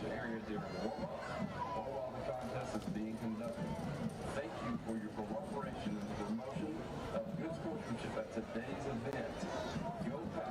celebration area during warm-up or while the contest is being conducted. Thank you for your cooperation in the promotion of good sportsmanship at today's event. Go Pack!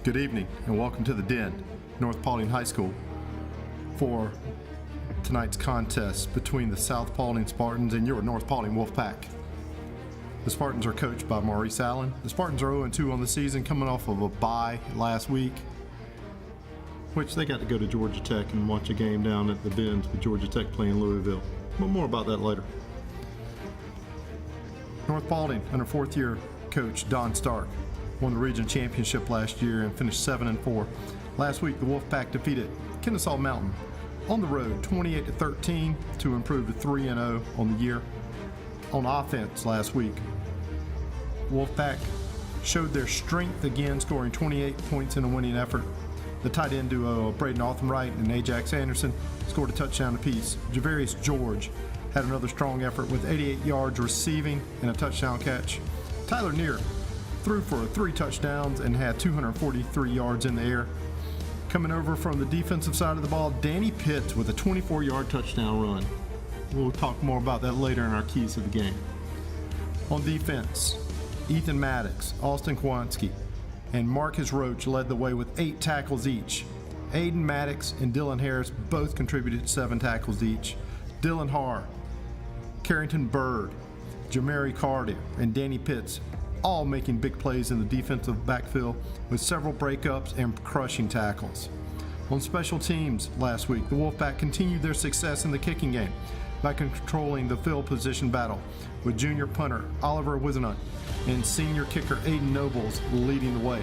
Good evening and welcome to the Den, North Paulding High School, for tonight's contest between the South Paulding Spartans and your North Paulding Wolfpack. The Spartans are coached by Maurice Allen. The Spartans are 0-2 on the season, coming off of a bye last week, which they got to go to Georgia Tech and watch a game down at the Benz with Georgia Tech playing Louisville. But more about that later. North Paulding, under fourth-year coach Don Stark, won the region championship last year and finished 7-4. Last week, the Wolfpack defeated Kennesaw Mountain on the road 28-13 to improve to 3-0 on the year. On offense last week, Wolfpack showed their strength again, scoring 28 points in a winning effort. The tight end duo of Braden Altham-Wright and Ajax Anderson scored a touchdown apiece. Javarius George had another strong effort with 88 yards receiving and a touchdown catch. Tyler Neer threw for 3 touchdowns and had 243 yards in the air. Coming over from the defensive side of the ball, Danny Pitts with a 24-yard touchdown run. We'll talk more about that later in our keys to the game. On defense, Ethan Maddox, Austin Kowalski, and Marcus Roach led the way with 8 tackles each. Aiden Maddox and Dylan Harris both contributed 7 tackles each. Dylan Harr, Carrington Bird, Jamari Carter, and Danny Pitts all making big plays in the defensive backfield with several breakups and crushing tackles. On special teams last week, the Wolfpack continued their success in the kicking game by controlling the field position battle with junior punter Oliver Wizenut and senior kicker Aiden Nobles leading the way.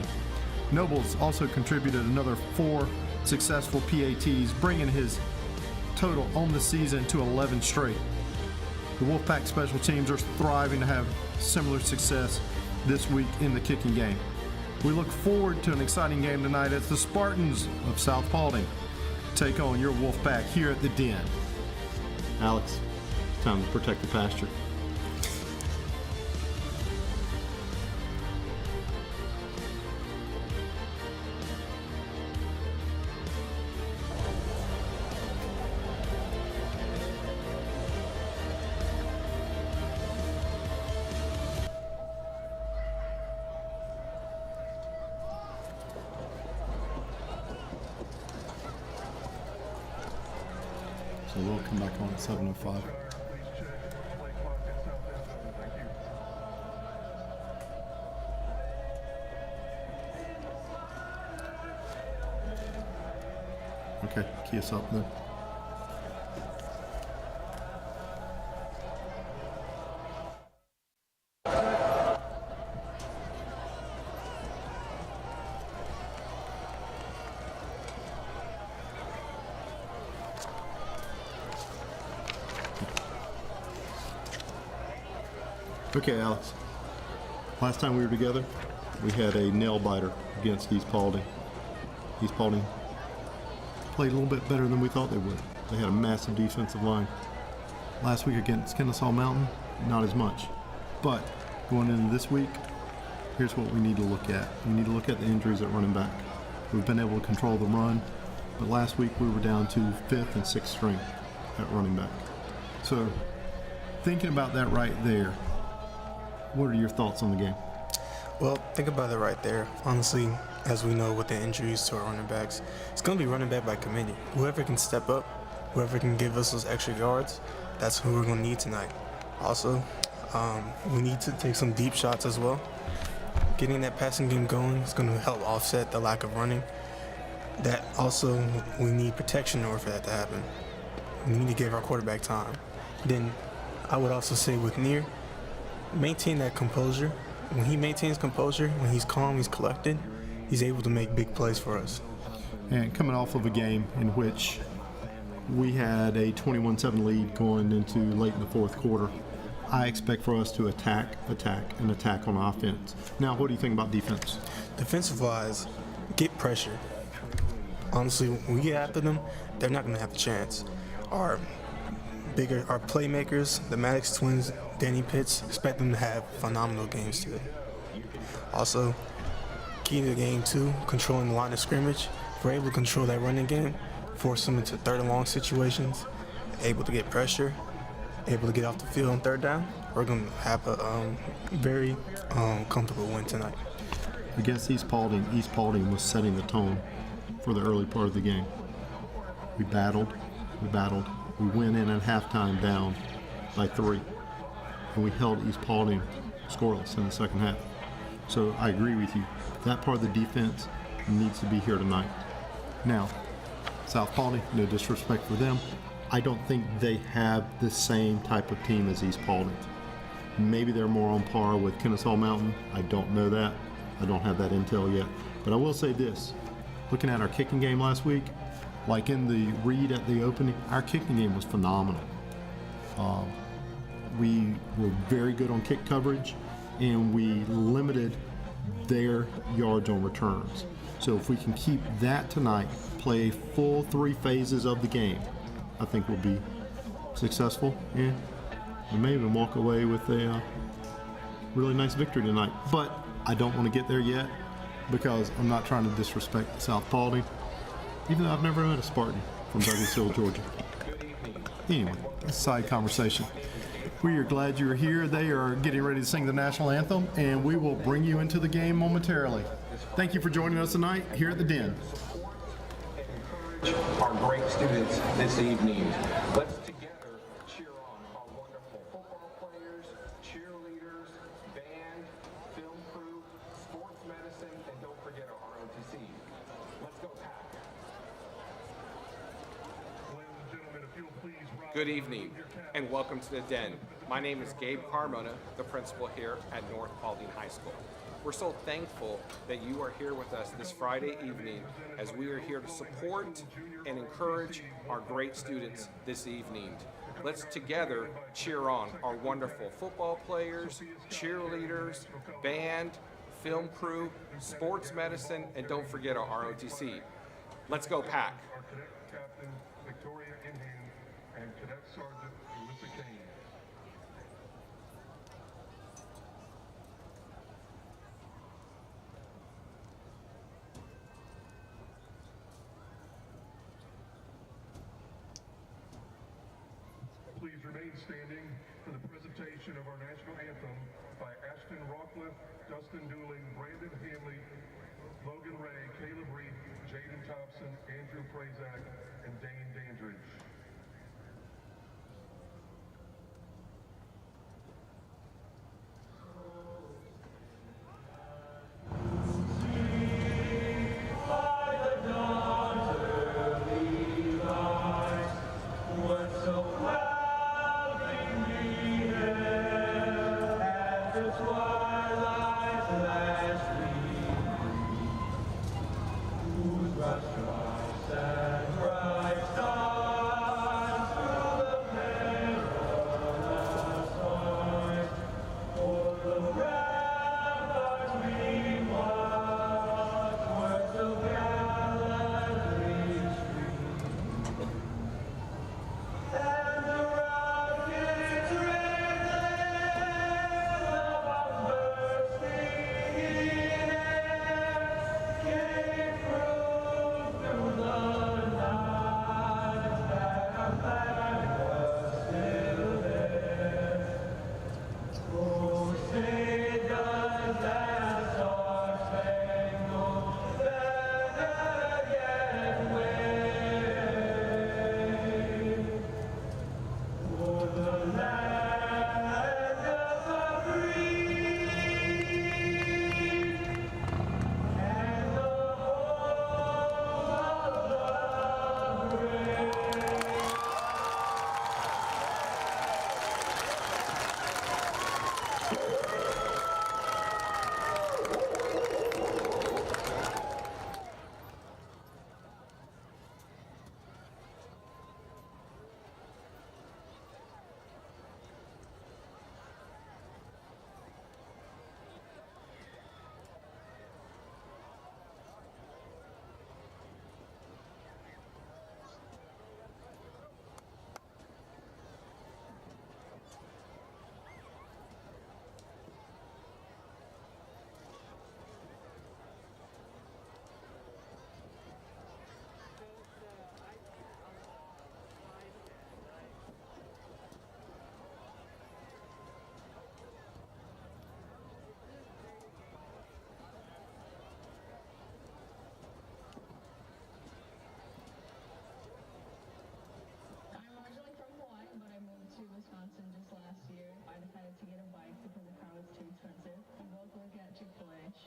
Nobles also contributed another 4 successful PATs, bringing his total on the season to 11 straight. The Wolfpack special teams are thriving to have similar success this week in the kicking game. We look forward to an exciting game tonight as the Spartans of South Paulding take on your Wolfpack here at the Den. Alex, it's time to protect the pasture. So we'll come back on at 7:05. Okay, key us up then. Okay, Alex. Last time we were together, we had a nail biter against East Paulding. East Paulding played a little bit better than we thought they would. They had a massive defensive line. Last week against Kennesaw Mountain, not as much. But going into this week, here's what we need to look at. We need to look at the injuries at running back. We've been able to control the run, but last week we were down to 5th and 6th string at running back. So thinking about that right there, what are your thoughts on the game? Well, think about it right there. Honestly, as we know with the injuries to our running backs, it's going to be running back by committee. Whoever can step up, whoever can give us those extra yards, that's who we're going to need tonight. Also, we need to take some deep shots as well. Getting that passing game going is going to help offset the lack of running. That also, we need protection in order for that to happen. We need to give our quarterback time. Then, I would also say with Near, maintain that composure. When he maintains composure, when he's calm, he's collected, he's able to make big plays for us. And coming off of a game in which we had a 21-7 lead going into late in the fourth quarter, I expect for us to attack on offense. Now, what do you think about defense? Defensive-wise, get pressure. Honestly, when we get after them, they're not going to have a chance. Our playmakers, the Maddox twins, Danny Pitts, expect them to have phenomenal games today. Also, key to the game too, controlling the line of scrimmage. If we're able to control that running game, force them into third and long situations, able to get pressure, able to get off the field on third down, we're going to have a very comfortable win tonight. Against East Paulding was setting the tone for the early part of the game. We battled. We went in at halftime down by 3, and we held East Paulding scoreless in the second half. So I agree with you. That part of the defense needs to be here tonight. Now, South Paulding, no disrespect for them, I don't think they have the same type of team as East Paulding. Maybe they're more on par with Kennesaw Mountain. I don't know that. I don't have that intel yet. But I will say this. Looking at our kicking game last week, like in the read at the opening, our kicking game was phenomenal. We were very good on kick coverage, and we limited their yards on returns. So if we can keep that tonight, play a full 3 phases of the game, I think we'll be successful, and we may even walk away with a really nice victory tonight. But I don't want to get there yet because I'm not trying to disrespect South Paulding, even though I've never met a Spartan from Douglasville, Georgia. Anyway, that's a side conversation. We are glad you're here. They are getting ready to sing the national anthem, and we will bring you into the game momentarily. Thank you for joining us tonight here at the Den. Our great students this evening. Let's together cheer on our wonderful football players, cheerleaders, band, film crew, sports medicine, and don't forget our ROTC. Let's go, Pack. Good evening, and welcome to the Den. My name is Gabe Carmona, the principal here at North Paulding High School. We're so thankful that you are here with us this Friday evening as we are here to support and encourage our great students this evening. Let's together cheer on our wonderful football players, cheerleaders, band, film crew, sports medicine, and don't forget our ROTC. Let's go, Pack. remain standing for the presentation of our national anthem by Ashton Rockcliffe, Dustin Dooling, Brandon Hanley, Logan Ray, Caleb Reed, Jaden Thompson, Andrew Prazak, and Dane Dandridge.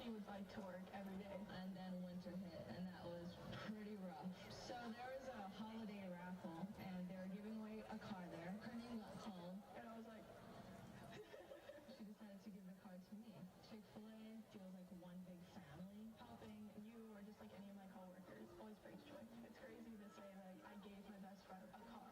She would bike to work every day, and then winter hit, and that was pretty rough. So there was a holiday raffle, and they were giving away a car there. Her name got called, and I was like, she decided to give the car to me. Chick-fil-A feels like one big family. Helping you or just like any of my coworkers always brings joy. It's crazy to say like I gave my best friend a car.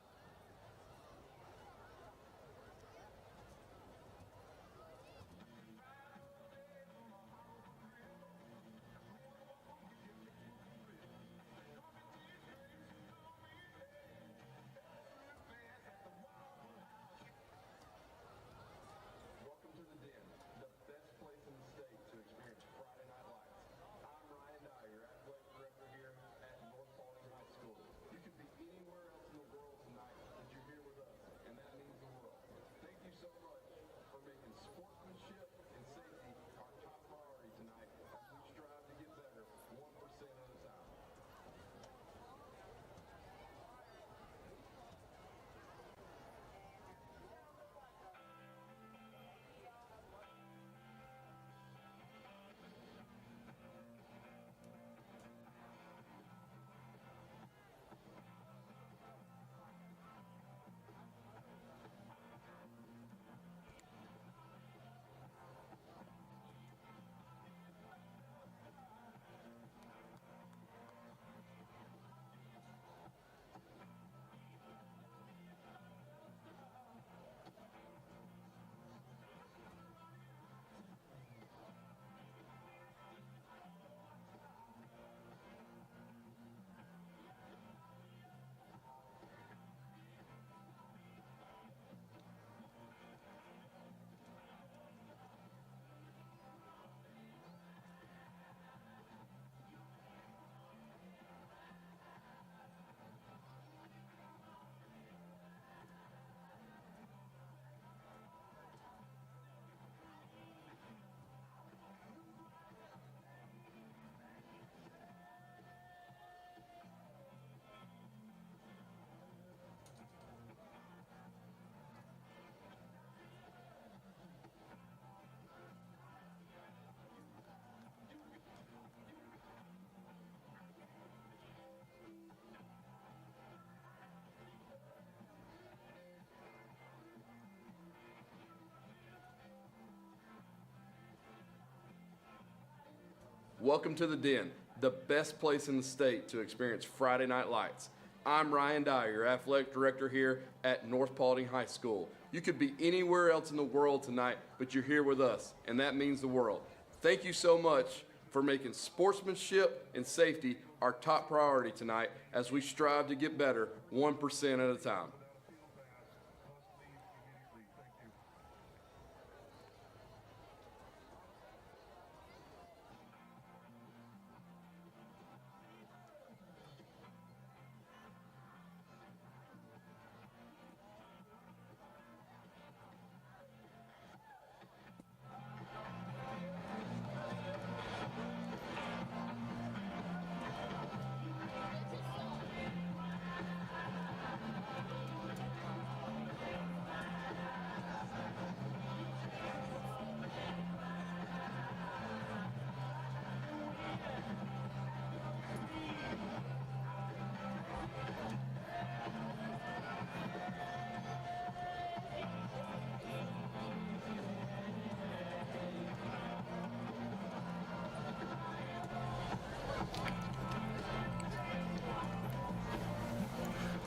Welcome to the Den, the best place in the state to experience Friday Night Lights. I'm Ryan Dyer, your athletic director here at North Paulding High School. You could be anywhere else in the world tonight, but you're here with us, and that means the world. Thank you so much for making sportsmanship and safety our top priority tonight as we strive to get better 1% at a time.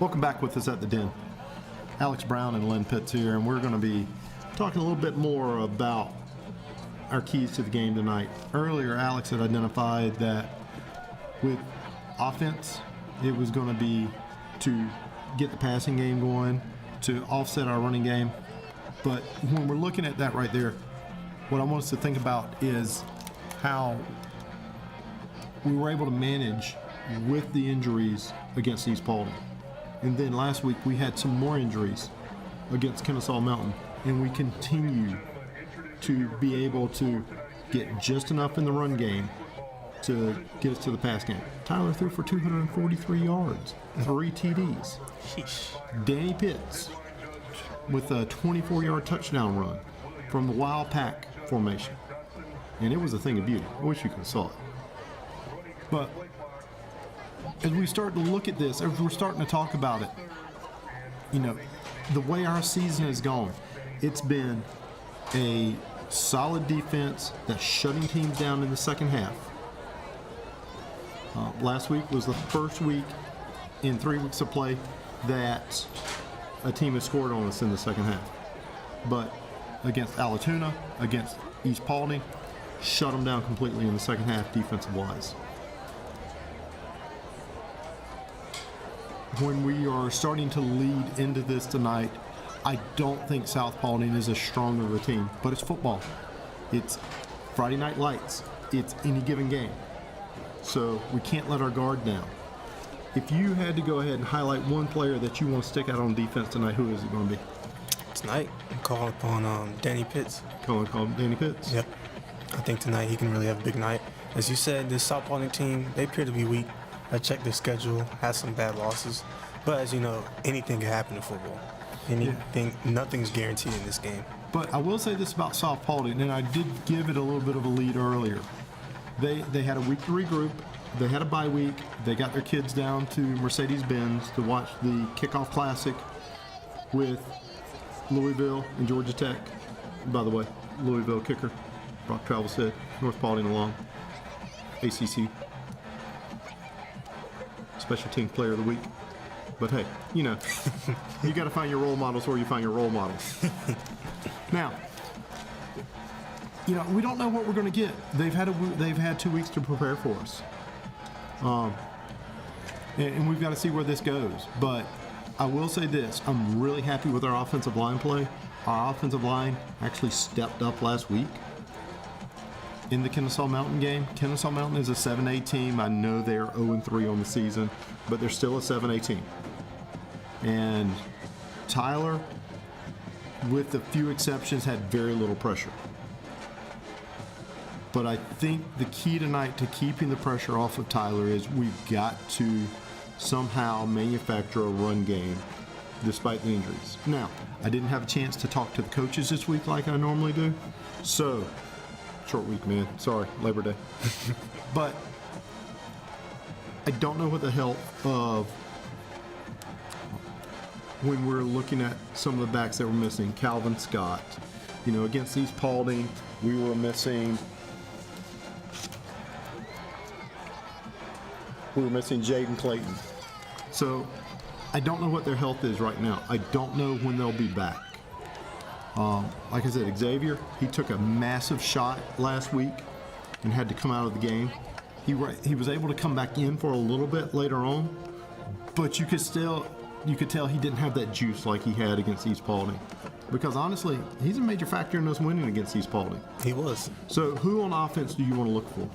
Welcome back with us at the Den. Alex Brown and Lynn Pitts here, and we're going to be talking a little bit more about our keys to the game tonight. Earlier, Alex had identified that with offense, it was going to be to get the passing game going, to offset our running game. But when we're looking at that right there, what I want us to think about is how we were able to manage with the injuries against East Paulding. And then last week we had some more injuries against Kennesaw Mountain, and we continue to be able to get just enough in the run game to get us to the pass game. Tyler threw for 243 yards, 3 TDs. Sheesh. Danny Pitts with a 24-yard touchdown run from the Wild Pack formation. And it was a thing of beauty. I wish you could have saw it. But as we start to look at this, as we're starting to talk about it, you know, the way our season has gone, it's been a solid defense that's shutting teams down in the second half. Last week was the first week in 3 weeks of play that a team has scored on us in the second half. But against Allatoona, against East Paulding, shut them down completely in the second half defensive-wise. When we are starting to lead into this tonight, I don't think South Paulding is as strong of a team, but it's football. It's Friday Night Lights. It's any given game. So we can't let our guard down. If you had to go ahead and highlight one player that you want to stick out on defense tonight, who is it going to be? Tonight, I'm calling upon Danny Pitts. Call Danny Pitts? Yep. I think tonight he can really have a big night. As you said, this South Paulding team, they appear to be weak. I checked their schedule, had some bad losses. But as you know, anything can happen in football. Nothing's guaranteed in this game. But I will say this about South Paulding, and I did give it a little bit of a lead earlier. They had a week to regroup. They had a bye week. They got their kids down to Mercedes-Benz to watch the kickoff classic with Louisville and Georgia Tech. By the way, Louisville kicker, Brock Travis said, North Paulding along, ACC. Special team player of the week. But hey, you know, you got to find your role models where you find your role models. Now, you know, we don't know what we're going to get. They've had 2 weeks to prepare for us, and we've got to see where this goes. But I will say this: I'm really happy with our offensive line play. Our offensive line actually stepped up last week in the Kennesaw Mountain game. Kennesaw Mountain is a 7A team. I know they're 0-3 on the season, but they're still a 7A team. And Tyler, with a few exceptions, had very little pressure. But I think the key tonight to keeping the pressure off of Tyler is we've got to somehow manufacture a run game despite the injuries. Now, I didn't have a chance to talk to the coaches this week like I normally do. So, short week, man. Sorry, Labor Day. But I don't know what the help of when we're looking at some of the backs that were missing. Calvin Scott. You know, against East Paulding, we were missing We were missing Jaden Clayton. So I don't know what their health is right now. I don't know when they'll be back. Like I said, Xavier, he took a massive shot last week and had to come out of the game. He was able to come back in for a little bit later on, but you could tell he didn't have that juice like he had against East Paulding. Because honestly, he's a major factor in us winning against East Paulding. He was. So who on offense do you want to look for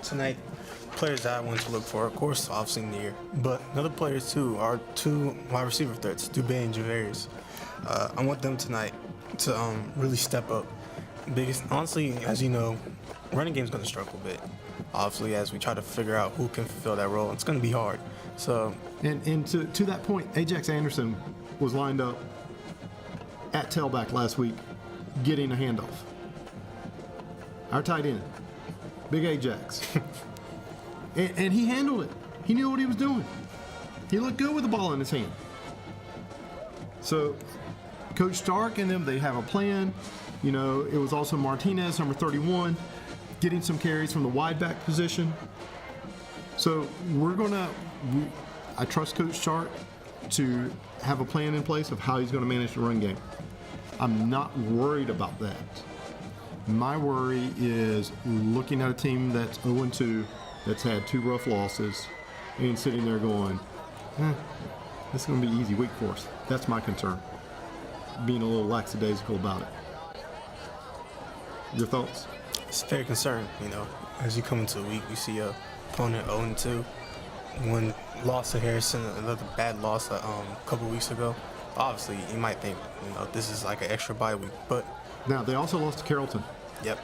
Tonight, players that I want to look for, of course, obviously Near, but other players too are 2 wide receiver threats, Dubé and Javarius. I want them tonight to really step up. Honestly, as you know, running game's going to struggle a bit. Obviously, as we try to figure out who can fulfill that role, it's going to be hard. So, and to that point, Ajax Anderson was lined up at tailback last week, getting a handoff. Our tight end, Big Ajax, and he handled it. He knew what he was doing. He looked good with the ball in his hand. So, Coach Stark and them, they have a plan. You know, it was also Martinez, number 31, getting some carries from the wide back position. So I trust Coach Stark to have a plan in place of how he's going to manage the run game. I'm not worried about that. My worry is looking at a team that's 0-2, that's had 2 rough losses, and sitting there going, this is going to be an easy week for us. That's my concern. Being a little lackadaisical about it. Your thoughts? it's very concerning, you know. As you come into the week, you see a opponent 0-2. One loss to Harrison, another bad loss a couple weeks ago. Obviously, you might think, you know, this is like an extra bye week, but Now, they also lost to Carrollton. yep,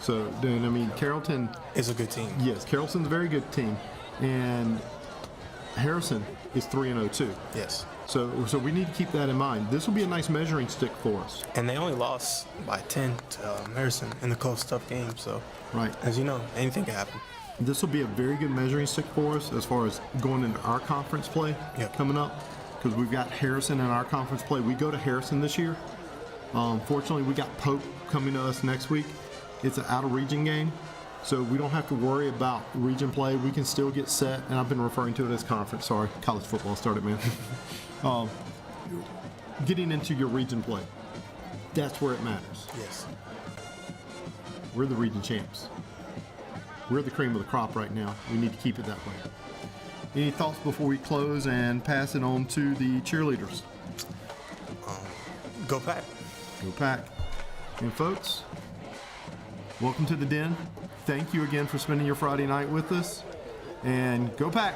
So, then, I mean, Carrollton, it's a good team. yes, Carrollton's a very good team. And Harrison is 3-0 too. Yes. So we need to keep that in mind. This will be a nice measuring stick for us. And they only lost by 10 to Harrison in the close, tough game. So, Right. as you know, anything can happen. This will be a very good measuring stick for us as far as going into our conference play coming up, because we've got Harrison in our conference play. We go to Harrison this year. Fortunately, we got Pope coming to us next week. It's an out-of-region game, so we don't have to worry about region play. We can still get set, and I've been referring to it as conference. Sorry, college football started, man. Getting into your region play, that's where it matters. Yes. We're the region champs. We're the cream of the crop right now. We need to keep it that way. Any thoughts before we close and pass it on to the cheerleaders? Go Pack. Go Pack. And folks, welcome to the Den. Thank you again for spending your Friday night with us. And go Pack.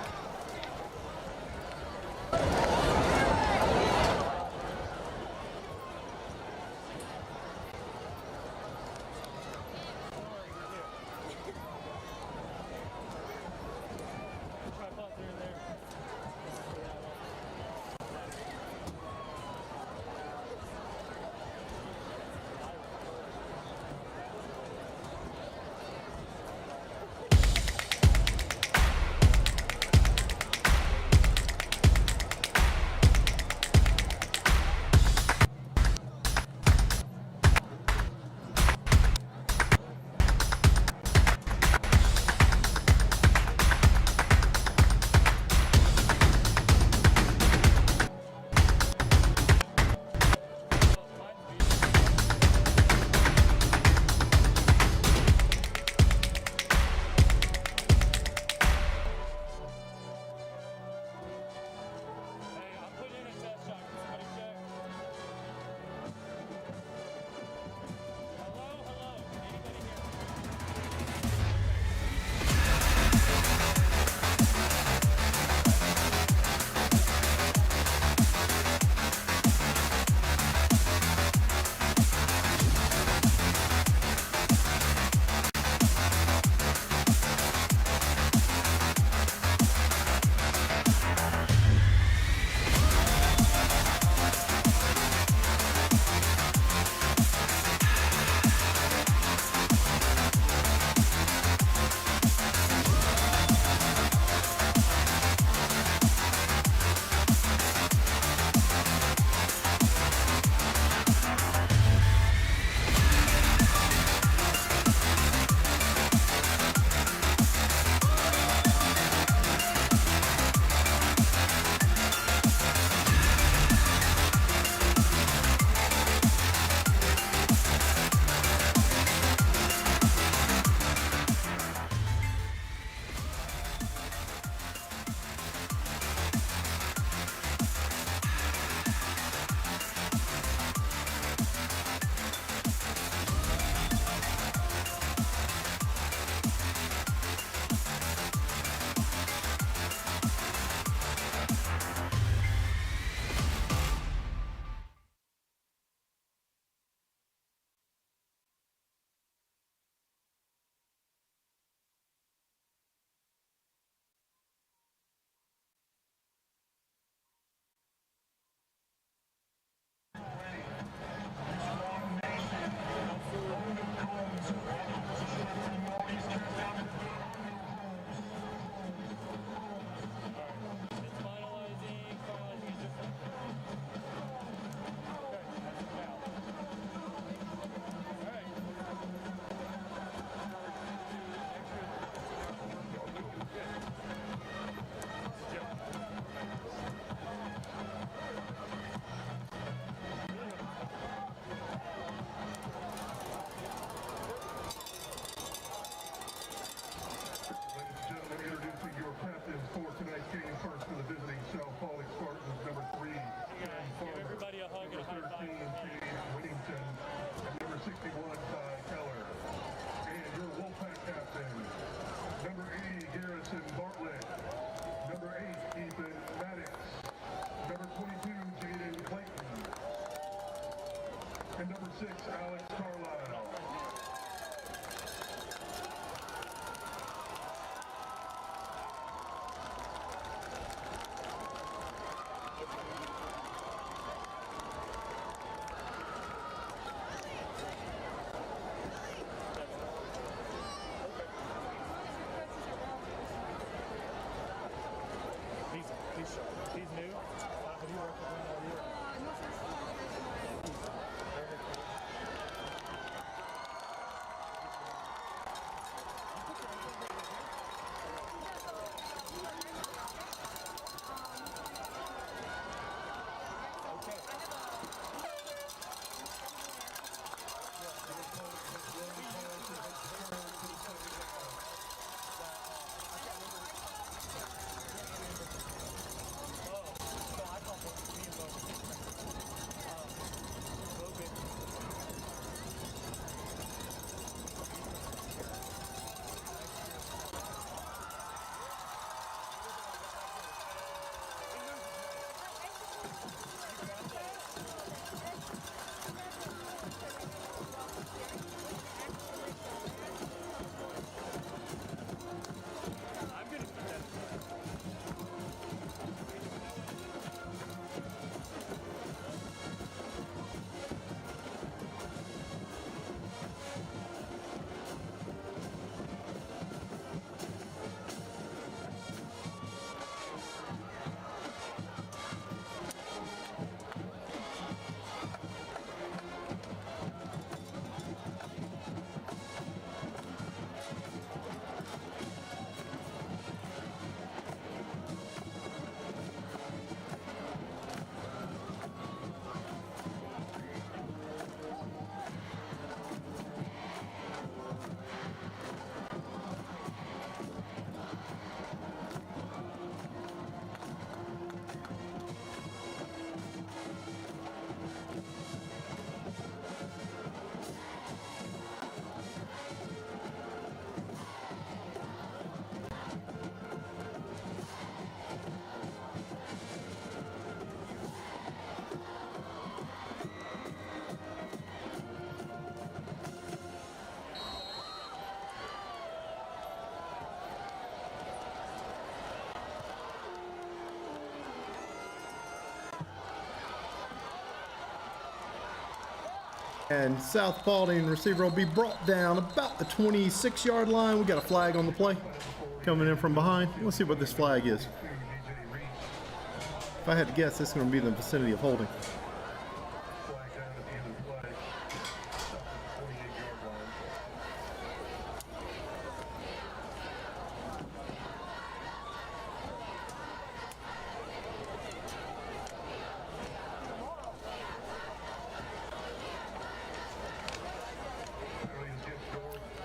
6, Alex Carlisle. He's new. Have you worked with him all year? And South Paulding receiver will be brought down about the 26-yard line. We got a flag on the play coming in from behind. Let's see what this flag is. If I had to guess, this is going to be in the vicinity of holding. Flag down at the end of the play. Stop at the 28-yard line.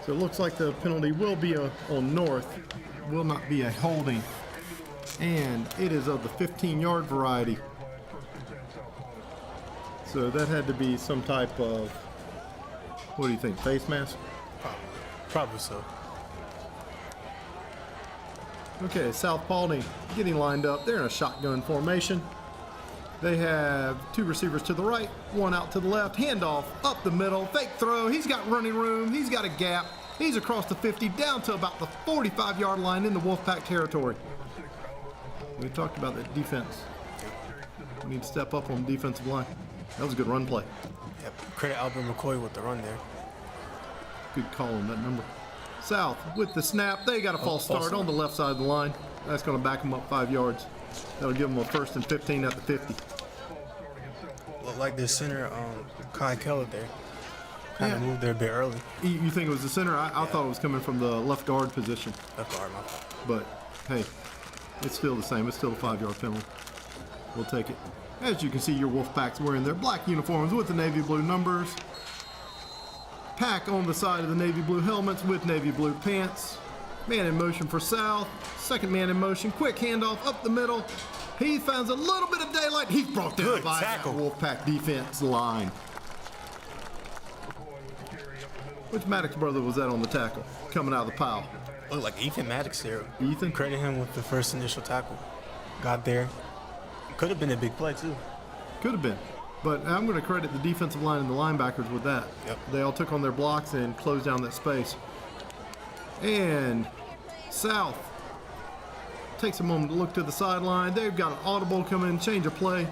So it looks like the penalty will be on North, will not be a holding. And it is of the 15-yard variety. So that had to be some type of, what do you think, face mask? Probably so. Okay, South Paulding getting lined up. They're in a shotgun formation. They have two receivers to the right, one out to the left. Handoff up the middle, fake throw. He's got running room. He's got a gap. He's across the 50 down to about the 45-yard line in the Wolfpack territory. We talked about that defense. We need to step up on the defensive line. That was a good run play. Yep. Credit Albert McCoy with the run there. Good call on that number. South with the snap. They got a false start on the left side of the line. That's going to back them up 5 yards. That'll give them a 1st and 15 at the 50. Looked like their center, Kai Keller there. Kind of moved there a bit early. You think it was the center? I thought it was coming from the left guard position. Left guard, my fault. But, hey, it's still the same. It's still a 5-yard penalty. We'll take it. As you can see, your Wolfpacks wearing their black uniforms with the navy blue numbers. Pack on the side of the navy blue helmets with navy blue pants. Man in motion for South. Second man in motion. Quick handoff up the middle. He finds a little bit of daylight. He's brought down by that Wolfpack defense line. Which Maddox brother was that on the tackle? Coming out of the pile. Looked like Ethan Maddox there. Ethan? Credit him with the first initial tackle. Got there. Could have been a big play, too. Could have been. But I'm going to credit the defensive line and the linebackers with that. Yep. They all took on their blocks and closed down that space. And South takes a moment to look to the sideline. They've got an audible coming, change of play.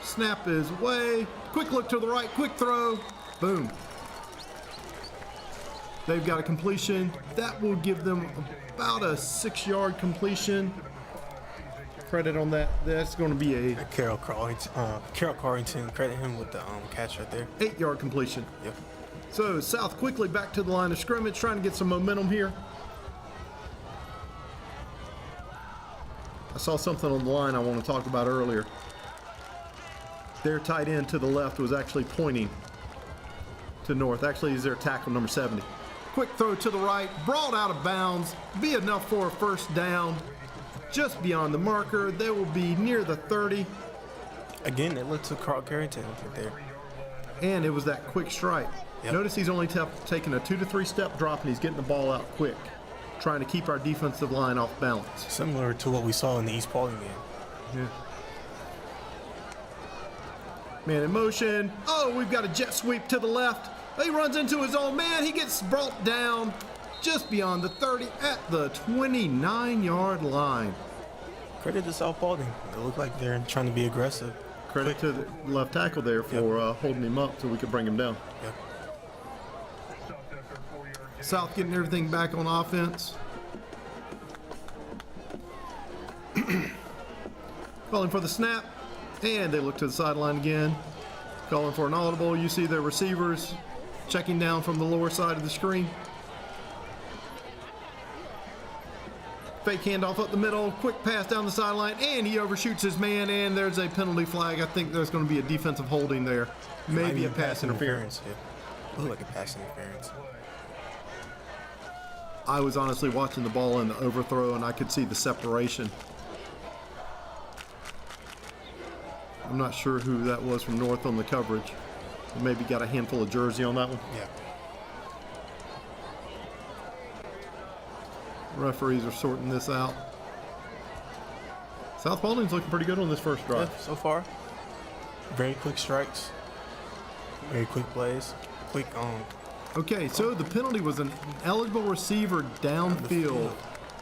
Snap is away. Quick look to the right, quick throw. Boom. They've got a completion. That will give them about a 6-yard completion. Credit on that. That's going to be a Carroll Carrington, credit him with the catch right there. 8-yard completion. Yep. So South quickly back to the line of scrimmage, trying to get some momentum here. I saw something on the line I want to talk about earlier. Their tight end to the left was actually pointing to north. Actually, he's their tackle, number 70. Quick throw to the right, brought out of bounds, be enough for a first down. Just beyond the marker, they will be near the 30. Again, it looked to Carl Carrington right there. And it was that quick strike. Yep. Notice he's only taking a 2 to 3 step drop, and he's getting the ball out quick, trying to keep our defensive line off balance. Similar to what we saw in the East Paulding game. Yeah. Man in motion. Oh, we've got a jet sweep to the left. He runs into his own man. He gets brought down just beyond the 30 at the 29-yard line. Credit to South Paulding. They look like they're trying to be aggressive. Credit to the left tackle there for holding him up so we could bring him down. Yep. South getting everything back on offense. Calling for the snap, and they look to the sideline again. Calling for an audible. You see their receivers checking down from the lower side of the screen. Fake handoff up the middle, quick pass down the sideline, and he overshoots his man, and there's a penalty flag. I think there's going to be a defensive holding there. Maybe a pass interference. Yeah. Looked like a pass interference. I was honestly watching the ball in the overthrow, and I could see the separation. I'm not sure who that was from North on the coverage. Maybe got a handful of jersey on that one. Yeah. Referees are sorting this out. South Paulding's looking pretty good on this first drive. Yeah, so far. Very quick strikes. Very quick plays. Quick Okay, so the penalty was an eligible receiver downfield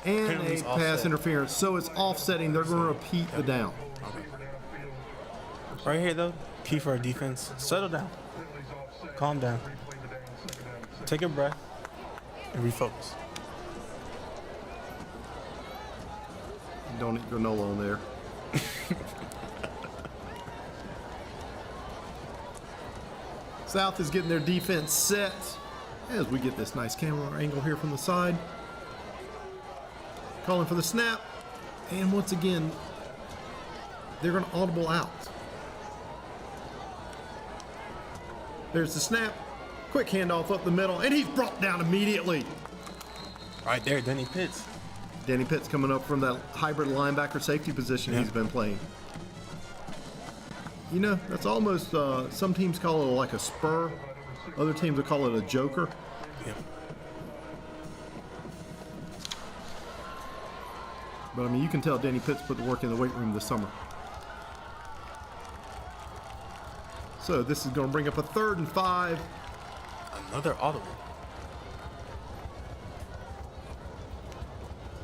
and a Penalty's pass offset. interference. So it's offsetting. They're going to repeat the down. Right here, though, key for our defense. Settle down. Calm down. Take a breath and refocus. Don't eat granola on there. South is getting their defense set as we get this nice camera angle here from the side. Calling for the snap. And once again, they're going to audible out. There's the snap. Quick handoff up the middle, and he's brought down immediately. Right there, Denny Pitts. Danny Pitts coming up from that hybrid linebacker safety position he's been playing. You know, that's almost, some teams call it like a spur. Other teams will call it a joker. Yep. But, I mean, you can tell Danny Pitts put the work in the weight room this summer. So this is going to bring up a 3rd and 5. Another audible.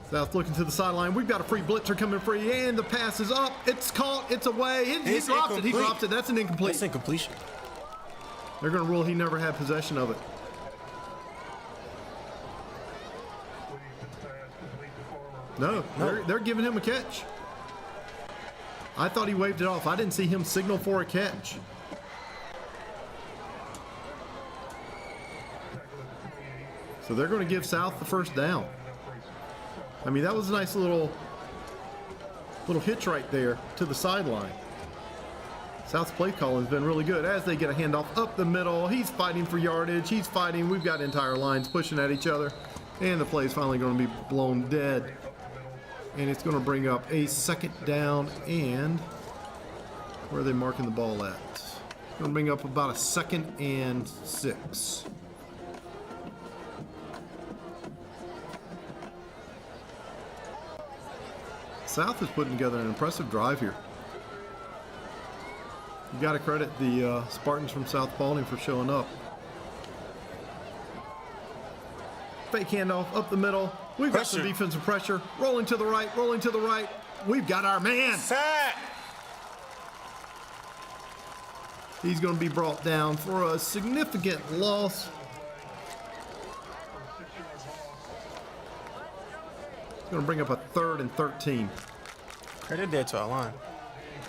South looking to the sideline. We've got a free blitzer coming free, and the pass is up. It's caught. It's away. He drops it. He drops it. That's an incomplete. That's incompletion. They're going to rule he never had possession of it. No, they're giving him a catch. I thought he waved it off. I didn't see him signal for a catch. So they're going to give South the first down. I mean, that was a nice little hitch right there to the sideline. South's play call has been really good as they get a handoff up the middle. He's fighting for yardage. He's fighting. We've got entire lines pushing at each other. And the play is finally going to be blown dead. And it's going to bring up a 2nd down. And where are they marking the ball at? Going to bring up about a 2nd and 6. South is putting together an impressive drive here. You got to credit the Spartans from South Paulding for showing up. Fake handoff up the middle. We've got some Pressure. defensive pressure. Rolling to the right, rolling to the right. We've got our man. Sack! He's going to be brought down for a significant loss. It's going to bring up a 3rd and 13. Credit there to our line.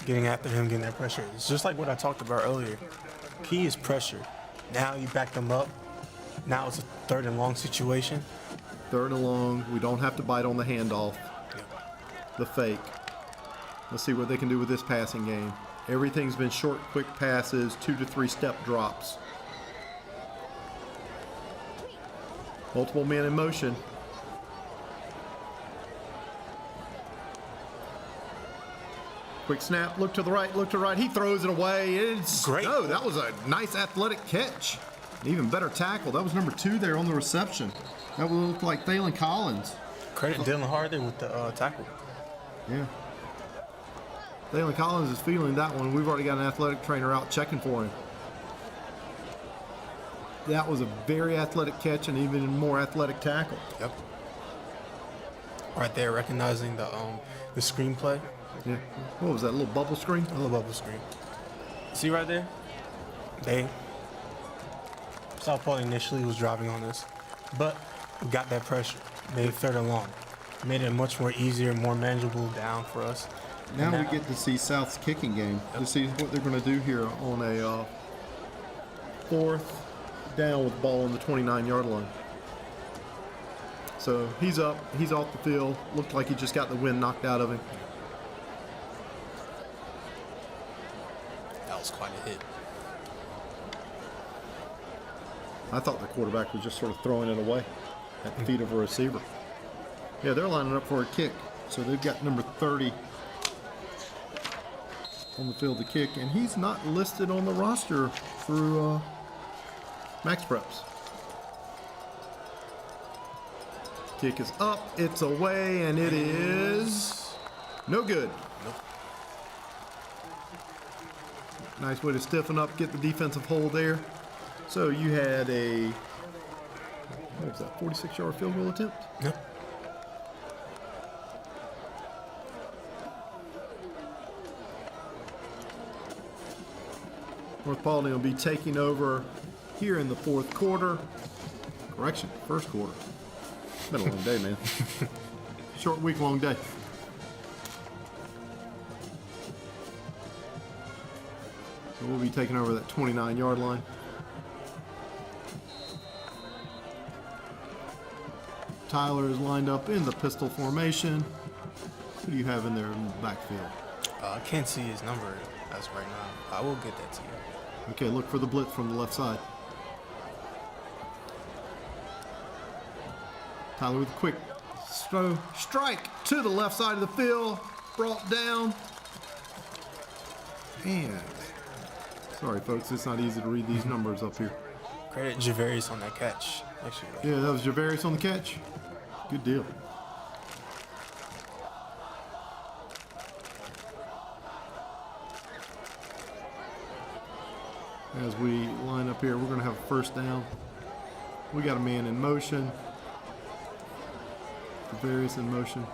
Getting after him, getting that pressure. It's just like what I talked about earlier. Key is pressure. Now you back them up. Now it's a 3rd and long situation. 3rd and long. We don't have to bite on the handoff. The fake. Let's see what they can do with this passing game. Everything's been short, quick passes, 2 to 3 step drops. Multiple men in motion. Quick snap, look to the right, look to the right. He throws it away. It's Great. No, that was a nice athletic catch. An even better tackle. That was number 2 there on the reception. That would look like Thalen Collins. Credit Dylan Harder with the tackle. Yeah. Thalen Collins is feeling that one. We've already got an athletic trainer out checking for him. That was a very athletic catch and even more athletic tackle. Yep. Right there, recognizing the screenplay. Yeah. What was that, a little bubble screen? A little bubble screen. See right there? South Paulding initially was driving on us, but we got that pressure. Made it 3rd and long. Made it much more easier, more manageable down for us. Now we get to see South's kicking game, to see what they're going to do here on a 4th down with the ball on the 29-yard line. So he's up, he's off the field. Looked like he just got the wind knocked out of him. That was quite a hit. I thought the quarterback was just sort of throwing it away at the feet of a receiver. Yeah, they're lining up for a kick. So they've got number 30 on the field to kick, and he's not listed on the roster through Max Preps. Kick is up, it's away, and it is no good. Nice way to stiffen up, get the defensive hold there. So you had a, what was that, 46-yard field goal attempt? Yep. North Paulding will be taking over here in the 4th quarter. Correction, 1st quarter. It's been a long day, man. Short week, long day. So we'll be taking over that 29-yard line. Tyler is lined up in the pistol formation. Who do you have in there in the backfield? I can't see his number as of right now. I will get that to you. Okay, look for the blitz from the left side. Tyler with a quick strike to the left side of the field. Brought down. And, sorry folks, it's not easy to read these numbers up here. Credit Javarius on that catch. Actually, Yeah, that was Javarius on the catch. Good deal. As we line up here, we're going to have a 1st down. We got a man in motion. Javarius in motion.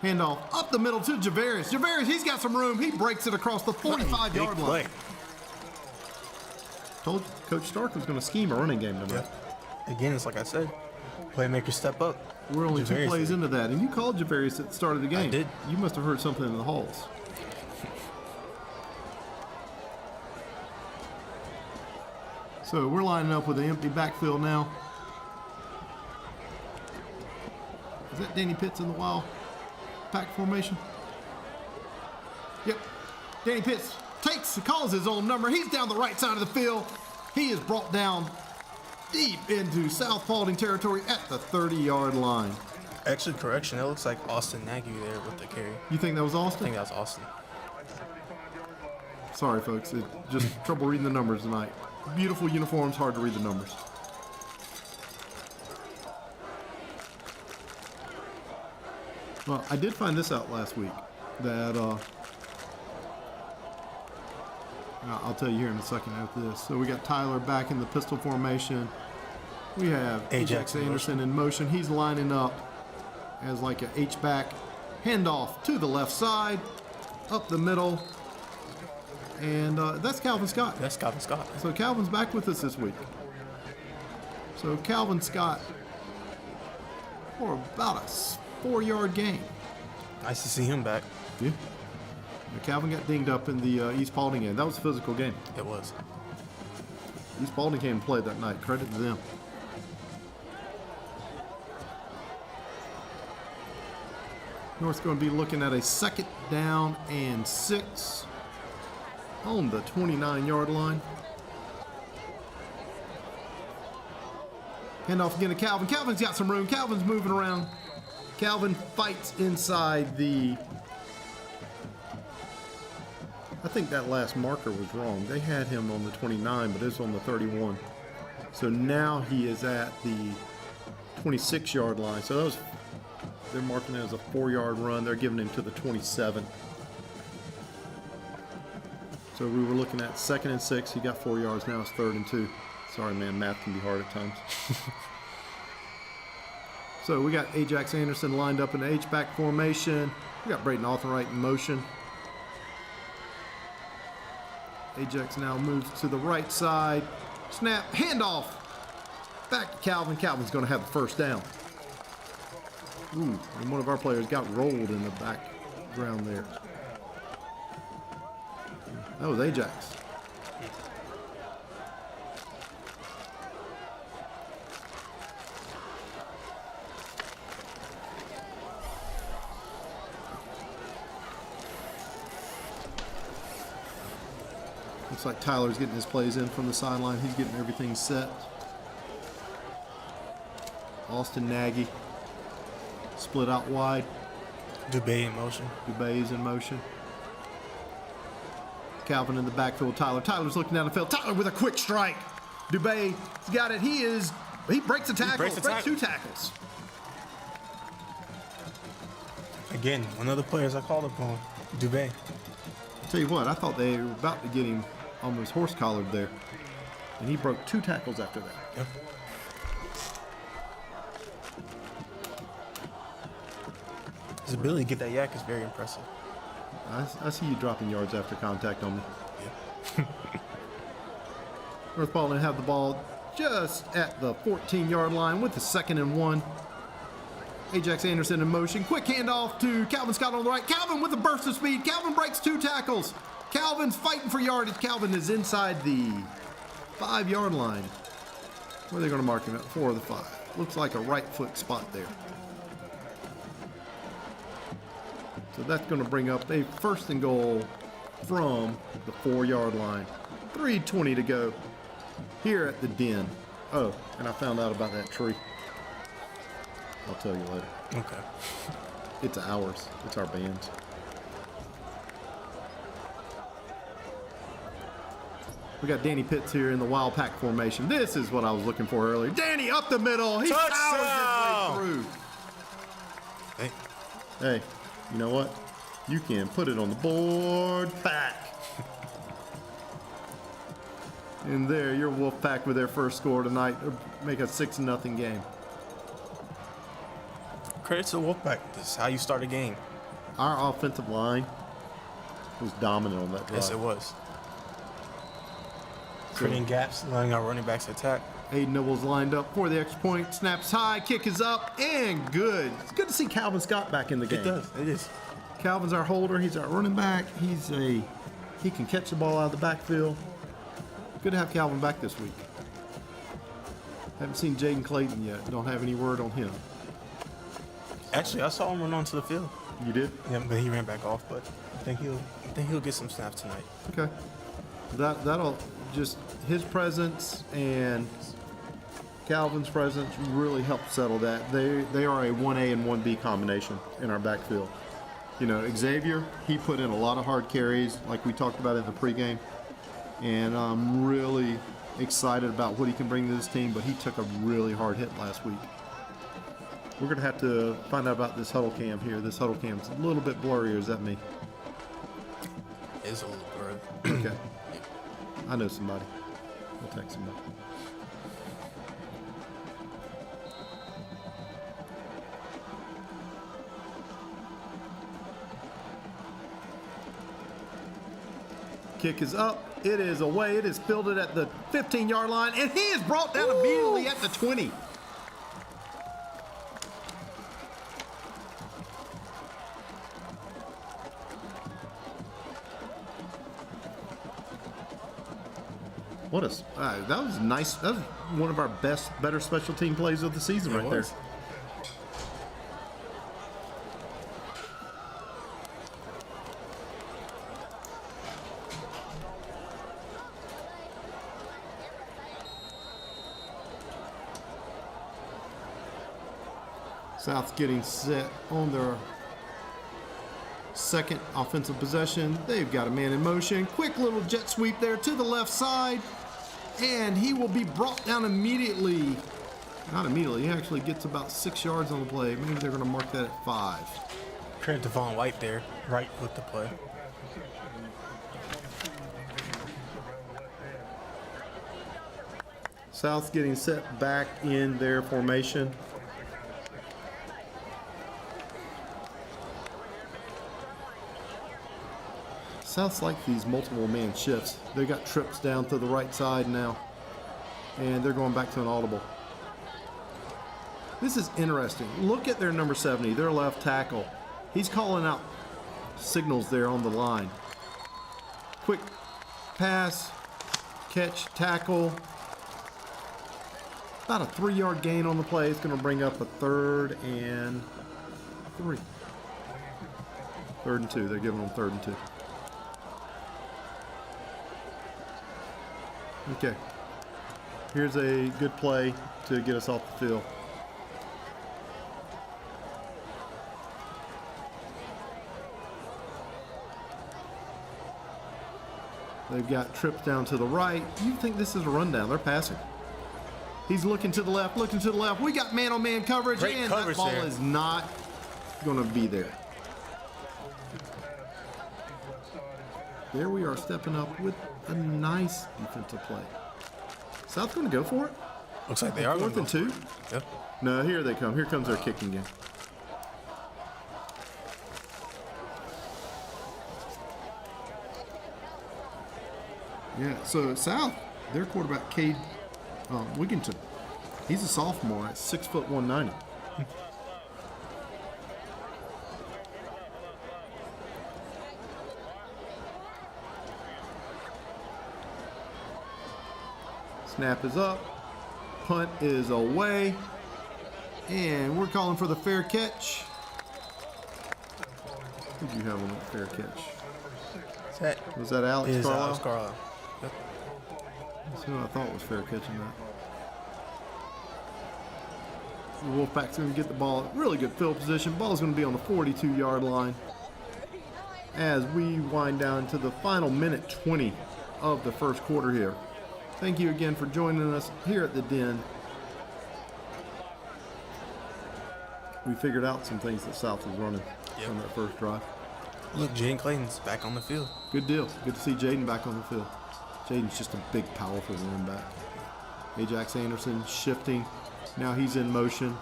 Handoff up the middle to Javarius. Javarius, he's got some room. He breaks it across the 45-yard big line. play. Told you, Coach Stark was going to scheme a running game tonight. Again, it's like I said, playmaker step up. We're only 2 Javarius plays did. into that, and you called Javarius at the start of the game. I did. You must have heard something in the halls. So we're lining up with an empty backfield now. Is that Danny Pitts in the wild pack formation? Yep. Danny Pitts calls his own number. He's down the right side of the field. He is brought down deep into South Paulding territory at the 30-yard line. Actually, correction. That looks like Austin Nagy there with the carry. You think that was I Austin? think that was Austin. Sorry, folks. It's just trouble reading the numbers tonight. Beautiful uniforms, hard to read the numbers. Well, I did find this out last week, that I'll tell you here in a second after this. So we got Tyler back in the pistol formation. We have Ajax Anderson in motion. He's lining up as like a H-back. Handoff to the left side, up the middle. And that's Calvin Scott. That's Calvin Scott. So Calvin's back with us this week. So Calvin Scott for about a 4-yard gain. Nice to see him back. Yeah. Calvin got dinged up in the East Paulding game. That was a physical game. It was. East Paulding came and played that night. Credit to them. North's going to be looking at a 2nd down and 6 on the 29-yard line. Handoff again to Calvin. Calvin's got some room. Calvin's moving around. Calvin fights inside the... I think that last marker was wrong. They had him on the 29, but it's on the 31. So now he is at the 26-yard line. So they're marking it as a 4-yard run. They're giving him to the 27. So we were looking at 2nd and 6. He got 4 yards. Now it's 3rd and 2. Sorry, man. Math can be hard at times. So we got Ajax Anderson lined up in the H-back formation. We got Braden Arthurwright in motion. Ajax now moves to the right side. Snap, handoff. Back to Calvin. Calvin's going to have the 1st down. Ooh, and one of our players got rolled in the background there. That was Ajax. Looks like Tyler's getting his plays in from the sideline. He's getting everything set. Austin Nagy split out wide. Dubé in motion. Dubé is in motion. Calvin in the backfield. Tyler's looking down the field. Tyler with a quick strike. Dubé's got it. He breaks a tackle. Breaks 2 tackles. Again, one of the players I called upon, Dubé. Tell you what, I thought they were about to get him almost horse collared there. And he broke 2 tackles after that. Yep. His ability to get that yak is very impressive. I see you dropping yards after contact on me. Yeah. North Paulding have the ball just at the 14-yard line with the 2nd and 1. Ajax Anderson in motion. Quick handoff to Calvin Scott on the right. Calvin with a burst of speed. Calvin breaks 2 tackles. Calvin's fighting for yardage. Calvin is inside the 5-yard line. Where are they going to mark him at? 4 of the 5. Looks like a right foot spot there. So that's going to bring up a 1st and goal from the 4-yard line. 3:20 to go here at the Den. Oh, and I found out about that tree. I'll tell you later. Okay. It's ours. It's our band's. We got Danny Pitts here in the wild pack formation. This is what I was looking for earlier. Danny up the middle. He powers his way through. Hey, you know what? You can put it on the board. Pack. And there, your Wolfpack with their first score tonight. Make a 6-0 game. Credit to Wolfpack. This is how you start a game. Our offensive line was dominant on that drive. Yes, it was. Creating gaps, letting our running backs attack. Aiden Nibbles lined up for the extra point. Snaps high, kick is up, and good. It's good to see Calvin Scott back in the game. It does. It is. Calvin's our holder. He's our running back. He can catch the ball out of the backfield. Good to have Calvin back this week. Haven't seen Jaden Clayton yet. Don't have any word on him. Actually, I saw him run onto the field. You did? Yeah, but he ran back off. But I think he'll get some snaps tonight. Okay. That'll just his presence and Calvin's presence really help settle that. They are a 1A and 1B combination in our backfield. You know, Xavier, he put in a lot of hard carries like we talked about in the pregame. And I'm really excited about what he can bring to this team, but he took a really hard hit last week. We're going to have to find out about this huddle cam here. This huddle cam's a little bit blurry, or is that me? It's a little early. Okay. I know somebody. I'll text somebody. Kick is up. It is away. It is fielded at the 15-yard line, and he is brought down immediately at the 20. What a that was nice. That was one of our better special team plays of the season right there. South's getting set on their second offensive possession. They've got a man in motion. Quick little jet sweep there to the left side. And he will be brought down immediately. Not immediately. He actually gets about 6 yards on the play. Maybe they're going to mark that at 5. Credit to Vaughn White there, right with the play. South's getting set back in their formation. South's like these multiple man shifts. They got trips down to the right side now, and they're going back to an audible. This is interesting. Look at their number 70, their left tackle. He's calling out signals there on the line. Quick pass, catch, tackle. About a 3-yard gain on the play. It's going to bring up a 3rd and 3. 3rd and 2. They're giving them 3rd and 2. Okay, here's a good play to get us off the field. They've got trips down to the right. You think this is a rundown. They're passing. He's looking to the left, looking to the left. We got man-on-man coverage, Great and coverage that ball there. is not going to be there. There we are stepping up with a nice defensive play. South going to go for it? Looks like they are going 4th and 2? Yep. No, here they come. Here comes their kicking game. Yeah, so South, their quarterback, Cade Wigginton, he's a sophomore at 6 foot 190. Snap is up, punt is away, and we're calling for the fair catch. Who did you have on that fair catch? Was that Alex Is Carlisle? Alex Carlisle. Yep. That's who I thought was fair catching that. The Wolfpack's going to get the ball. Really good field position. Ball's going to be on the 42-yard line as we wind down to the final minute 20 of the first quarter here. Thank you again for joining us here at the Den. We figured out some things that South was running on that first drive. Look, Jaden Clayton's back on the field. Good deal. Good to see Jaden back on the field. Jaden's just a big, powerful running back. Ajax Anderson shifting. Now he's in motion.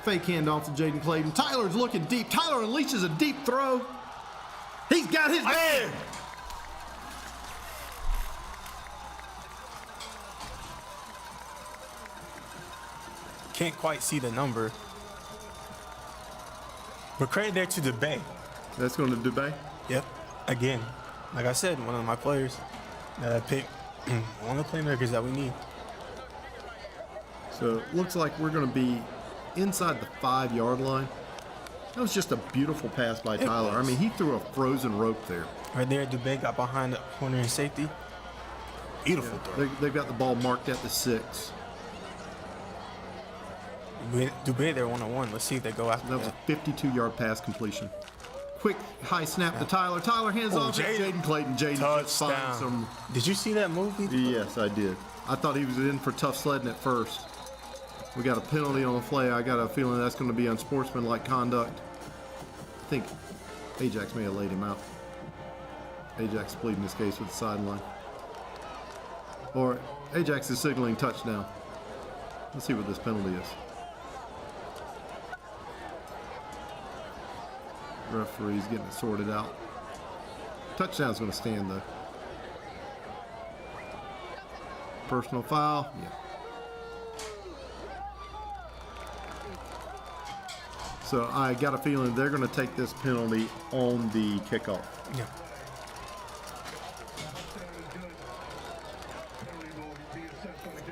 Fake handoff to Jaden Clayton. Tyler's looking deep. Tyler unleashes a deep throw. He's got his man. Can't quite see the number. But credit there to the Bay. That's going to Dubay. Yep. Again, like I said, one of my players that I picked, one of the playmakers that we need. So it looks like we're going to be inside the 5-yard line. That was just a beautiful pass by Tyler. I mean, he threw a frozen rope there. Right there, Dubé got behind the corner and safety. Beautiful throw. They've got the ball marked at the 6. Dubé there one-on-one. Let's see if they go after That was a 52-yard pass completion. Quick high snap to Tyler. Tyler hands off to Jaden Clayton. Jaden just finds some. Did you see that movie? Yes, I did. I thought he was in for tough sledding at first. We got a penalty on the play. I got a feeling that's going to be unsportsmanlike conduct. I think Ajax may have laid him out. Ajax pleading his case with the sideline. Or Ajax is signaling touchdown. Let's see what this penalty is. Referee's getting it sorted out. Touchdown's going to stand though. Personal foul. Yeah. So I got a feeling they're going to take this penalty on the kickoff. Yeah.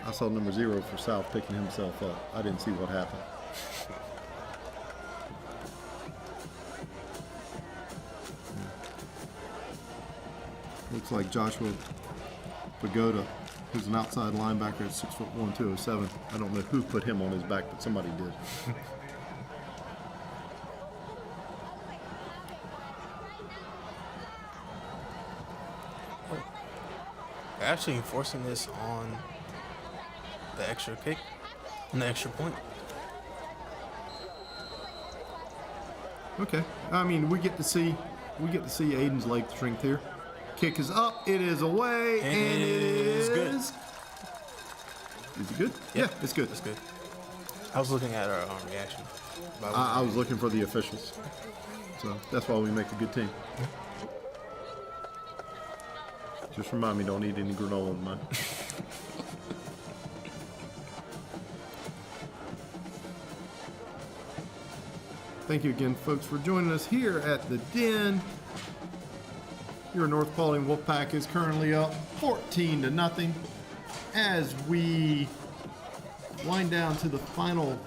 I saw number 0 for South picking himself up. I didn't see what happened. Looks like Joshua Pagoda, who's an outside linebacker at 6'1", 207. I don't know who put him on his back, but somebody did. They're actually enforcing this on the extra kick, on the extra point. Okay. I mean, we get to see Aiden's leg strength here. Kick is up. It is away, and it is good. Is it good? Yeah, it's good. It's good. I was looking at our reaction. I was looking for the officials, so that's why we make a good team. Just remind me, don't eat any granola in mine. Thank you again, folks, for joining us here at the Den. Your North Paulding Wolfpack is currently up 14-0 as we wind down to the final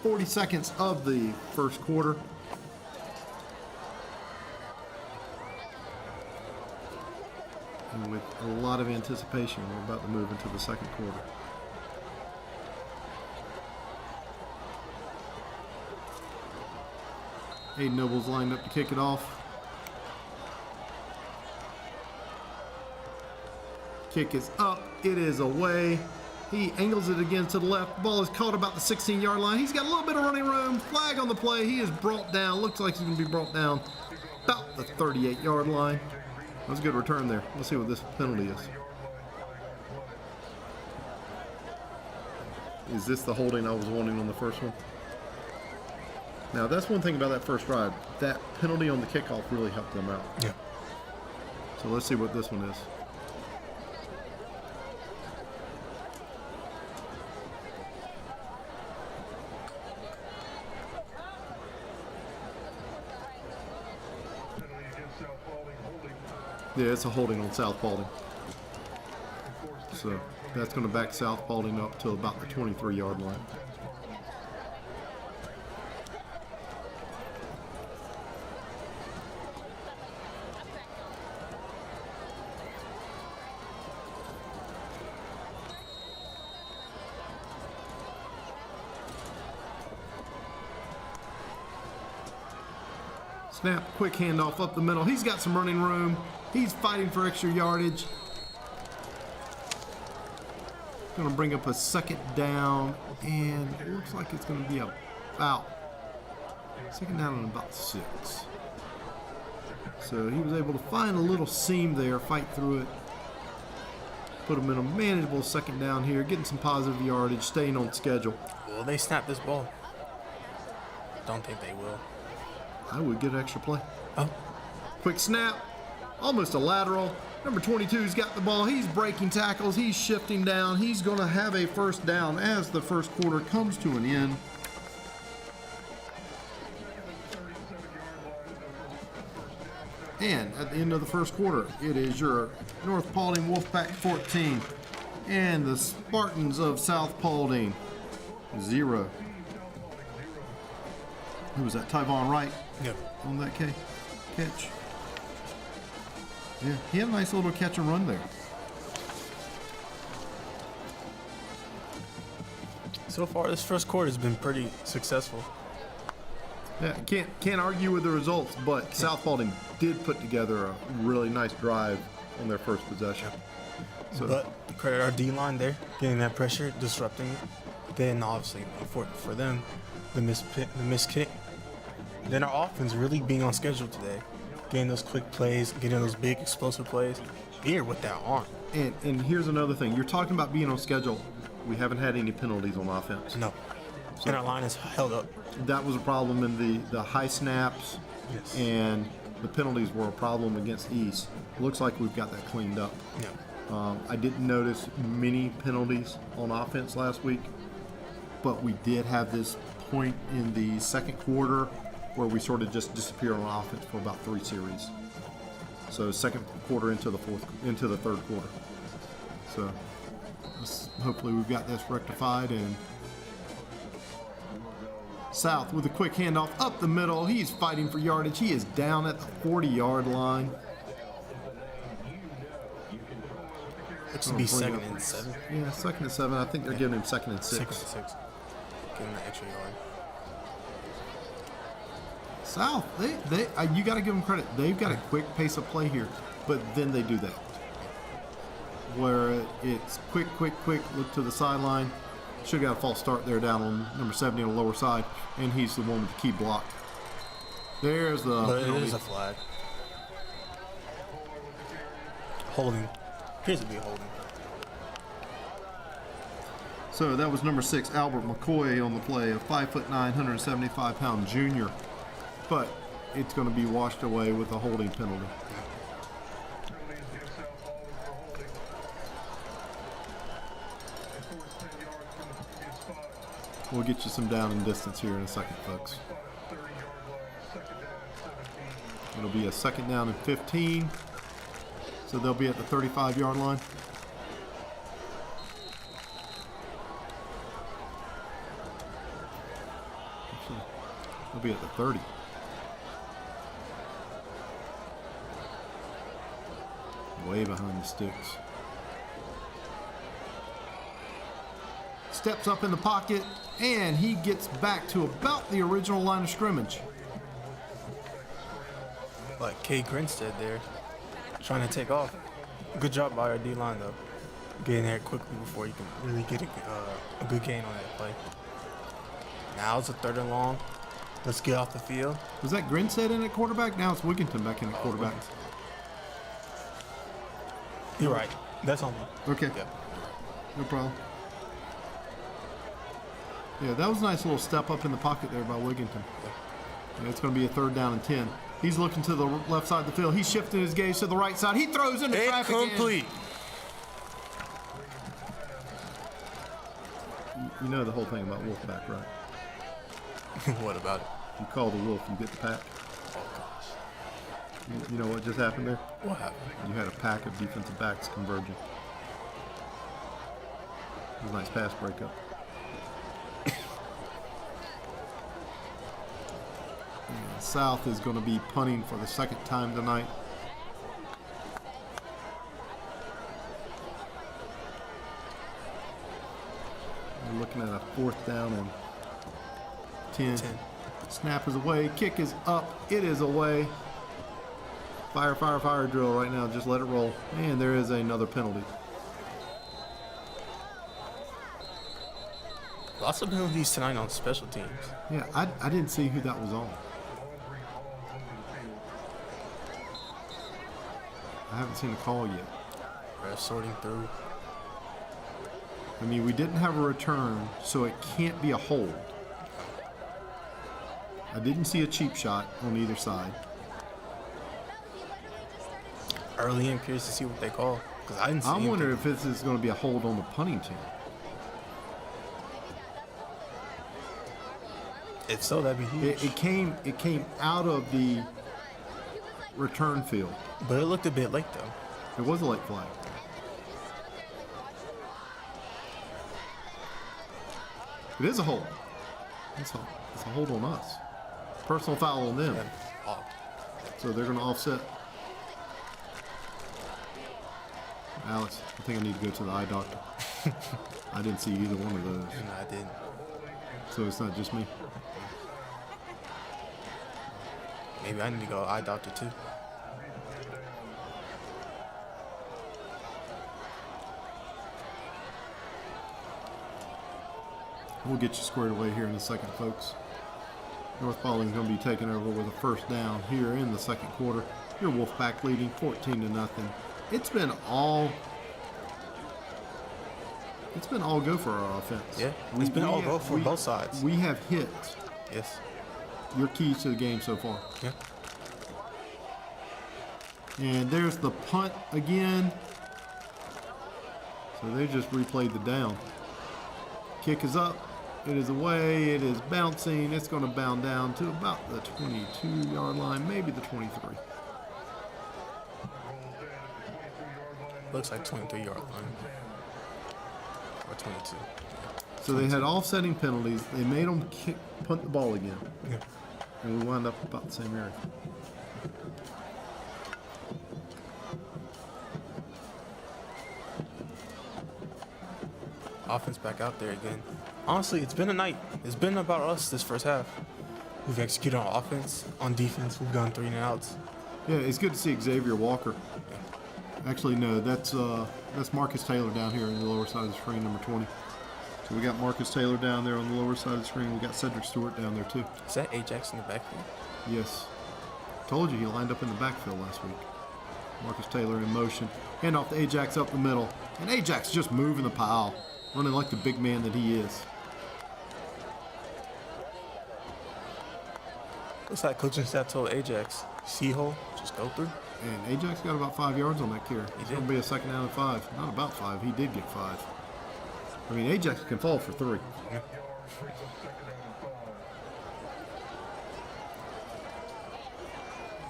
40 seconds of the first quarter. And with a lot of anticipation, we're about to move into the second quarter. Aiden Noble's lined up to kick it off. Kick is up. It is away. He angles it again to the left. The ball is caught about the 16-yard line. He's got a little bit of running room. Flag on the play. He is brought down. Looks like he's going to be brought down about the 38-yard line. That was a good return there. Let's see what this penalty is. Is this the holding I was wanting on the first one? Now, that's one thing about that first drive. That penalty on the kickoff really helped them out. Yeah. So let's see what this one is. Yeah, it's a holding on South Paulding. So that's going to back South Paulding up to about the 23-yard line. Snap, quick handoff up the middle. He's got some running room. He's fighting for extra yardage. Going to bring up a second down, and it looks like it's going to be about second down and about 6. So he was able to find a little seam there, fight through it, put him in a manageable second down here, getting some positive yardage, staying on schedule. Will they snap this ball? Don't think they will. I would get an extra play. Oh. Quick snap, almost a lateral. Number 22's got the ball. He's breaking tackles. He's shifting down. He's going to have a first down as the first quarter comes to an end. And at the end of the first quarter, it is your North Paulding Wolfpack 14 and the Spartans of South Paulding 0. Who was that? Tyvon Wright? Yep. On that catch. Yeah, he had a nice little catch and run there. So far, this first quarter has been pretty successful. Yeah, can't argue with the results, but South Paulding did put together a really nice drive on their first possession. So, But credit our D-line there, getting that pressure, disrupting it. Then obviously, for them, the missed kick. Then our offense really being on schedule today. getting those quick plays, getting those big explosive plays. Beard with that arm. And here's another thing. You're talking about being on schedule. We haven't had any penalties on offense. No. And our line is held up. That was a problem in the high snaps, Yes. and the penalties were a problem against East. Looks like we've got that cleaned up. Yeah. I didn't notice many penalties on offense last week, but we did have this point in the second quarter where we sort of just disappeared on offense for about 3 series. So second quarter into the third quarter. So hopefully we've got this rectified. And South with a quick handoff up the middle. He's fighting for yardage. He is down at the 40-yard line. It should be 2nd and 7. Yeah, 2nd and 7. I think they're giving him 2nd and 6. 2nd and 6. Give him the extra yard. South, they you got to give them credit. They've got a quick pace of play here, but then they do that, where it's quick, look to the sideline. Should have got a false start there down on number 70 on the lower side, and he's the one with the key block. There's the But it penalty. is a flag. Holding. Appears to be a holding. So that was number 6, Albert McCoy on the play, a 5'9", 175-pound junior. But it's going to be washed away with a holding penalty. Penalties give South Paulding for holding. Of course, 10 yards from the previous spot. We'll get you some down and distance here in a second, folks. Spot at the 30-yard line, 2nd down and 17. It'll be a 2nd down and 15. So they'll be at the 35-yard line. Actually, they'll be at the 30. Way behind the sticks. Steps up in the pocket, and he gets back to about the original line of scrimmage. Like Kay Grinstead there, trying to take off. Good job by our D-line, though. Getting there quickly before you can really get a good gain on that play. Now it's a 3rd and long. Let's get off the field. Was that Grinstead in at quarterback? Now it's Wigginton back in at quarterback. You're right. That's on me. Okay, Yeah. no problem. Yeah, that was a nice little step up in the pocket there by Wigginton. Yeah, it's going to be a 3rd down and 10. He's looking to the left side of the field. He's shifting his gaze to the right side. He throws into traffic. Incomplete. You know the whole thing about Wolfpack, right? What about it? You call the wolf, you get the pack. Oh, gosh. You know what just happened there? What happened? You had a pack of defensive backs converging. It was a nice pass breakup. And South is going to be punting for the 2nd time tonight. We're looking at a 4th down and 10. Snap is away. Kick is up. It is away. Fire drill right now. Just let it roll. And there is another penalty. Lots of penalties tonight on special teams. Yeah, I didn't see who that was on. I haven't seen a call yet. Refs sorting through. I mean, we didn't have a return, so it can't be a hold. I didn't see a cheap shot on either side. Early in, curious to see what they call. Because I didn't see I anything. wonder if this is going to be a hold on the punting team. If so, that'd be huge. It came out of the return field. But it looked a bit late, though. It was a late flag. It is a hold. It's a hold on us. Personal foul on them. Oh, So they're going to offset. Alex, I think I need to go to the eye doctor. I didn't see either one of those. no, I didn't. So it's not just me. Maybe I need to go eye doctor, too. We'll get you squared away here in a second, folks. North Paulding's going to be taking over with a first down here in the second quarter. Your Wolfpack leading 14-0. It's been all go for our offense. Yeah, it's been all go for both sides. We have hit Yes. your keys to the game so far. Yeah. And there's the punt again. So they just replayed the down. Kick is up. It is away. It is bouncing. It's going to bound down to about the 22-yard line, maybe the 23. Looks like 23-yard line. Or 22. So they had offsetting penalties. They made them punt the ball again. Yeah. And we wound up about the same area. Offense back out there again. Honestly, it's been a night. It's been about us this first half. We've executed on offense. On defense, we've gone 3 and outs. Yeah, it's good to see Xavier Walker. Actually, no, that's Marcus Taylor down here on the lower side of the screen, number 20. So we got Marcus Taylor down there on the lower side of the screen. We got Cedric Stewart down there too. Is that Ajax in the backfield? Yes. Told you he lined up in the backfield last week. Marcus Taylor in motion. Hand off to Ajax up the middle. And Ajax just moving the pile. Running like the big man that he is. Looks like coaching staff told Ajax, C-hole, just go through. And Ajax got about 5 yards on that carry. It's did. going to be a second down and 5. Not about 5. He did get 5. I mean, Ajax can fall for 3.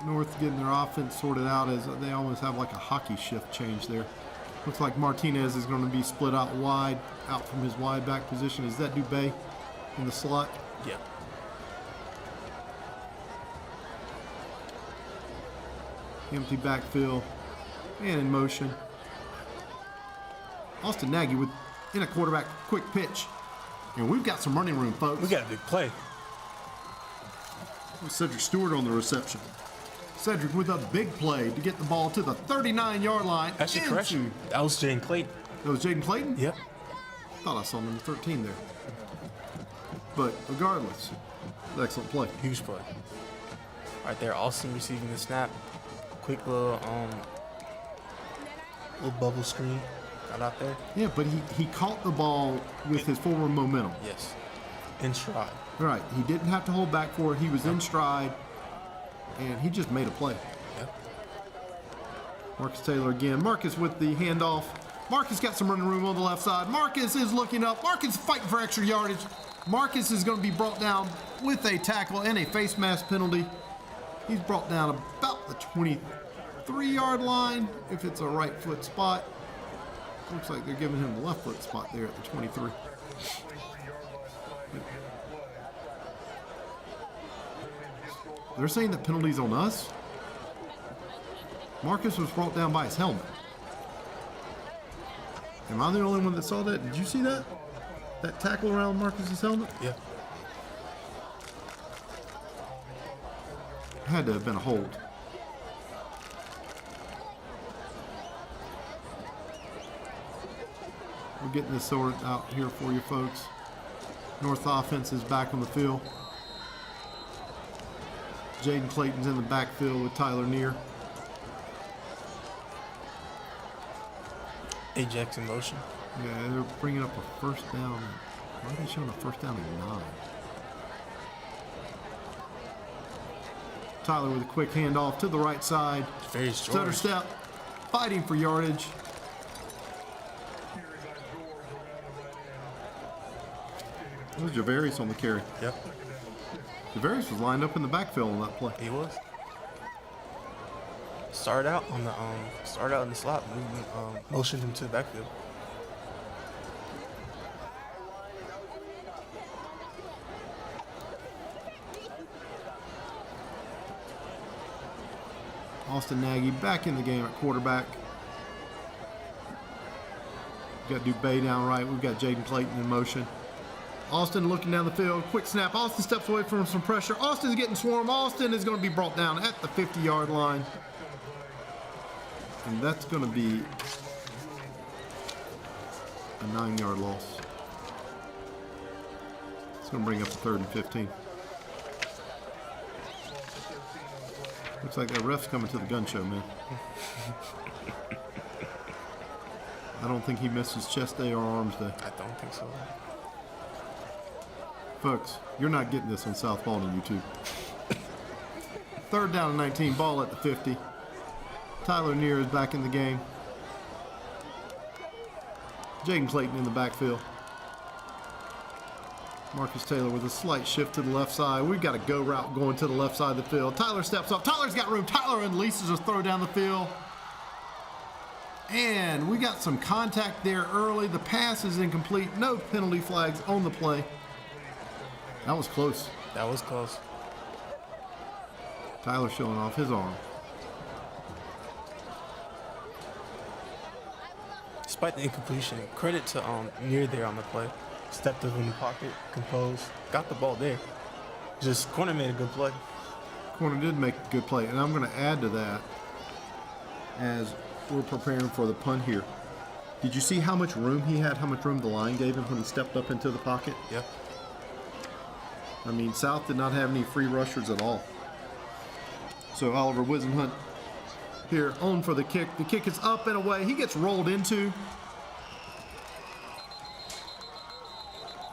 North getting their offense sorted out as they almost have like a hockey shift change there. Looks like Martinez is going to be split out wide, out from his wide back position. Is that Dubé in the slot? Yeah. Empty backfield and in motion. Austin Nagy with in a quarterback quick pitch. And we've got some running room, folks. We got a big play. Cedric Stewart on the reception. Cedric with a big play to get the ball to the 39-yard line. Actually, correction. That was Jaden Clayton. That was Jaden Clayton? Yep. Thought I saw number 13 there. But regardless, excellent play. Huge play. Right there, Austin receiving the snap. Quick little bubble screen. Got out there. Yeah, but he caught the ball with his forward momentum. Yes. In stride. Right. He didn't have to hold back for it. He was in stride, and he just made a play. Yep. Marcus Taylor again. Marcus with the handoff. Marcus got some running room on the left side. Marcus is looking up. Marcus fighting for extra yardage. Marcus is going to be brought down with a tackle and a face mask penalty. He's brought down about the 23-yard line if it's a right foot spot. Looks like they're giving him the left foot spot there at the 23. They're saying that penalty's on us. Marcus was brought down by his helmet. Am I the only one that saw that? Did you see that? That tackle around Marcus's helmet? Yeah. Had to have been a hold. We're getting this sorted out here for you folks. North offense is back on the field. Jaden Clayton's in the backfield with Tyler Neer. Ajax in motion. Yeah, they're bringing up a first down. Why are they showing a first down and 9? Tyler with a quick handoff to the right side. Very strong. Stutter step, fighting for yardage. It was Javarius on the carry. Yep. Javarius was lined up in the backfield on that play. He was. Started out in the slot, moving, motioned him to the backfield. Austin Nagy back in the game at quarterback. We've got Dubé down right. We've got Jaden Clayton in motion. Austin looking down the field. Quick snap. Austin steps away from some pressure. Austin's getting swarmed. Austin is going to be brought down at the 50-yard line. And that's going to be a 9-yard loss. It's going to bring up a 3rd and 15. Looks like that ref's coming to the gun show, man. I don't think he misses chest day or arms day. I don't think so. Folks, you're not getting this on South Paulding YouTube. 3rd down and 19, ball at the 50. Tyler Neer is back in the game. Jaden Clayton in the backfield. Marcus Taylor with a slight shift to the left side. We've got a go route going to the left side of the field. Tyler steps up. Tyler's got room. Tyler unleashes a throw down the field. And we got some contact there early. The pass is incomplete. No penalty flags on the play. That was close. That was close. Tyler showing off his arm. Despite the incompletion, credit to Near there on the play. Stepped up in the pocket, composed, got the ball there. Just corner made a good play. Corner did make a good play, and I'm going to add to that as we're preparing for the punt here. Did you see how much room he had, how much room the line gave him when he stepped up into the pocket? Yep. I mean, South did not have any free rushers at all. So Oliver Wisenhunt here on for the kick. The kick is up and away. He gets rolled into.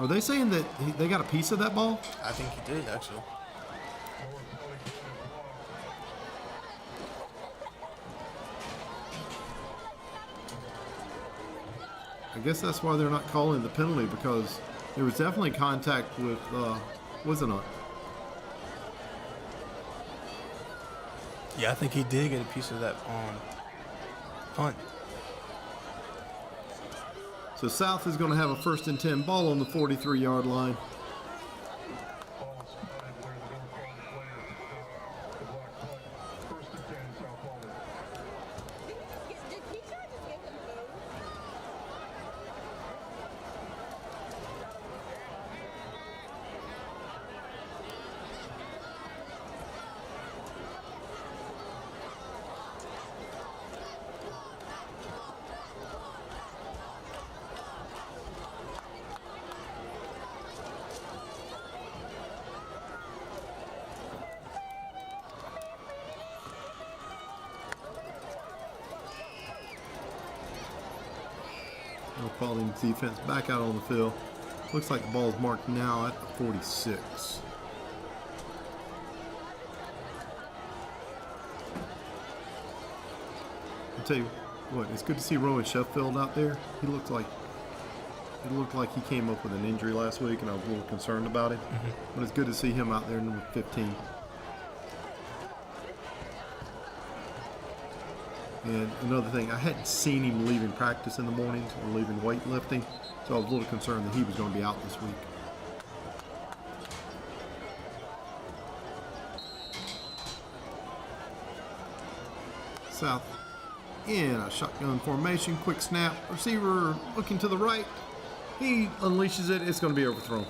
Are they saying that they got a piece of that ball? I think he did, actually. I guess that's why they're not calling the penalty, because there was definitely contact with Wisenhunt. Yeah, I think he did get a piece of that punt. So South is going to have a 1st and 10, ball on the 43-yard line. Ball spotted where the door called the play is the block punt. 1st and 10, South Paulding. Paulding's defense back out on the field. Looks like the ball is marked now at the 46. I'll tell you what, it's good to see Rowan Sheffield out there. It looked like he came up with an injury last week, and I was a little concerned about it. But it's good to see him out there, number 15. And another thing, I hadn't seen him leaving practice in the mornings or leaving weightlifting, so I was a little concerned that he was going to be out this week. South in a shotgun formation, quick snap, receiver looking to the right. He unleashes it, it's going to be overthrown.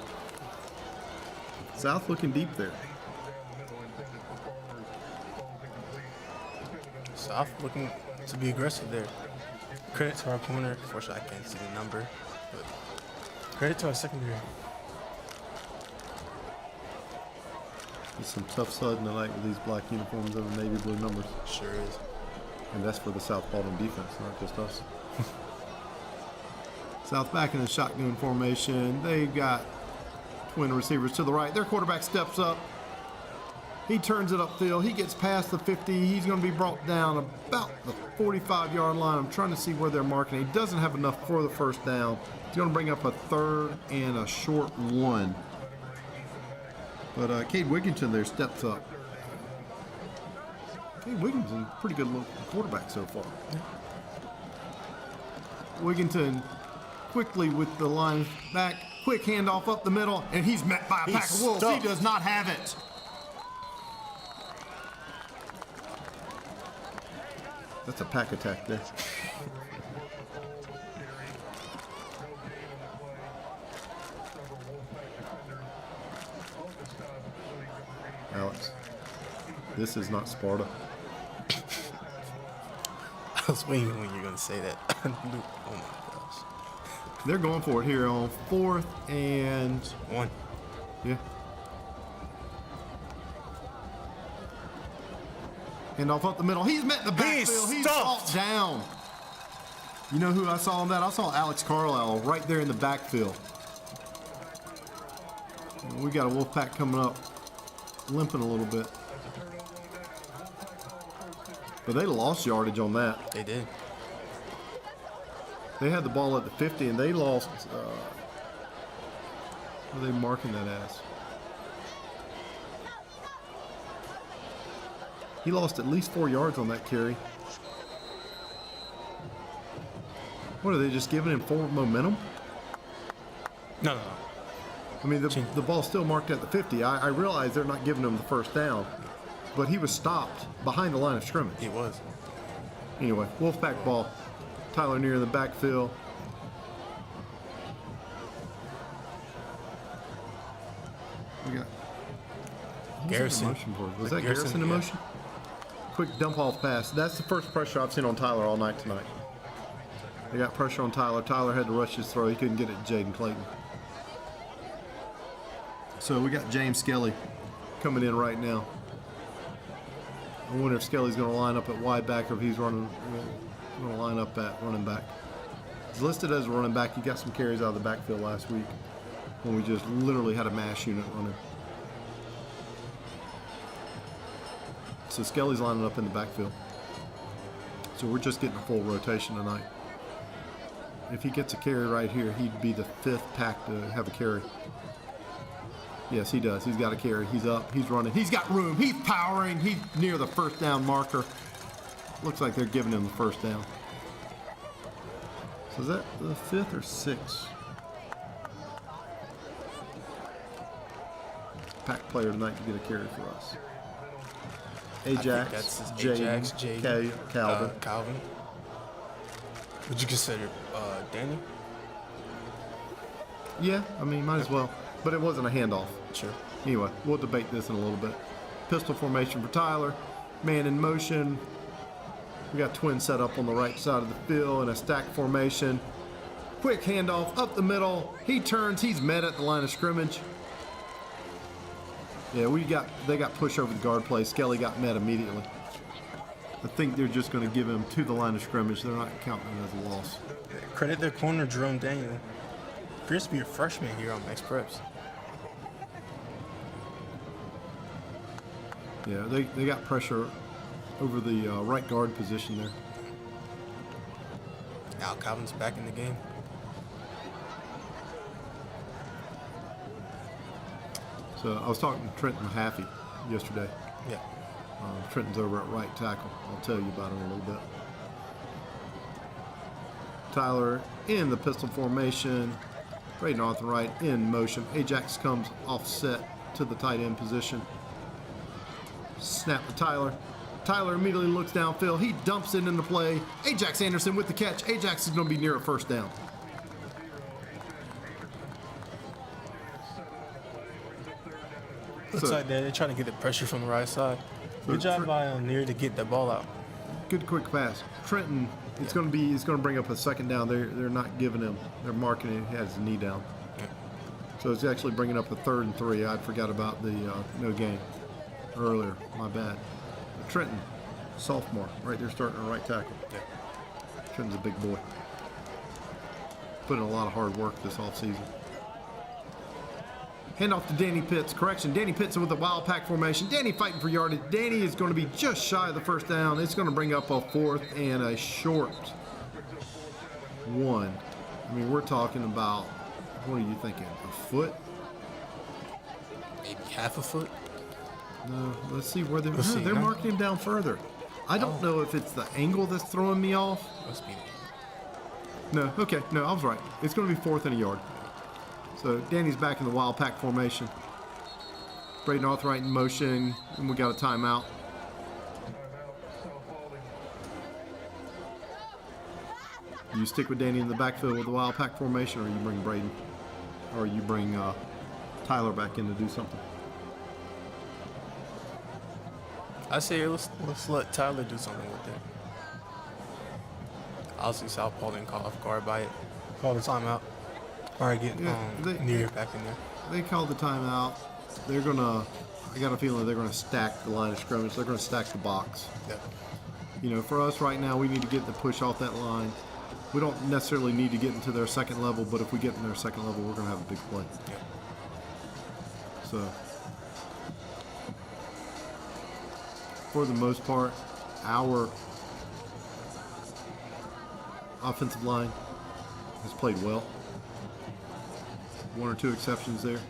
South looking deep there. South looking to be aggressive there. Credit to our corner. Unfortunately, I can't see the number, but credit to our secondary. It's some tough sledding tonight with these black uniforms and the navy blue numbers. Sure is. And that's for the South Paulding defense, not just us. South back in the shotgun formation. They've got twin receivers to the right. Their quarterback steps up. He turns it upfield. He gets past the 50. He's going to be brought down about the 45-yard line. I'm trying to see where they're marking. He doesn't have enough for the 1st down. He's going to bring up a 3rd and a short 1. But Cade Wigginton there steps up. Cade Wigginton, pretty good looking quarterback so far. Wigginton quickly with the line back. Quick handoff up the middle, and he's met by a pack of wolves. He does not have it. That's a pack attack there. Alex, this is not Sparta. I was waiting when you're going to say that. Oh my gosh. They're going for it here on 4th and 1. Yeah. Handoff up the middle. He's met in the backfield. He's stuffed. stopped down. You know who I saw on that? I saw Alex Carlisle right there in the backfield. And we got a Wolfpack coming up, limping a little bit. But they lost yardage on that. They did. They had the ball at the 50, and they lost. What are they marking that as? He lost at least 4 yards on that carry. What are they just giving him forward momentum? No. I mean, the ball's still marked at the 50. I realize they're not giving him the first down, but he was stopped behind the line of scrimmage. It was. Anyway, Wolfpack ball. Tyler near the backfield. We got Garrison. Was that Garrison in yeah. motion? Quick dump off pass. That's the first pressure I've seen on Tyler all night tonight. They got pressure on Tyler. Tyler had to rush his throw. He couldn't get it to Jaden Clayton. So we got James Skelly coming in right now. I wonder if Skelly's going to line up at wide back or if he's going to line up at running back. He's listed as a running back. He got some carries out of the backfield last week when we just literally had a mash unit running. So Skelly's lining up in the backfield. So we're just getting a full rotation tonight. If he gets a carry right here, he'd be the 5th pack to have a carry. Yes, he does. He's got a carry. He's up. He's running. He's got room. He's powering. He's near the first down marker. Looks like they're giving him the first down. So is that the 5th or 6th? Pack player tonight to get a carry for us. Ajax, Jaden, Calvin. Calvin. Would you consider Daniel? Yeah, I mean, might as well. But it wasn't a handoff. Sure. Anyway, we'll debate this in a little bit. Pistol formation for Tyler. Man in motion. We got twins set up on the right side of the field in a stack formation. Quick handoff up the middle. He turns. He's met at the line of scrimmage. Yeah, they got pushed over the guard play. Skelly got met immediately. I think they're just going to give him to the line of scrimmage. They're not counting it as a loss. Credit their corner, Jerome Daniel. Appears to be a freshman here on Max Preps. Yeah, they got pressure over the right guard position there. Al Calvin's back in the game. So I was talking to Trenton Mahaffey yesterday. Yeah. Trenton's over at right tackle. I'll tell you about him in a little bit. Tyler in the pistol formation. Braden Arthur right in motion. Ajax comes offset to the tight end position. Snap to Tyler. Tyler immediately looks downfield. He dumps it into play. Ajax Anderson with the catch. Ajax is going to be near a first down. Looks like they're trying to get the pressure from the right side. Good job by Near to get that ball out. Good quick pass. Trenton, it's going to bring up a second down. They're not giving him. They're marking it. He has his knee down. Yeah. So it's actually bringing up a 3rd and 3. I forgot about the no gain earlier. My bad. But Trenton, sophomore, right there starting at right tackle. Yeah. Trenton's a big boy. Put in a lot of hard work this offseason. Hand off to Danny Pitts. Correction, Danny Pitts with the wild pack formation. Danny fighting for yardage. Danny is going to be just shy of the first down. It's going to bring up a 4th and a short 1. I mean, we're talking about, what are you thinking, a foot? Maybe half a foot. No, let's see where they're, Let's see, they're huh? marking him down further. I don't know if it's the angle that's throwing me off. Must be. No, okay, no, I was right. It's going to be 4th and a yard. So Danny's back in the wild pack formation. Braden Arthright in motion, and we got a timeout. You stick with Danny in the backfield with the wild pack formation, or you bring Braden, or you bring Tyler back in to do something. I say let's let Tyler do something with it. Obviously, South Paulding caught off guard by it. Call the timeout. All right, get Near back in there. They called the timeout. They're gonna I got a feeling they're going to stack the line of scrimmage. They're going to stack the box. Yeah. You know, for us right now, we need to get the push off that line. We don't necessarily need to get into their second level, but if we get in their second level, we're going to have a big play. Yeah. So, for the most part, our offensive line has played well. One or two exceptions there.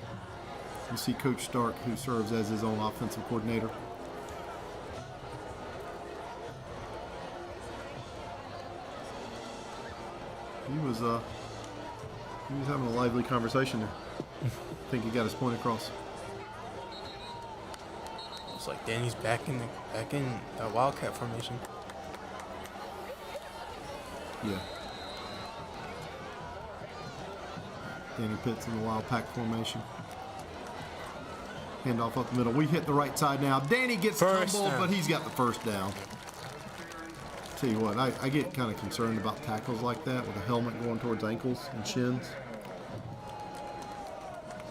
You see Coach Stark, who serves as his own offensive coordinator. He was having a lively conversation there. I think he got his point across. It's like Danny's back in the Wildcat formation. Yeah. Danny Pitts in the Wild Pack formation. Handoff up the middle. We hit the right side now. Danny gets First tumbled, down. but he's got the first down. Tell you what, I get kind of concerned about tackles like that with a helmet going towards ankles and shins.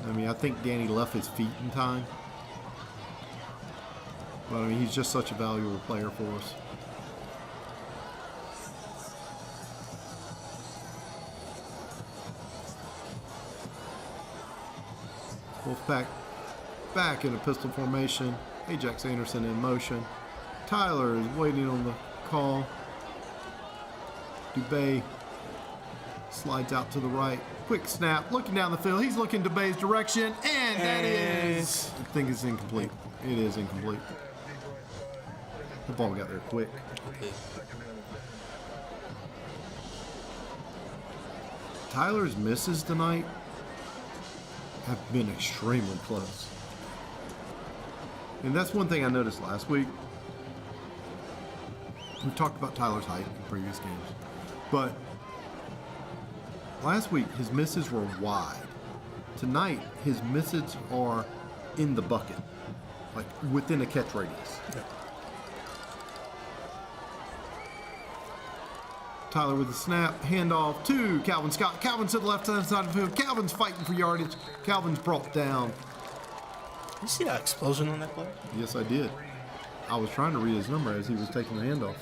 I mean, I think Danny left his feet in time. But, I mean, he's just such a valuable player for us. Wolfpack back in a pistol formation. Ajax Anderson in motion. Tyler is waiting on the call. Dubé slides out to the right. Quick snap, looking down the field. He's looking Dubé's direction, and that is, I think it's incomplete. It is incomplete. The ball got there quick. Tyler's misses tonight have been extremely close. And that's one thing I noticed last week. We've talked about Tyler's height in previous games. But last week, his misses were wide. Tonight, his misses are in the bucket, like within a catch radius. Yeah. Tyler with the snap, handoff to Calvin Scott. Calvin's to the left-hand side of the field. Calvin's fighting for yardage. Calvin's brought down. You see that explosion on that play? Yes, I did. I was trying to read his number as he was taking the handoff.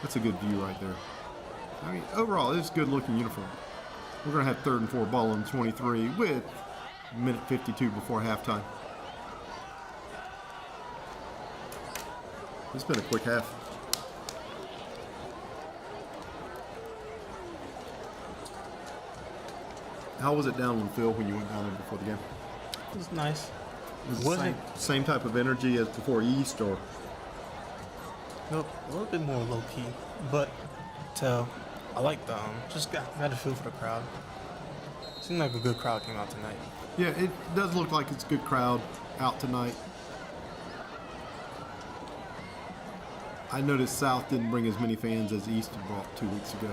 That's a good view right there. I mean, overall, it's a good-looking uniform. We're going to have 3rd and 4 ball on 23 with a minute 52 before halftime. It's been a quick half. How was it down on the field when you went down there before the game? It was nice. Was it Wasn't same type of energy as before East, or? Nope, a little bit more low key, but I like the just got a feel for the crowd. Seemed like a good crowd came out tonight. Yeah, it does look like it's a good crowd out tonight. I noticed South didn't bring as many fans as East brought 2 weeks ago.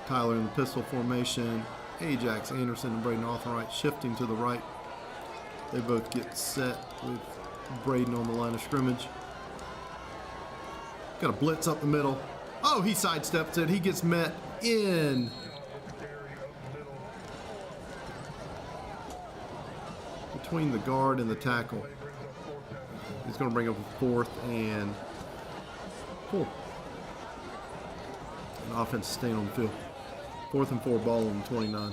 Tyler in the pistol formation. Ajax Anderson and Braden Arthright shifting to the right. They both get set with Braden on the line of scrimmage. Got a blitz up the middle. Oh, he sidesteps it. He gets met in. Between the guard and the tackle. He's going to bring up a 4th and 4. An offense staying on the field. 4th and 4 ball on 29.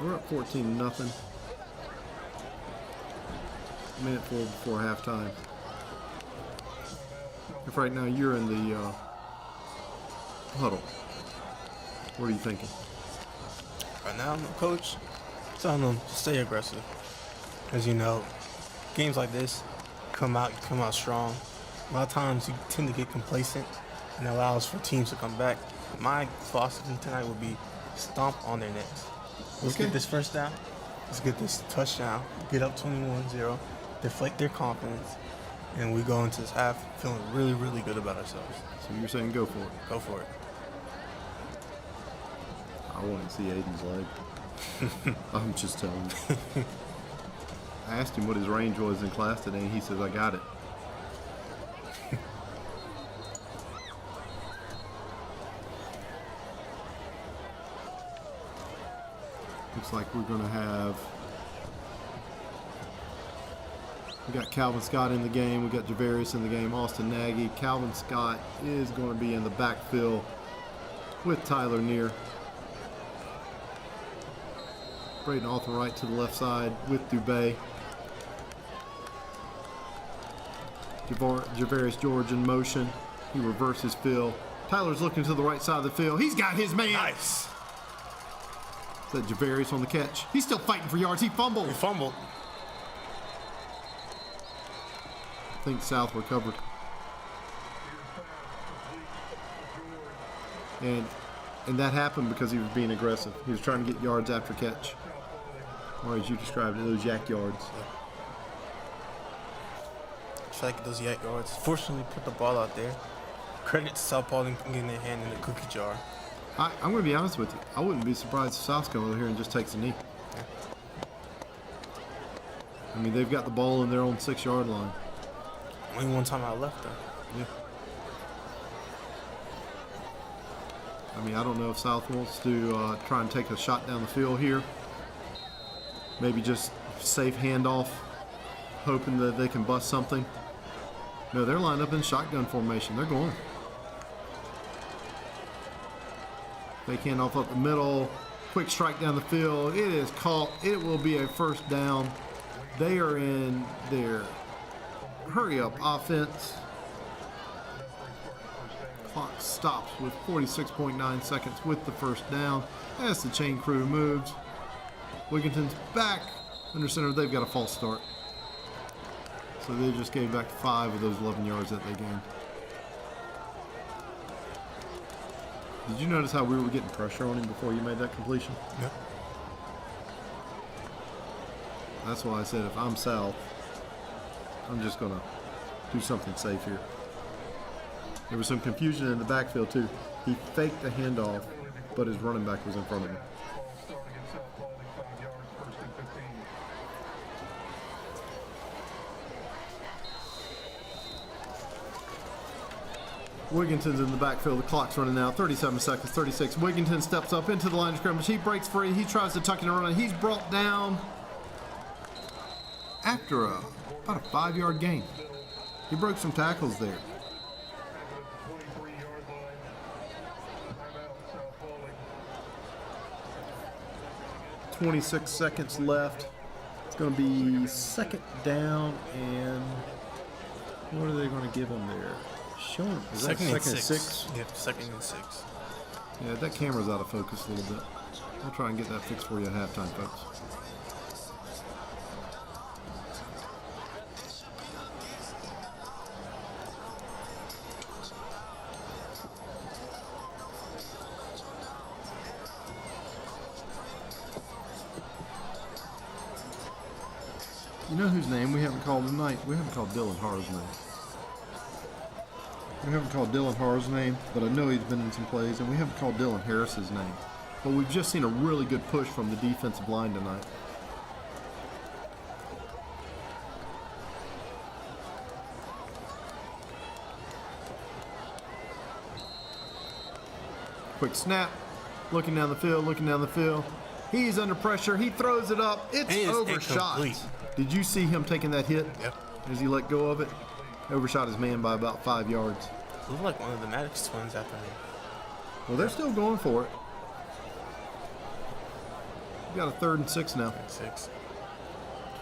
We're up 14-0. Minute 4 before halftime. If right now you're in the huddle, what are you thinking? Right now, coach, telling them to stay aggressive. As you know, games like this come out strong. A lot of times you tend to get complacent and it allows for teams to come back. My philosophy tonight would be stomp on their necks. Let's get this first down. Let's get this touchdown. Get up 21-0. Deflate their confidence. And we go into this half feeling really, really good about ourselves. So you're saying go for it. Go for it. I want to see Aiden's leg. I'm just telling you. I asked him what his range was in class today, and he says, I got it. Looks like we're going to have. We got Calvin Scott in the game. We got Javarius in the game. Austin Nagy. Calvin Scott is going to be in the backfield with Tyler Neer. Braden Althright to the left side with Dubé. Javarius George in motion. He reverses Phil. Tyler's looking to the right side of the field. He's got his man. Nice. Is that Javarius on the catch? He's still fighting for yards. He fumbled. He fumbled. I think South recovered. And that happened because he was being aggressive. He was trying to get yards after catch. Or as you described it, those yak yards. Try to get those yak yards. Fortunately, put the ball out there. Credit to South Paulding for getting their hand in the cookie jar. I'm going to be honest with you. I wouldn't be surprised if South comes over here and just takes a knee. Yeah. I mean, they've got the ball in their own 6-yard line. Only one time I left though. Yeah. I mean, I don't know if South wants to try and take a shot down the field here. Maybe just safe handoff, hoping that they can bust something. No, they're lined up in shotgun formation. They're going. Fake handoff up the middle. Quick strike down the field. It is caught. It will be a first down. They are in their hurry-up offense. Clock stops with 46.9 seconds with the first down as the chain crew moves. Wigginton's back under center. They've got a false start. So they just gave back 5 of those 11 yards that they gained. Did you notice how we were getting pressure on him before you made that completion? Yep. That's why I said if I'm South, I'm just going to do something safe here. There was some confusion in the backfield too. He faked the handoff, but his running back was in front of him. Wigginton's in the backfield. The clock's running out. 37 seconds, 36. Wigginton steps up into the line of scrimmage. He breaks free. He tries to tuck in and run. He's brought down after about a 5-yard gain. He broke some tackles there. 26 seconds left. It's going to be second down, and what are they going to give him there? Show him. Is that second and six? Yeah, second and 6. Yeah, that camera's out of focus a little bit. I'll try and get that fixed for you at halftime, folks. You know whose name we haven't called tonight? We haven't called Dylan Harr's name. We haven't called Dylan Harr's name, but I know he's been in some plays, and we haven't called Dylan Harris's name. But we've just seen a really good push from the defensive line tonight. Quick snap, looking down the field. He's under pressure, he throws it up, it's overshot. Incomplete. Did you see him taking that hit? Yep. As he let go of it? Overshot his man by about 5 yards. Looked like one of the Maddox twins after him. Well, they're still going for it. We got a 3rd and 6 now. 6.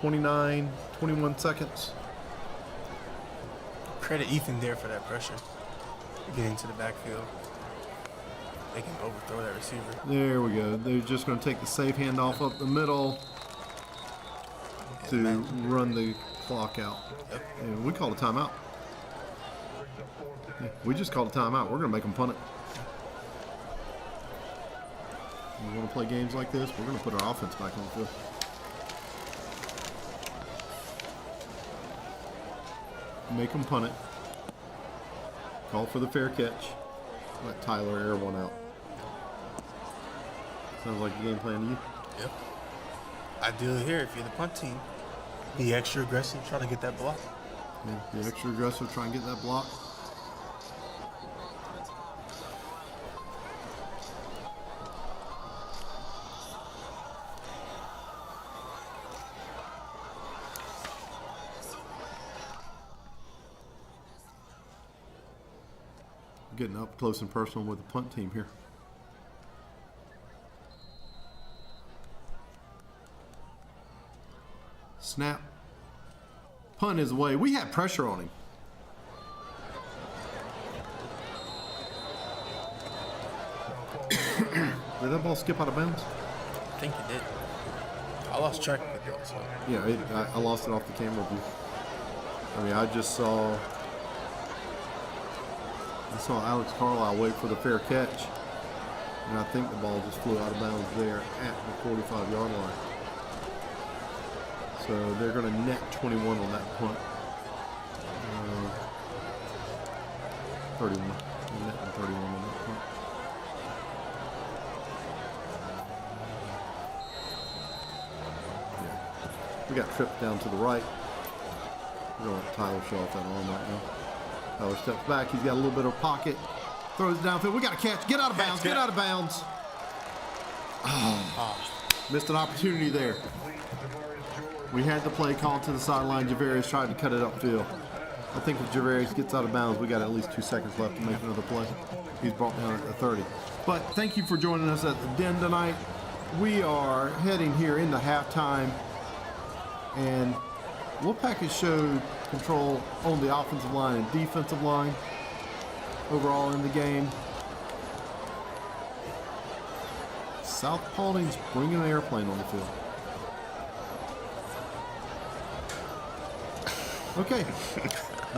21 seconds. Credit Ethan there for that pressure. Getting to the backfield. They can overthrow that receiver. There we go. They're just going to take the safe handoff up the middle to run the clock out. Yep. And we called a timeout. Yeah, we just called a timeout. We're going to make them punt it. We want to play games like this, we're going to put our offense back on the field. Make them punt it. Call for the fair catch. Let Tyler air one out. Sounds like a game plan to you. Yep. Ideally here, if you're the punt team, be extra aggressive, try to get that block. Yeah, be extra aggressive, try and get that block. getting up close and personal with the punt team here. Snap. Punt is away. We had pressure on him. Did that ball skip out of bounds? I think he did. I lost track of it though. So. Yeah, I lost it off the camera view. I mean, I saw Alex Carlisle wait for the fair catch, and I think the ball just flew out of bounds there at the 45-yard line. So they're going to net 21 on that punt. 31. Netting 31 on that punt. Yeah. We got tripped down to the right. We're going to let Tyler show off that arm right now. Tyler steps back. He's got a little bit of pocket. Throws it downfield. We got a catch. Get out of bounds. Get out of bounds. Oh. Missed an opportunity there. We had the play called to the sideline. Javarius tried to cut it upfield. I think if Javarius gets out of bounds, we got at least 2 seconds left to make another play. He's brought down at the 30. But thank you for joining us at the Den tonight. We are heading here into halftime. And Wolfpack has showed control on the offensive line and defensive line overall in the game. South Paulding's bringing an airplane on the field. Okay,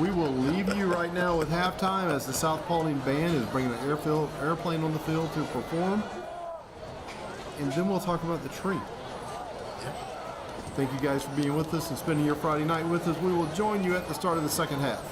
we will leave you right now with halftime as the South Paulding band is bringing an airplane on the field to perform. And then we'll talk about the tree. Thank you guys for being with us and spending your Friday night with us. We will join you at the start of the second half.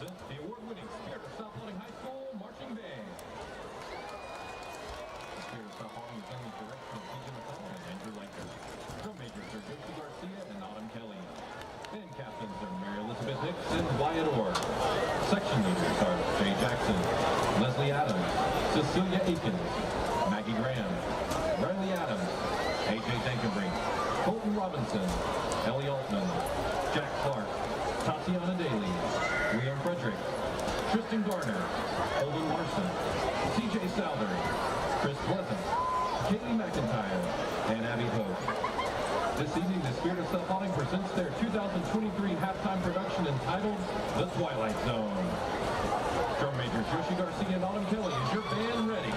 The award-winning Spirit of South Paulding High School Marching Band. The Spirit of South Paulding is under the direction of Teacher McCall and Andrew Lanker. Drum majors are Josie Garcia and Autumn Kelly. Band captains are Mary Elizabeth Hicks and Wyatt Orr. Section leaders are Jay Jackson, Leslie Adams, Cecilia Aikens, Maggie Graham, Riley Adams, AJ Dankenbrink, Colton Robinson, Ellie Altman, Jack Clark, Tatiana Daly, Liam Frederick, Tristan Garner, Holden Larson, CJ Souther, Chris Pleasant, Kaylee McIntyre, and Abby Hope. This evening, the Spirit of South Paulding presents their 2023 halftime production entitled The Twilight Zone. Drum majors Josie Garcia and Autumn Kelly, is your band ready?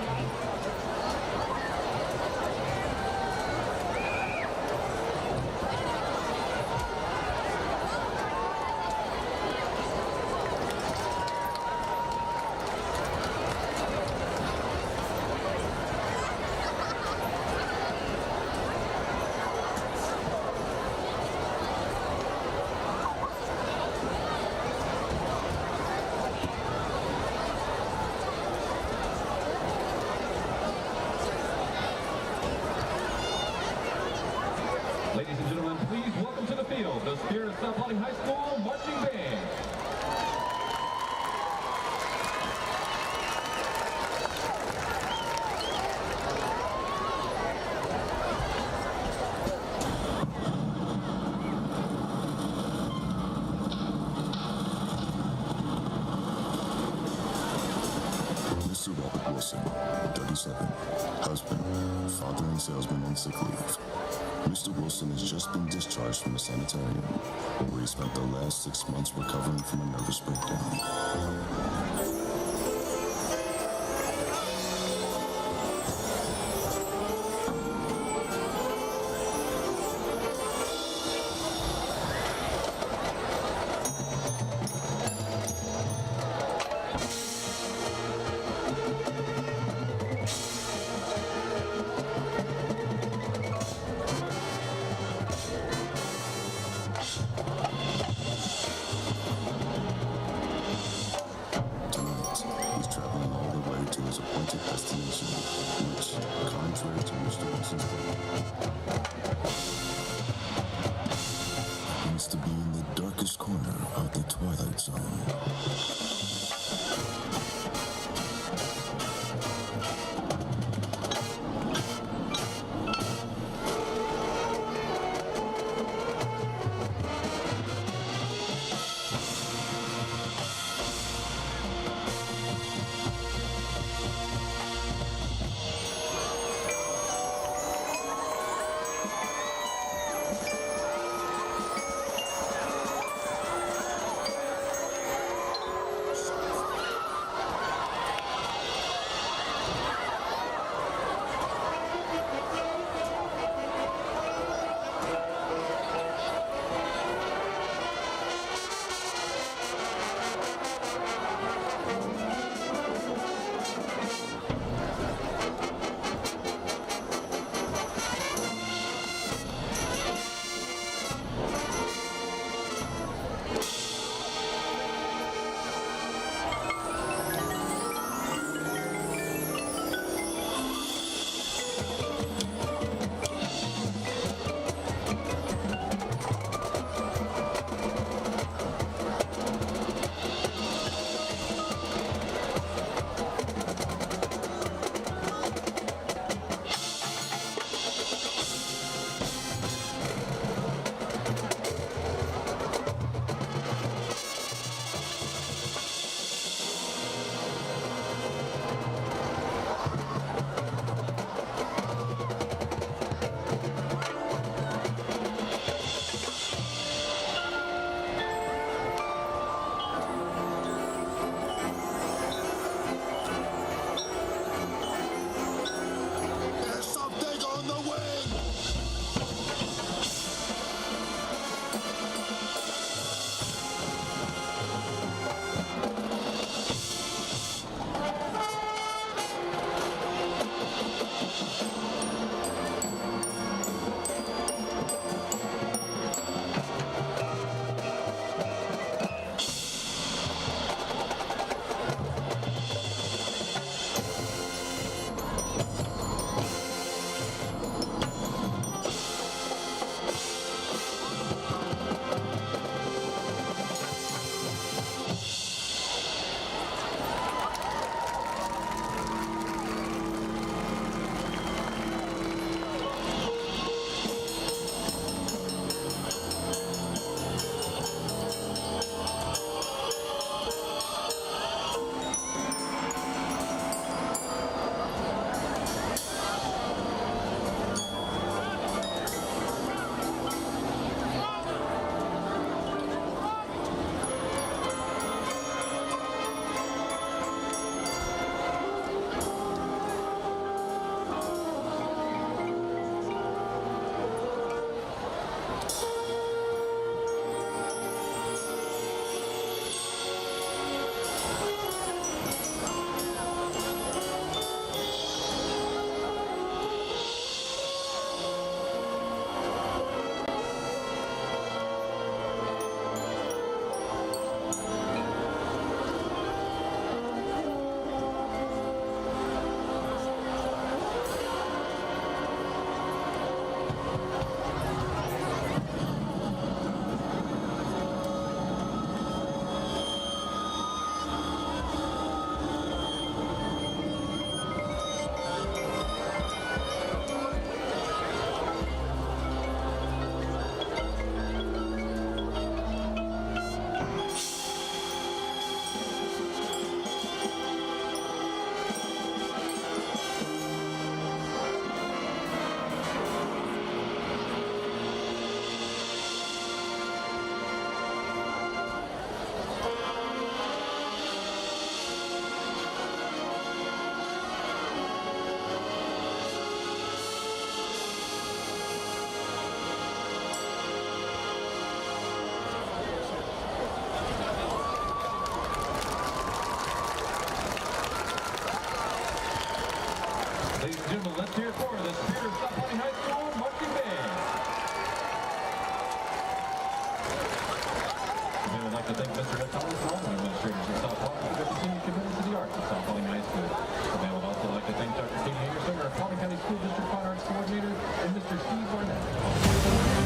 Ladies and gentlemen, please welcome to the field the Spirit of South Paulding High School Marching Band. Listen up, Wilson, 37, husband, father and salesman on sick leave. Mr. Wilson has just been discharged from the sanitarium, where he spent the last 6 months recovering from a nervous breakdown. Tonight, for the Spirit of South Paulding High School marching band. We would like to thank Mr. Thomas, all the administrators of South Paulding, for their continued commitment to the arts of South Paulding High School. We would also like to thank Dr. Katie Anderson, our Paulding County School District Fine Arts Coordinator, and Mr. Steve Barnett.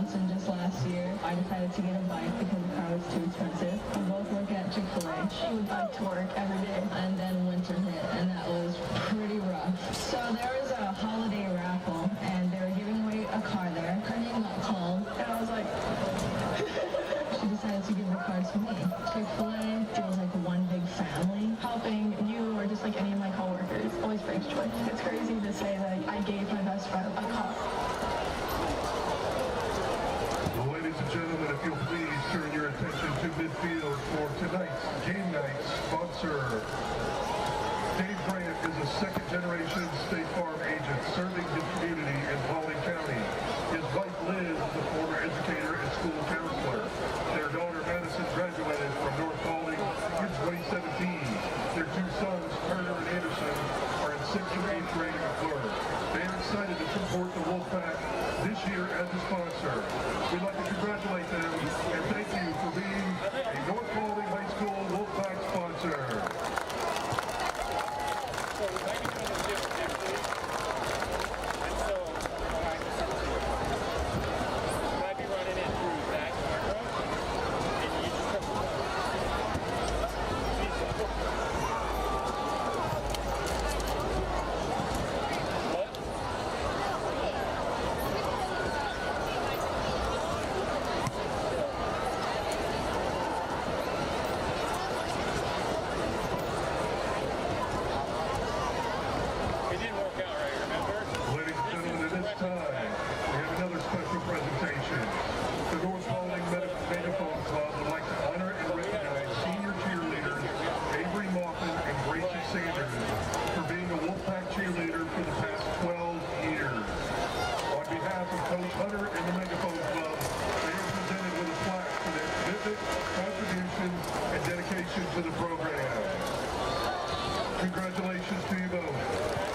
Wisconsin just last year. I decided to get a bike because the car was too expensive. We both work at Chick-fil-A. She would bike to work every day. And then winter hit, and that was pretty rough. So there was a holiday raffle, and they were giving away a car there. Her name got called, and I was like, she decided to give the car to me. Chick-fil-A feels like one big family. Helping you or just like any of my coworkers always brings joy. It's crazy to say that I gave my best friend a car. Well, ladies and gentlemen, if you'll please turn your attention to midfield for tonight's game night sponsor. Dave Grant is a second-generation State Farm agent serving his community in Paulding County. His wife Liz is a former educator and school counselor. Their daughter Madison graduated from North Paulding in 2017. Their two sons, Turner and Anderson, are in 6th and 8th grade at Florida. They are excited to support the Wolfpack this year as a sponsor. We'd like to congratulate them and thank you for being a North Paulding High School Wolfpack sponsor. To the program. Congratulations to you both.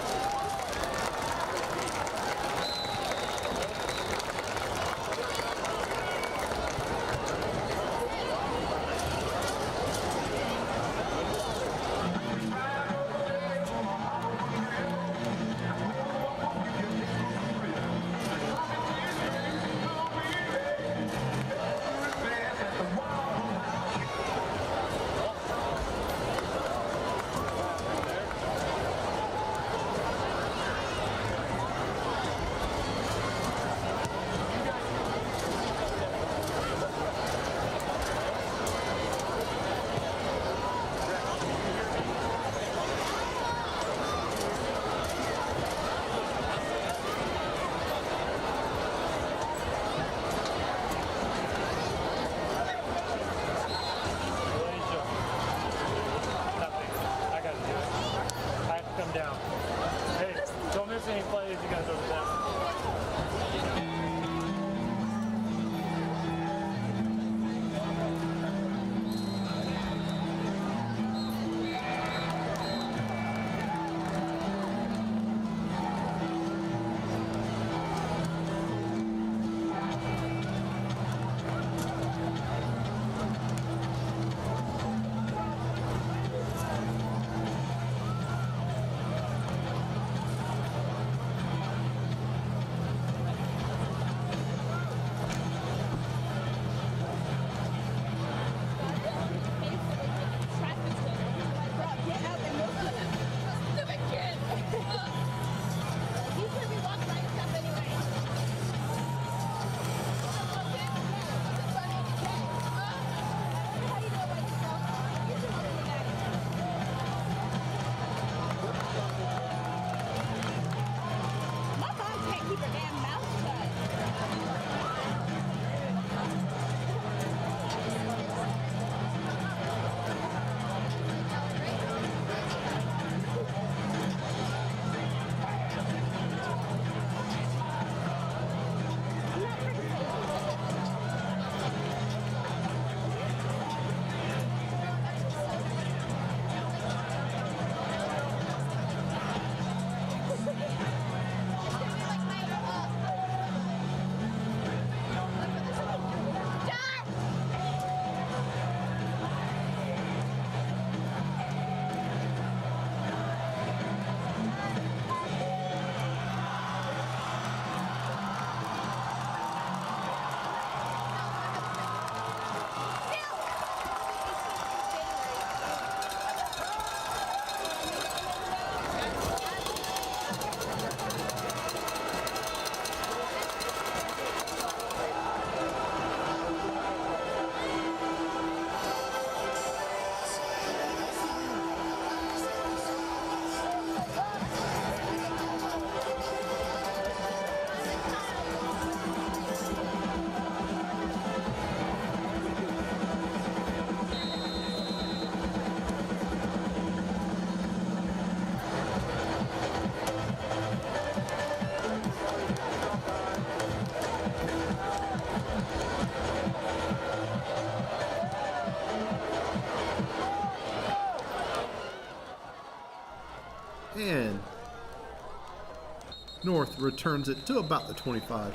North returns it to about the 25.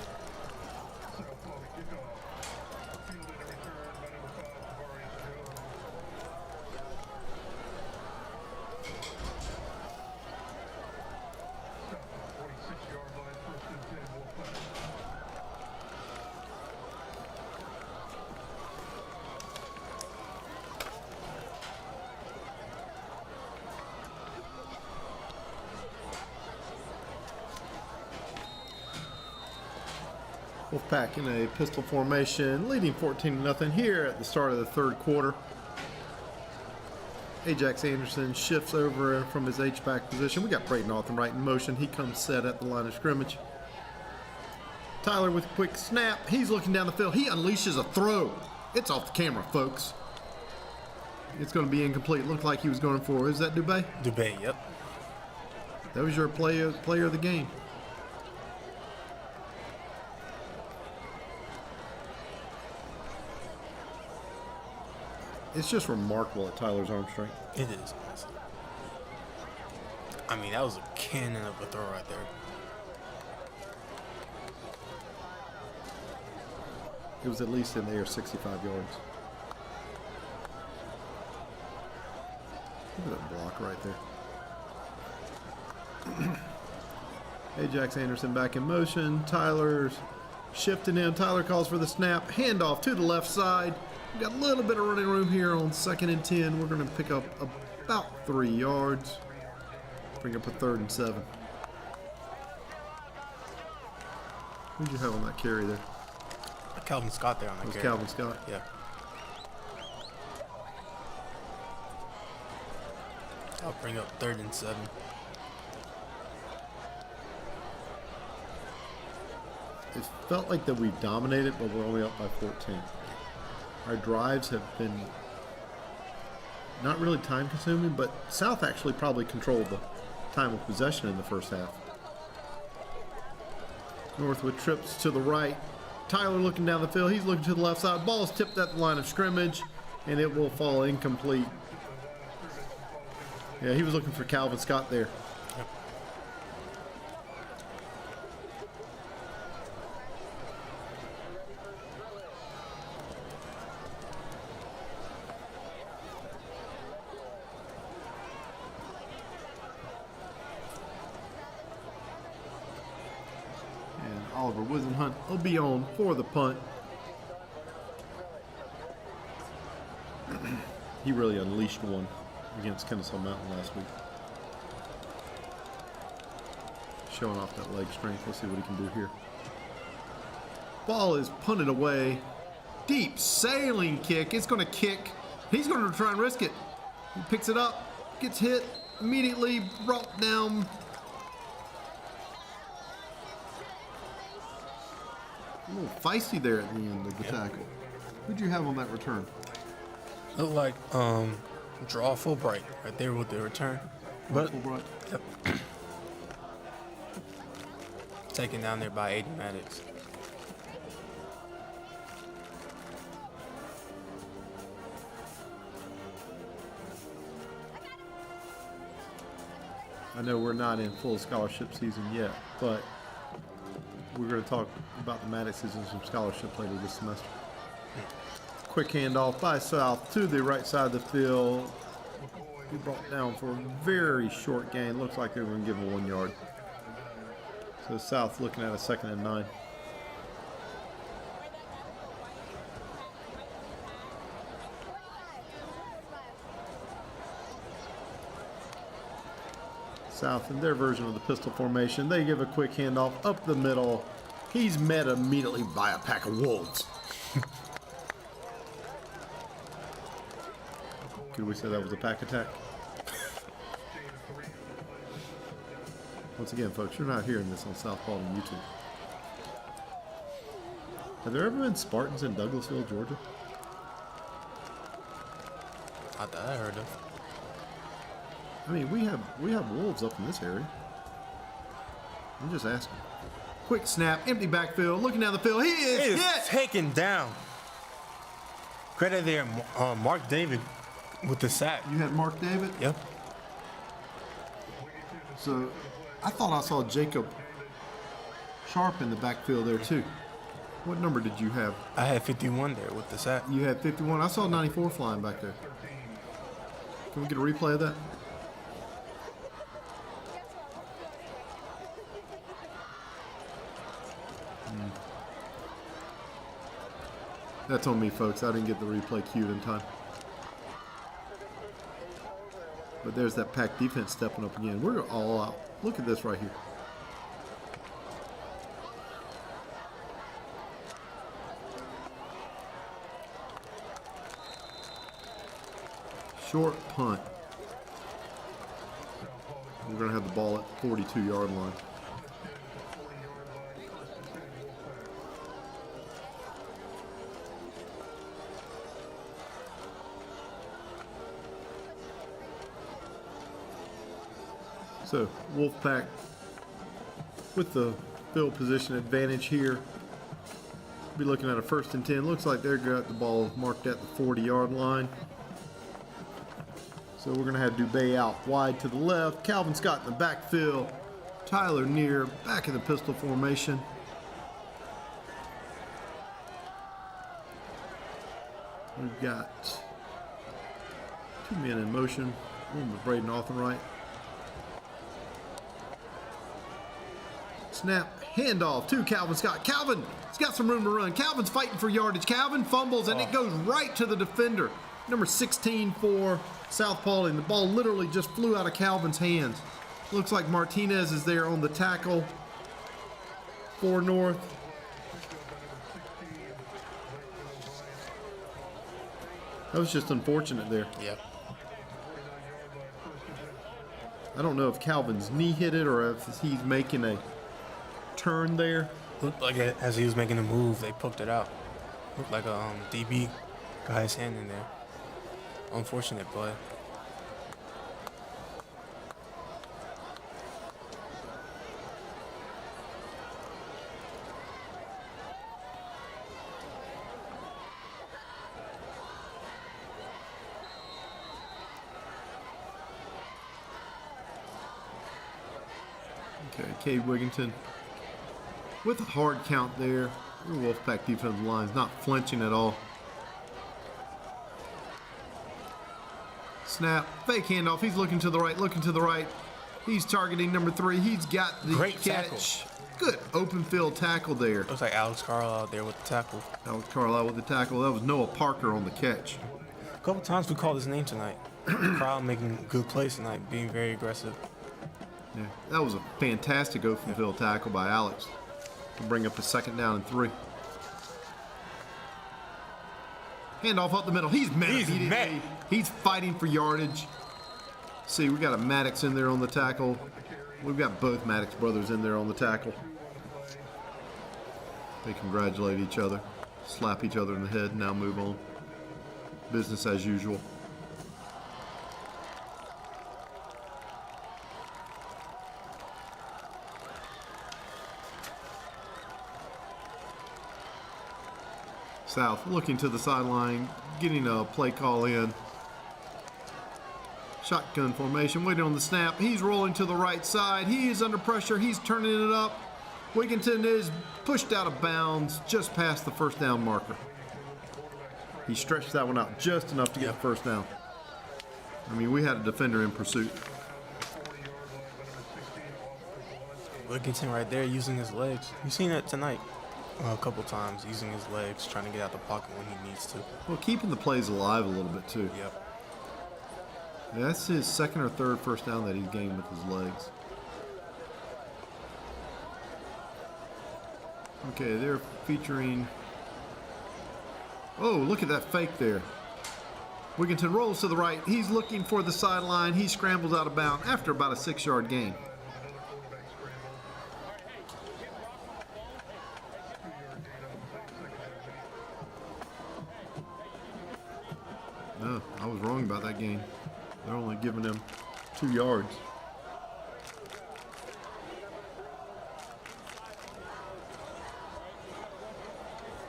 Wolfpack in a pistol formation, leading 14-0 here at the start of the third quarter. Ajax Anderson shifts over from his H-back position. We got Brayton Arthright in motion. He comes set at the line of scrimmage. Tyler with a quick snap. He's looking down the field. He unleashes a throw. It's off the camera, folks. It's going to be incomplete. Looked like he was going for, is that Dubé? Dubé, yep. That was your player of the game. It's just remarkable at Tyler's arm strength. It is, honestly. I mean, that was a cannon of a throw right there. It was at least in the air 65 yards. Look at that block right there. Ajax Anderson back in motion. Tyler's shifting in. Tyler calls for the snap. Handoff to the left side. We got a little bit of running room here on 2nd and 10. We're going to pick up about 3 yards. Bring up a 3rd and 7. Who'd you have on that carry there? Calvin Scott there on that It was carry. Calvin Scott. Yeah. I'll bring up 3rd and 7. It felt like that we dominated, but we're only up by 14. Our drives have been not really time consuming, but South actually probably controlled the time of possession in the first half. North with trips to the right. Tyler looking down the field. He's looking to the left side. Ball is tipped at the line of scrimmage, and it will fall incomplete. Yeah, he was looking for Calvin Scott there. Oliver Wisenhunt will be on for the punt. He really unleashed one against Kennesaw Mountain last week. Showing off that leg strength. Let's see what he can do here. Ball is punted away. Deep sailing kick. It's going to kick. He's going to try and risk it. He picks it up, gets hit, immediately brought down. A little feisty there at the end of the tackle. Who'd you have on that return? Looked like draw Fulbright right there with the return. But Fulbright. Yep. Taken down there by Aiden Maddox. I know we're not in full scholarship season yet, but we're going to talk about the Maddoxes and some scholarship later this semester. Quick handoff by South to the right side of the field. He brought down for a very short gain. Looks like they're going to give him 1 yard. So South looking at a 2nd and 9. South in their version of the pistol formation. They give a quick handoff up the middle. He's met immediately by a pack of wolves. Could we say that was a pack attack? Once again, folks, you're not hearing this on South Paulding YouTube. Have there ever been Spartans in Douglasville, Georgia? Not that I heard of. I mean, we have wolves up in this area. I'm just asking. Quick snap, empty backfield, looking down the field. He is hit! Taken down. Credit there, Mark David with the sack. You had Mark David? Yep. So I thought I saw Jacob Sharp in the backfield there too. What number did you have? I had 51 there with the sack. You had 51. I saw 94 flying back there. Can we get a replay of that? That's on me, folks. I didn't get the replay queued in time. But there's that pack defense stepping up again. We're all out. Look at this right here. Short punt. We're going to have the ball at 42-yard line. So Wolfpack with the field position advantage here. Be looking at a 1st and 10. Looks like they've got the ball marked at the 40-yard line. So we're going to have Dubé out wide to the left. Calvin Scott in the backfield. Tyler Neer back in the pistol formation. We've got 2 men in motion. One with Braden Authorwright. Snap, handoff to Calvin Scott. Calvin's got some room to run. Calvin's fighting for yardage. Calvin fumbles, and it goes right to the defender. Number 16 for South Paulding. The ball literally just flew out of Calvin's hands. Looks like Martinez is there on the tackle for North. That was just unfortunate there. Yep. I don't know if Calvin's knee hit it or if he's making a turn there. Looked like it, as he was making a move, they poked it out. Looked like a DB got his hand in there. Unfortunate play. Okay, Cade Wigginton with a hard count there. The Wolfpack defensive line's not flinching at all. Snap, fake handoff. He's looking to the right, looking to the right. He's targeting number 3. He's got the Great catch. Good open field tackle there. Looks like Alex Carlisle out there with the tackle. Alex Carlisle with the tackle. That was Noah Parker on the catch. A couple times we called his name tonight. Crowd making good plays tonight, being very aggressive. Yeah, that was a fantastic open field tackle by Alex to bring up a 2nd down and 3. Handoff up the middle. He's met immediately. He's fighting for yardage. See, we got a Maddox in there on the tackle. We've got both Maddox brothers in there on the tackle. They congratulate each other, slap each other in the head, now move on. Business as usual. South looking to the sideline, getting a play call in. Shotgun formation, waiting on the snap. He's rolling to the right side. He is under pressure. He's turning it up. Wigginton is pushed out of bounds just past the 1st down marker. He stretched that one out just enough to get the 1st down. I mean, we had a defender in pursuit. Wigginton right there using his legs. You've seen that tonight a couple times, using his legs, trying to get out the pocket when he needs to. Well, keeping the plays alive a little bit too. Yep. Yeah, that's his 2nd or 3rd 1st down that he's gained with his legs. Okay, they're featuring. Oh, look at that fake there. Wigginton rolls to the right. He's looking for the sideline. He scrambles out of bounds after about a 6-yard gain. No, I was wrong about that gain. They're only giving him 2 yards.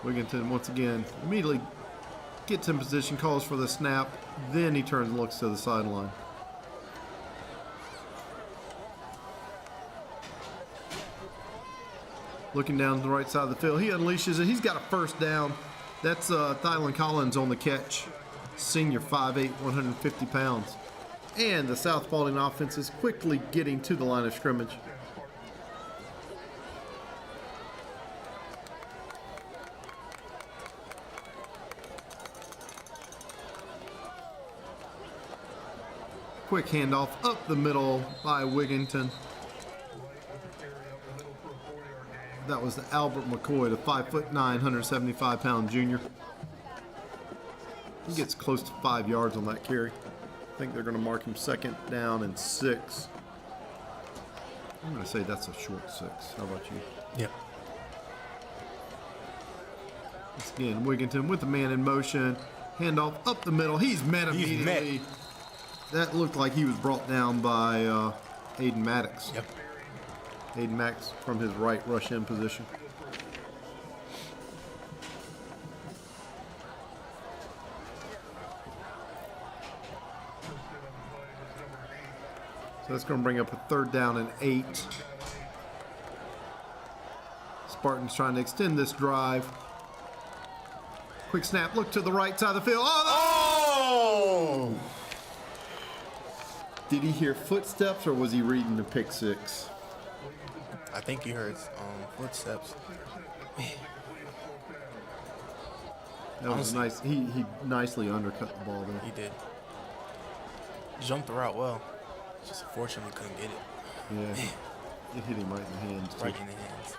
Wigginton once again immediately gets in position, calls for the snap, then he turns and looks to the sideline. Looking down the right side of the field. He unleashes it. He's got a first down. That's Thylan Collins on the catch. Senior 5'8", 150 pounds. And the South Paulding offense is quickly getting to the line of scrimmage. Quick handoff up the middle by Wigginton. That was the Albert McCoy, the 5'9", 175-pound junior. He gets close to 5 yards on that carry. I think they're going to mark him 2nd down and 6. I'm going to say that's a short 6. How about you? Yep. Once again, Wigginton with the man in motion. Handoff up the middle. He's met immediately. That looked like he was brought down by Aiden Maddox. Yep. Aiden Maddox from his right rush in position. So that's going to bring up a 3rd down and 8. Spartans trying to extend this drive. Quick snap, look to the right side of the field. Oh! Did he hear footsteps or was he reading the pick 6? I think he heard footsteps. That was nice. He nicely undercut the ball there. He did. Jumped the route well. Just unfortunately couldn't get it. Yeah. It hit him right in the hands. Right in the hands.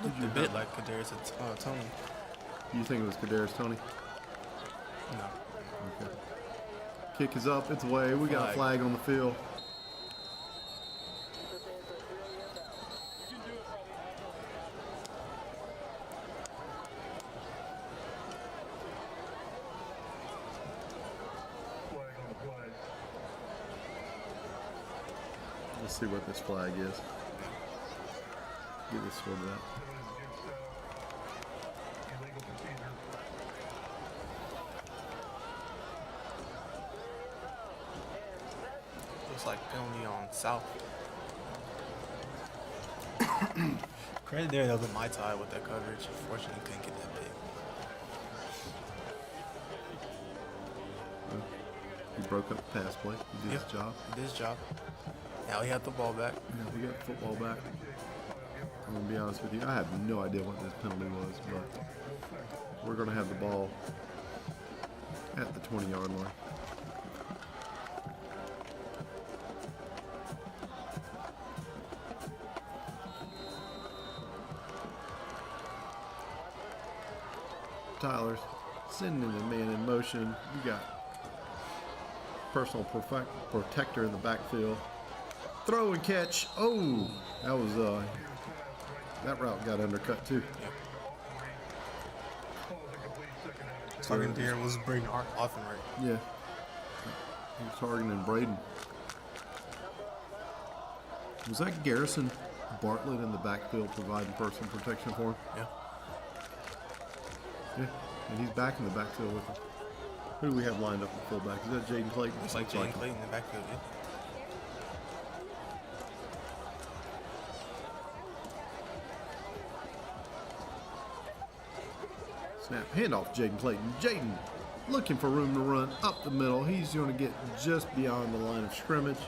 Looked a bit like Kadarius Tony. You think it was Kadarius Tony? No. Okay. Kick is up. It's away. We got a flag on the field. Let's see what this flag is. Get this sorted out. Looks like penalty on South. Credit there, that was my tie with that coverage. Unfortunately, couldn't get that big. He broke up the pass play. He did his job. He did his job. Now he got the ball back. Yeah, we got football back. I'm going to be honest with you. I have no idea what this penalty was, but we're going to have the ball at the 20-yard line. Tyler's sending the man in motion. You got personal protector in the backfield. Throw and catch. Oh, that was that route got undercut too. Targeting there was Braden Offenright. Yeah, he was targeting Braden. Was that Garrison Bartlett in the backfield providing personal protection for him? Yeah. Yeah, and he's back in the backfield with him. Who do we have lined up at fullback? Is that Jaden Clayton? Looks like Jaden Clayton in the backfield, yeah. Snap, handoff, Jaden Clayton. Jaden looking for room to run up the middle. He's going to get just beyond the line of scrimmage.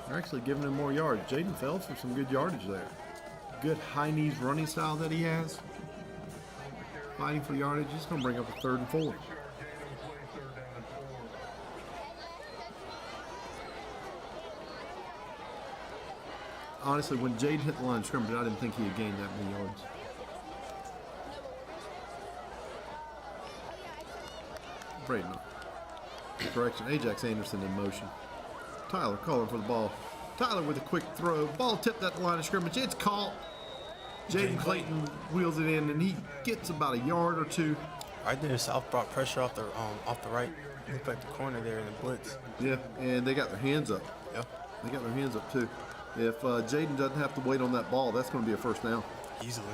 They're actually giving him more yards. Jaden fell for some good yardage there. Good high knees running style that he has. Fighting for yardage. He's going to bring up a 3rd and 4. Honestly, when Jaden hit the line of scrimmage, I didn't think he had gained that many yards. Braden. Correction. Ajax Anderson in motion. Tyler calling for the ball. Tyler with a quick throw. Ball tipped at the line of scrimmage. It's caught. Jaden Clayton wheels it in, and he gets about a yard or 2. Right there, South brought pressure off the right. Looked like the corner there in the blitz. Yeah, and they got their hands up. Yeah. They got their hands up too. If Jaden doesn't have to wait on that ball, that's going to be a 1st down. Easily.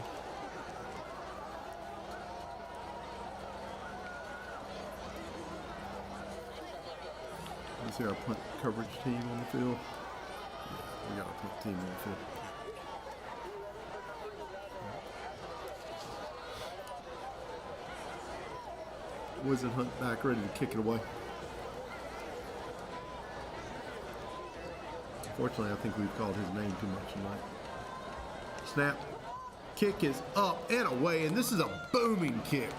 You see our punt coverage team on the field? Yeah, we got our punt team on the field. Wiz and Hunt back ready to kick it away. Unfortunately, I think we've called his name too much tonight. Snap. Kick is up and away, and this is a booming kick.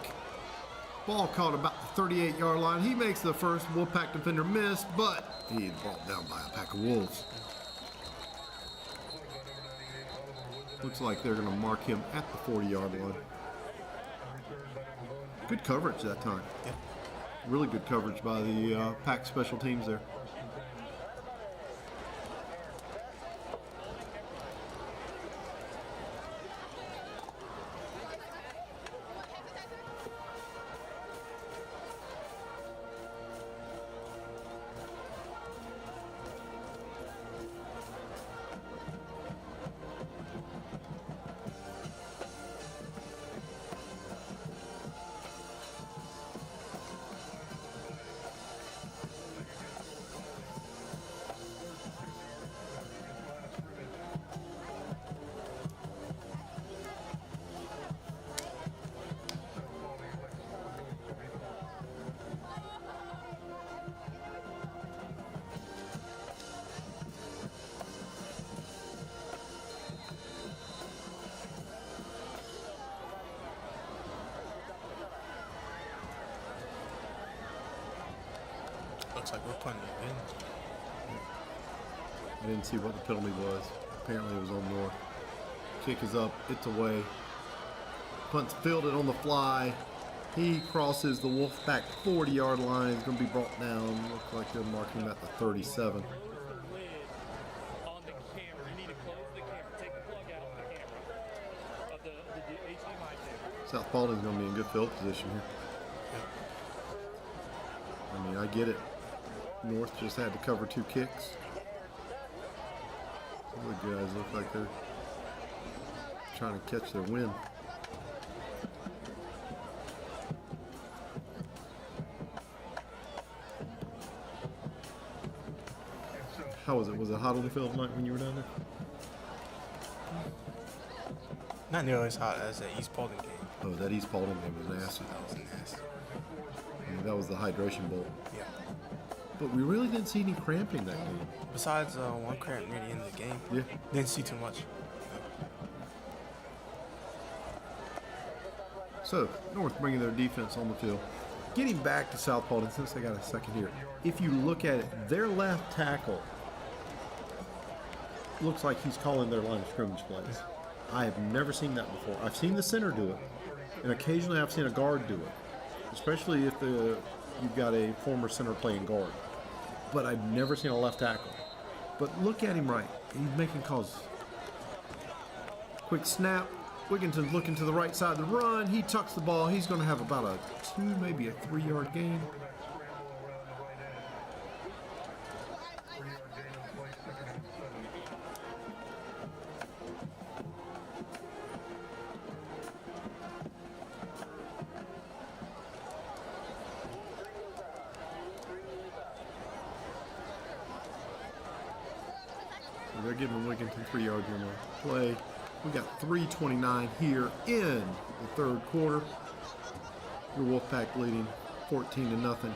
Ball caught about the 38-yard line. He makes the first Wolfpack defender miss, but he's brought down by a pack of wolves. Looks like they're going to mark him at the 40-yard line. Good coverage that time. Yeah. Really good coverage by the Pack special teams there. Looks like we're punting again. I didn't see what the penalty was. Apparently it was on North. Kick is up, it's away. Punt's fielded on the fly. He crosses the Wolfpack 40-yard line. He's going to be brought down. Looks like they're marking him at the 37. Close the lid on the camera. You need to close the camera. Take the plug out of the camera. Of the HDMI cable. South Paulding's going to be in good field position here. I mean, I get it. North just had to cover 2 kicks. Some of the guys look like they're trying to catch their win. How was it? Was it hot on the field tonight when you were down there? Not nearly as hot as the East Paulding game. Oh, that East Paulding game was nasty. That was nasty. I mean, that was the hydration bowl. Yeah. But we really didn't see any cramping that game. Besides one cramp near the end of the game. Yeah. Didn't see too much. So, North bringing their defense on the field. Getting back to South Paulding, since they got a second here. If you look at it, their left tackle looks like he's calling their line of scrimmage plays. I have never seen that before. I've seen the center do it, and occasionally I've seen a guard do it, especially if you've got a former center playing guard. But I've never seen a left tackle. But look at him right. He's making calls. Quick snap. Wigginton's looking to the right side of the run. He tucks the ball. He's going to have about a 2, maybe a 3-yard gain. So they're giving Wigginton 3 yards on the play. We got 3:29 here in the third quarter. Your Wolfpack leading 14-0.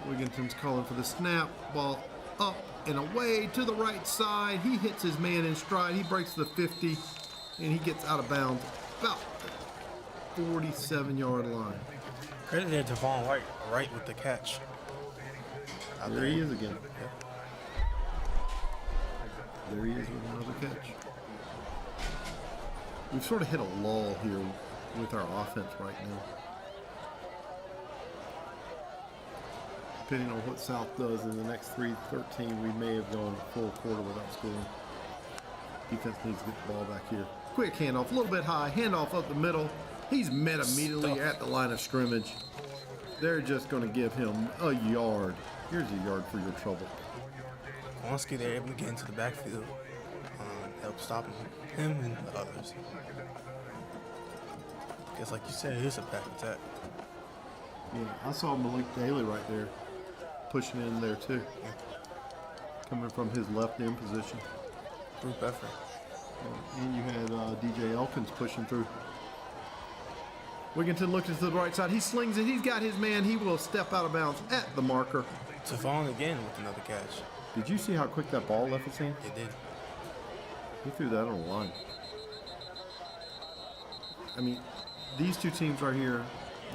Wigginton's calling for the snap. Ball up and away to the right side. He hits his man in stride. He breaks the 50, and he gets out of bounds about 47-yard line. Credit there to Vaughn Wright with the catch. There he is again. There he is with another catch. We've sort of hit a lull here with our offense right now. Depending on what South does in the next 3:13, we may have gone full quarter without scoring. Defense needs to get the ball back here. Quick handoff, a little bit high, handoff up the middle. He's met immediately at the line of scrimmage. They're just going to give him a yard. Here's a yard for your trouble. Kowalski, they're able to get into the backfield, help stopping him and the others. Because like you said, it is a pack attack. Yeah, I saw Malik Daly right there pushing in there too. Coming from his left end position. Group effort. And you had DJ Elkins pushing through. Wigginton looking to the right side. He slings it. He's got his man. He will step out of bounds at the marker. Tavon again with another catch. Did you see how quick that ball left his hand? It did. He threw that on the line. I mean, these two teams right here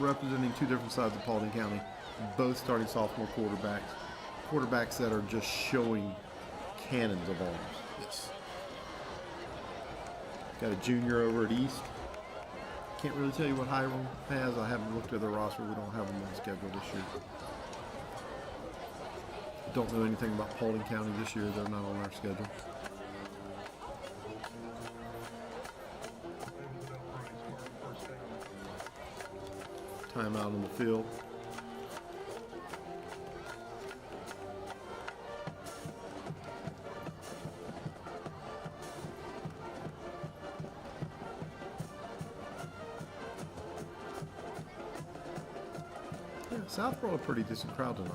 representing two different sides of Paulding County, both starting sophomore quarterbacks that are just showing cannons of arms. Yes. Got a junior over at East. Can't really tell you what Hiram has. I haven't looked at their roster. We don't have them on schedule this year. Don't know anything about Paulding County this year. They're not on our schedule. Timeout on the field. Yeah, South brought a pretty decent crowd tonight.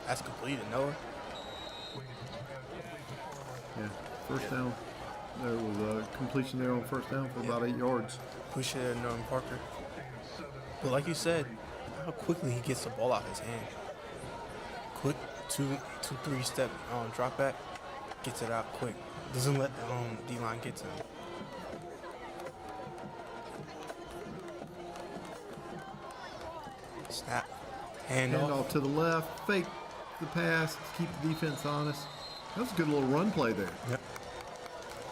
That's completed, Noah. Yeah, first down. There was a completion there on first down for about 8 yards. Push it at Norman Parker. But like you said, how quickly he gets the ball out of his hand. Quick 2-3 step drop back, gets it out quick. Doesn't let the D-line get to him. Snap. Hand Hand off. off to the left, fake the pass, keep the defense honest. That was a good little run play there. Yep.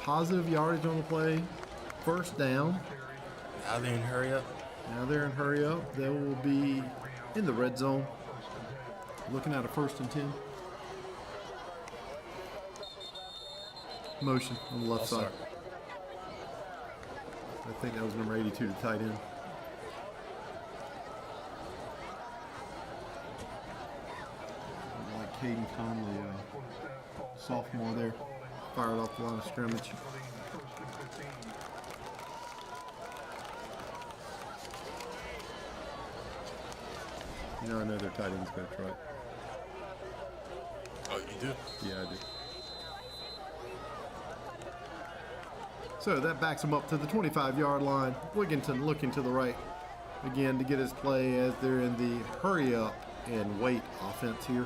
Positive yardage on the play. First down. Now they're in hurry up. Now they're in hurry up. They will be in the red zone. Looking at a 1st and 10. Motion on the left side. I think that was number 82, the tight end. Like Caden Conley, sophomore there, fired off the line of scrimmage. You know, I know their tight ends coach, right? Oh, you do? Yeah, I do. So that backs him up to the 25-yard line. Wigginton looking to the right again to get his play as they're in the hurry up and wait offense here.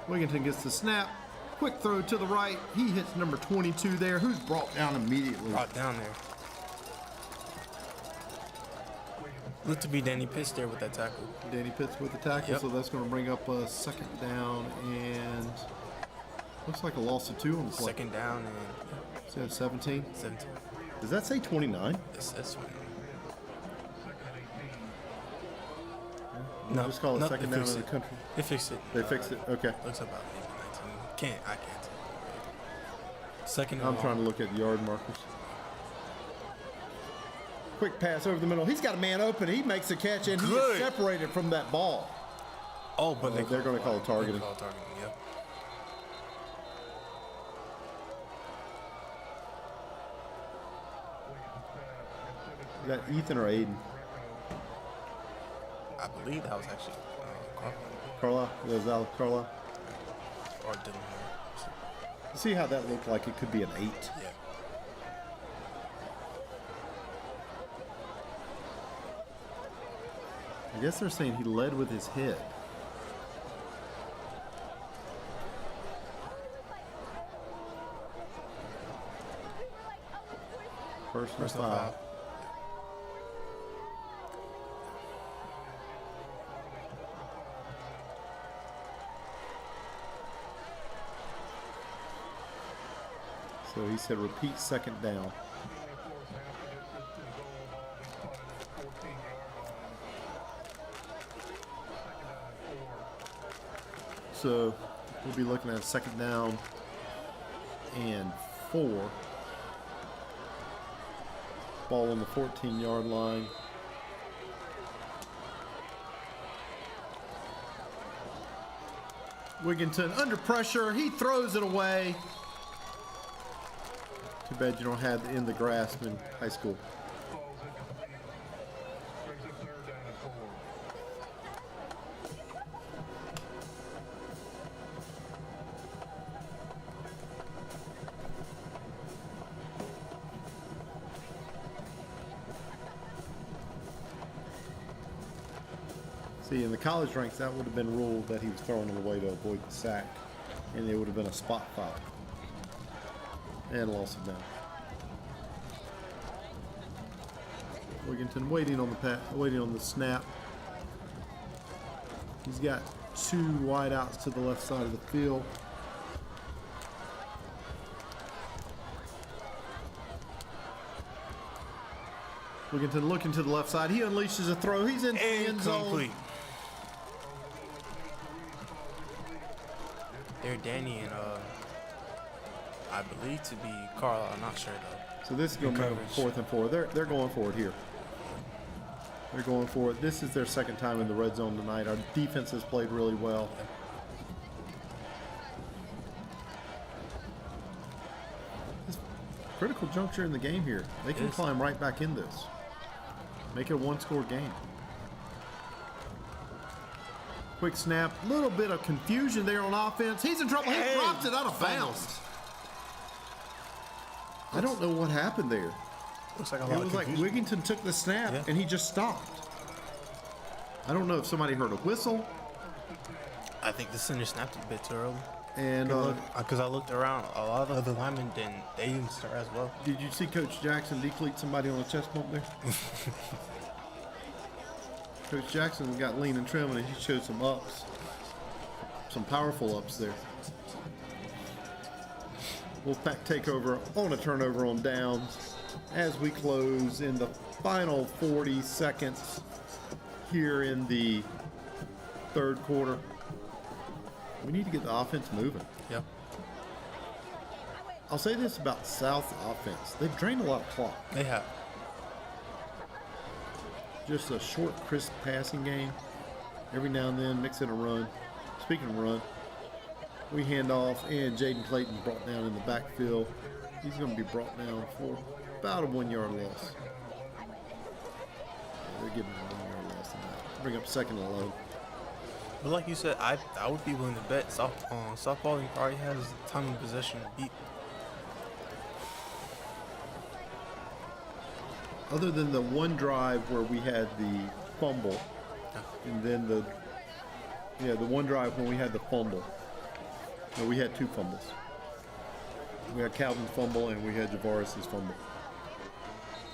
Wigginton gets the snap. Quick throw to the right. He hits number 22 there, who's brought down immediately. Brought down there. Looked to be Danny Pitts there with that tackle. Danny Pitts with the tackle, Yep. so that's going to bring up a 2nd down and looks like a loss of 2 on the play. 2nd down and So that's 17. 17. Does that say 29? This one. No, just call it no, 2nd they down fixed in the it. country. They fixed it. They fixed it. Okay. Looks about maybe 19. I can't tell. 2nd. I'm trying to look at yard markers. Quick pass over the middle. He's got a man open. He makes a catch and he Good. is separated from that ball. Oh, but they're going to call it targeting. Call targeting. Yep. Is that Ethan or Aiden? I believe that was actually Carla? Was that Carla? or Dylan. See how that looked like it could be an 8? Yeah. I guess they're saying he led with his head. Personal foul. So he said repeat second down. So we'll be looking at a second down and 4. Ball on the 14-yard line. Wigginton under pressure. He throws it away. Too bad you don't have it in the grasp in high school. See, in the college ranks, that would have been ruled that he was throwing it away to avoid the sack, and it would have been a spot foul and loss of down. Wigginton waiting on the snap. He's got 2 wideouts to the left side of the field. Wigginton looking to the left side. He unleashes a throw. He's in the end zone. They're Danny and I believe to be Carl. I'm not sure though. So this is going to be 4th and 4. They're going for it here. They're going for it. This is their second time in the red zone tonight. Our defense has played really well. This critical juncture in the game here. They can climb right back in this. Make it a 1-score game. Quick snap. Little bit of confusion there on offense. He's in trouble. He drops it out of bounds. I don't know what happened there. Looks like a lot It of was like confusion. Wigginton took the snap and he just stopped. I don't know if somebody heard a whistle. I think the center snapped a bit too early. And because I looked around, a lot of the other linemen didn't start as well. Did you see Coach Jackson decleat somebody on the chest bump there? Coach Jackson got lean and trim and he showed some ups. Some powerful ups there. Wolfpack takeover on a turnover on downs as we close in the final 40 seconds here in the third quarter. We need to get the offense moving. Yep. I'll say this about South offense. They've drained a lot of clock. They have. Just a short, crisp passing game. Every now and then, mix in a run. Speaking of run, we hand off, and Jaden Clayton brought down in the backfield. He's going to be brought down for about a 1-yard loss. They're giving him a 1-yard loss tonight. Bring up 2nd and 11. But like you said, I would be willing to bet Paulding probably has time and possession beat. Other than the one drive where we had the fumble, and then the one drive when we had the fumble. No, we had 2 fumbles. We had Calvin's fumble and we had Javaris' fumble.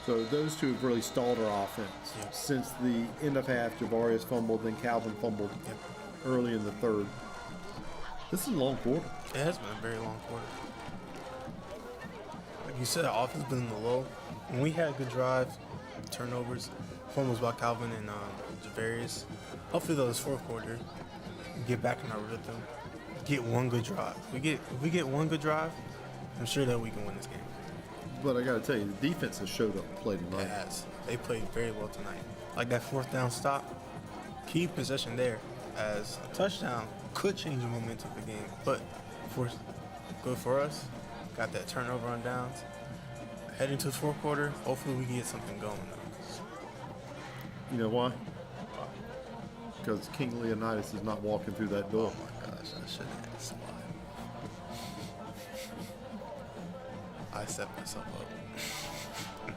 So those 2 have really stalled our offense. Since the end of half, Javaris fumbled, then Calvin fumbled early in the third. This is a long quarter. It has been a very long quarter. Like you said, our offense been in the low. When we had a good drive, turnovers, fumbles by Calvin and Javarius. Hopefully, though, this fourth quarter, we get back in our rhythm. Get one good drive. If we get one good drive, I'm sure that we can win this game. But I got to tell you, the defense has showed up and played tonight. It has. They played very well tonight. Like that 4th down stop, keep possession there, as a touchdown could change the momentum of the game. But good for us. Got that turnover on downs. Heading to the fourth quarter, hopefully we can get something going. You know why? Because King Leonidas is not walking through that door. Oh my gosh, I shouldn't have slide. I set myself up.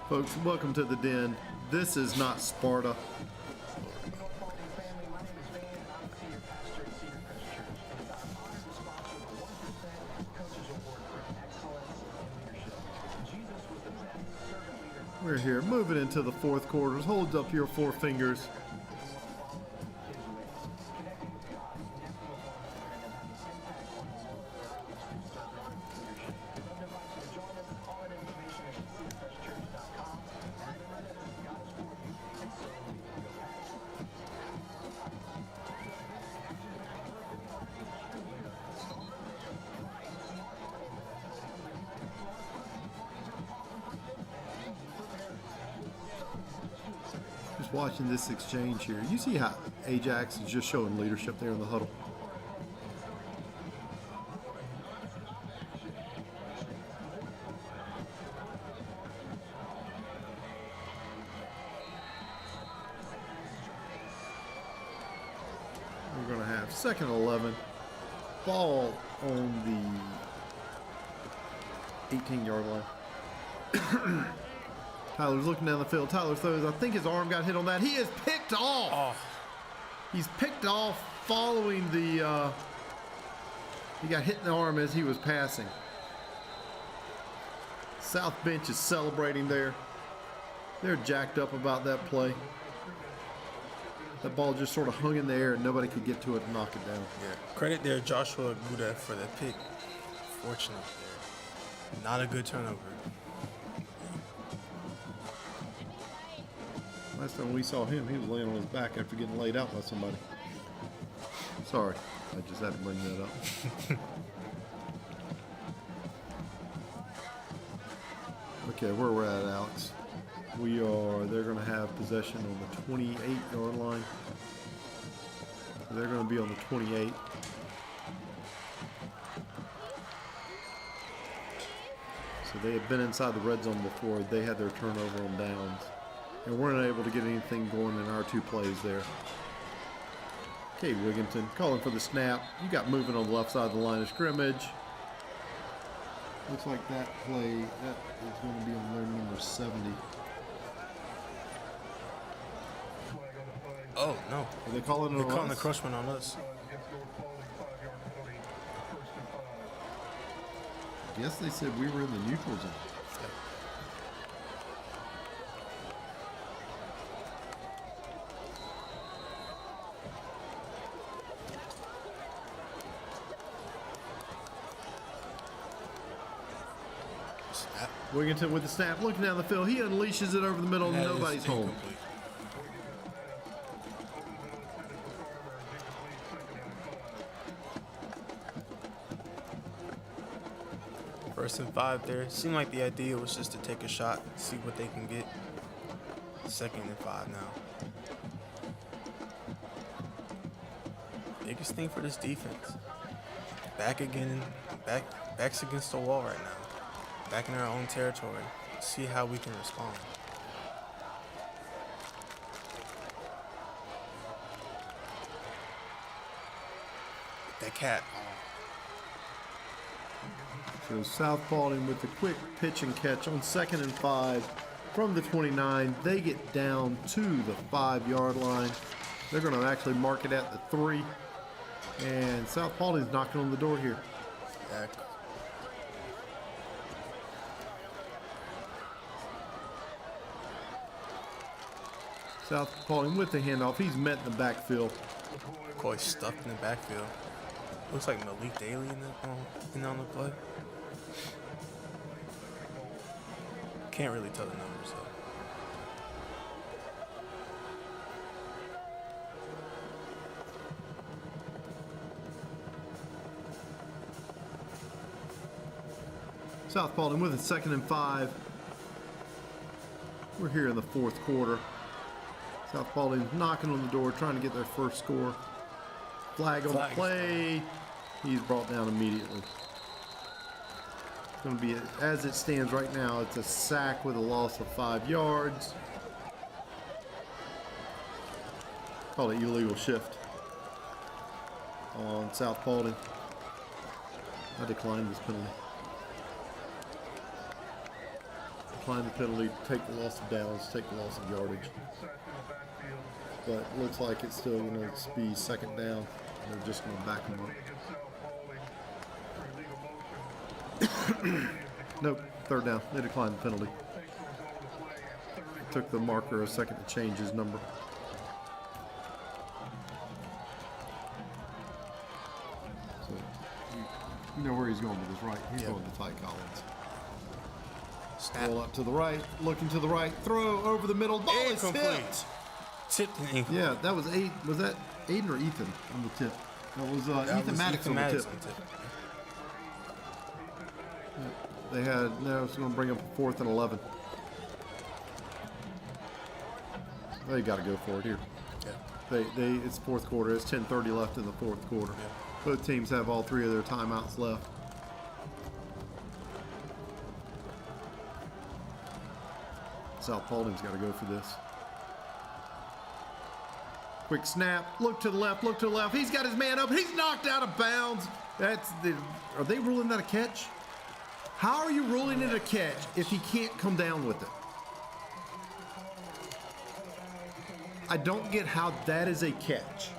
Folks, welcome to the Den. This is not Sparta. We're here, moving into the fourth quarter. Hold up your 4 fingers. just watching this exchange here. You see how Ajax is just showing leadership there in the huddle. We're going to have 2nd and 11. Ball on the 18-yard line. Tyler's looking down the field. Tyler throws. I think his arm got hit on that. He is picked off. Oh. He's picked off following the. He got hit in the arm as he was passing. South bench is celebrating there. They're jacked up about that play. That ball just sort of hung in the air and nobody could get to it and knock it down. Yeah. Credit there, Joshua Buda, for the pick. Fortunate there. Not a good turnover. Last time we saw him, he was laying on his back after getting laid out by somebody. Sorry, I just had to bring that up. Okay, where we're at, Alex. They're going to have possession on the 28-yard line. They're going to be on the 28. So they had been inside the red zone before. They had their turnover on downs. And weren't able to get anything going in our two plays there. Okay, Wigginton calling for the snap. You got moving on the left side of the line of scrimmage. Looks like that play, that is going to be on their number 70. Oh, no. Are they calling it They're on calling us? the crushman on us. I guess they said we were in the neutral zone. Wigginton with the snap, looking down the field. He unleashes it over the middle, and nobody's home. Incomplete. First and 5 there. Seemed like the idea was just to take a shot, see what they can get. 2nd and 5 now. Biggest thing for this defense. Back again, backs against the wall right now. Back in our own territory. See how we can respond. That cat. So South Paulding with the quick pitch and catch on 2nd and 5 from the 29. They get down to the 5-yard line. They're going to actually mark it at the 3. And South Paulding's knocking on the door here. Back. South Paulding with the handoff. He's met in the backfield. McCoy stuffed in the backfield. Looks like Malik Daly in on the play. Can't really tell the numbers though. South Paulding with a 2nd and 5. We're here in the 4th quarter. South Paulding knocking on the door, trying to get their first score. Flag on the play. He's brought down immediately. It's going to be, as it stands right now, it's a sack with a loss of 5 yards. Call it illegal shift on South Paulding. I declined this penalty. Decline the penalty, take the loss of downs, take the loss of yardage. But looks like it's still going to be 2nd down. They're just going to back them up. Nope, 3rd down. They declined the penalty. It took the marker a second to change his number. So you know where he's going with this, right? He's going to Ty Collins. Roll up to the right, looking to the right, throw over the middle. Ball is tipped. Tipped and incomplete. Yeah, that was Was that Aiden or Ethan on the tip? That was Ethan Maddox on the tip. They had, now it's going to bring up 4th and 11. They got to go for it here. Yeah. It's fourth quarter. It's 10:30 left in the fourth quarter. Yeah. Both teams have all three of their timeouts left. South Paulding's got to go for this. Quick snap. Look to the left. Look to the left. He's got his man up. He's knocked out of bounds. Are they ruling that a catch? How are you ruling it a catch if he can't come down with it? I don't get how that is a catch.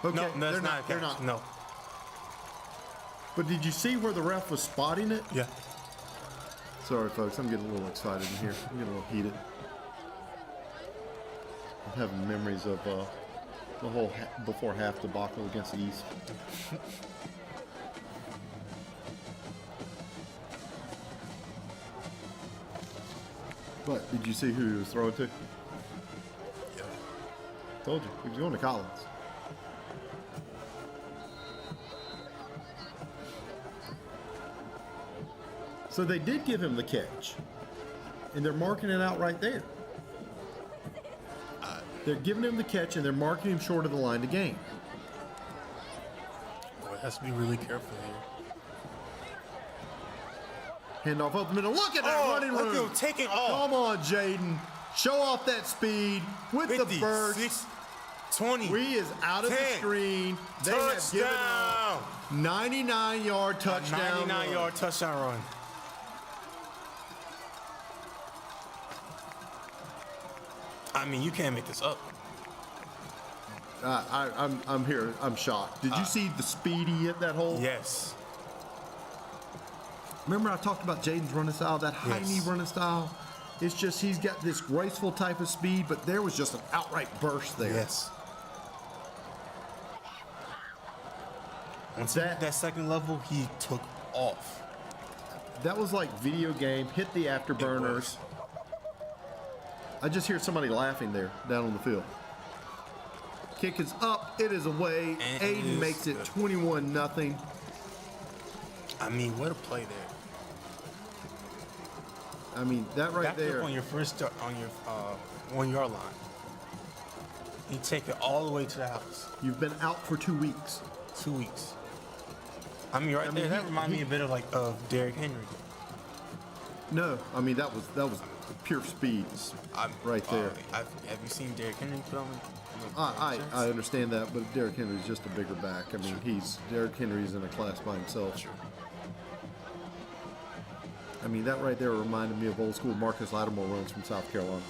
Okay, No, that's not a catch. They're not. No. But did you see where the ref was spotting it? Yeah. Sorry, folks. I'm getting a little excited in here. I'm getting a little heated. I'm having memories of the whole before half debacle against the East. But did you see who he was throwing to? Yeah. Told you. He was going to Collins. So they did give him the catch. And they're marking it out right there. They're giving him the catch and they're marking him short of the line to gain. Boy, has to be really careful here. Handoff up the middle. Look at that running room. Look at him taking off. Come on, Jaden. Show off that speed with 50, the burst. 6, 20. We is out of the 10. screen. They have given up 99-yard touchdown. 99-yard touchdown run. I mean, you can't make this up. I'm here. I'm shocked. Did you see the speed he hit that hole? Yes. Remember I talked about Jaden's running style, that high knee Yes. running style? It's just he's got this graceful type of speed, but there was just an outright burst there. Yes. Once That- that second level, he took off. That was like video game, hit the afterburners. I just hear somebody laughing there down on the field. Kick is up, it is away. And it Aiden is makes it good. 21-0. I mean, what a play there. I mean, that right Back there. up on your first start on your 1 yard line. You take it all the way to the house. You've been out for 2 weeks. 2 weeks. I mean, right I mean, there, that he- reminds me a bit of like of Derrick Henry. No, I mean that was pure speed right there. Have you seen Derrick Henry put on? I understand that, but Derrick Henry's just a bigger back. I mean, Derrick Henry's in a class by himself. Sure. I mean, that right there reminded me of old school Marcus Lattimore runs from South Carolina.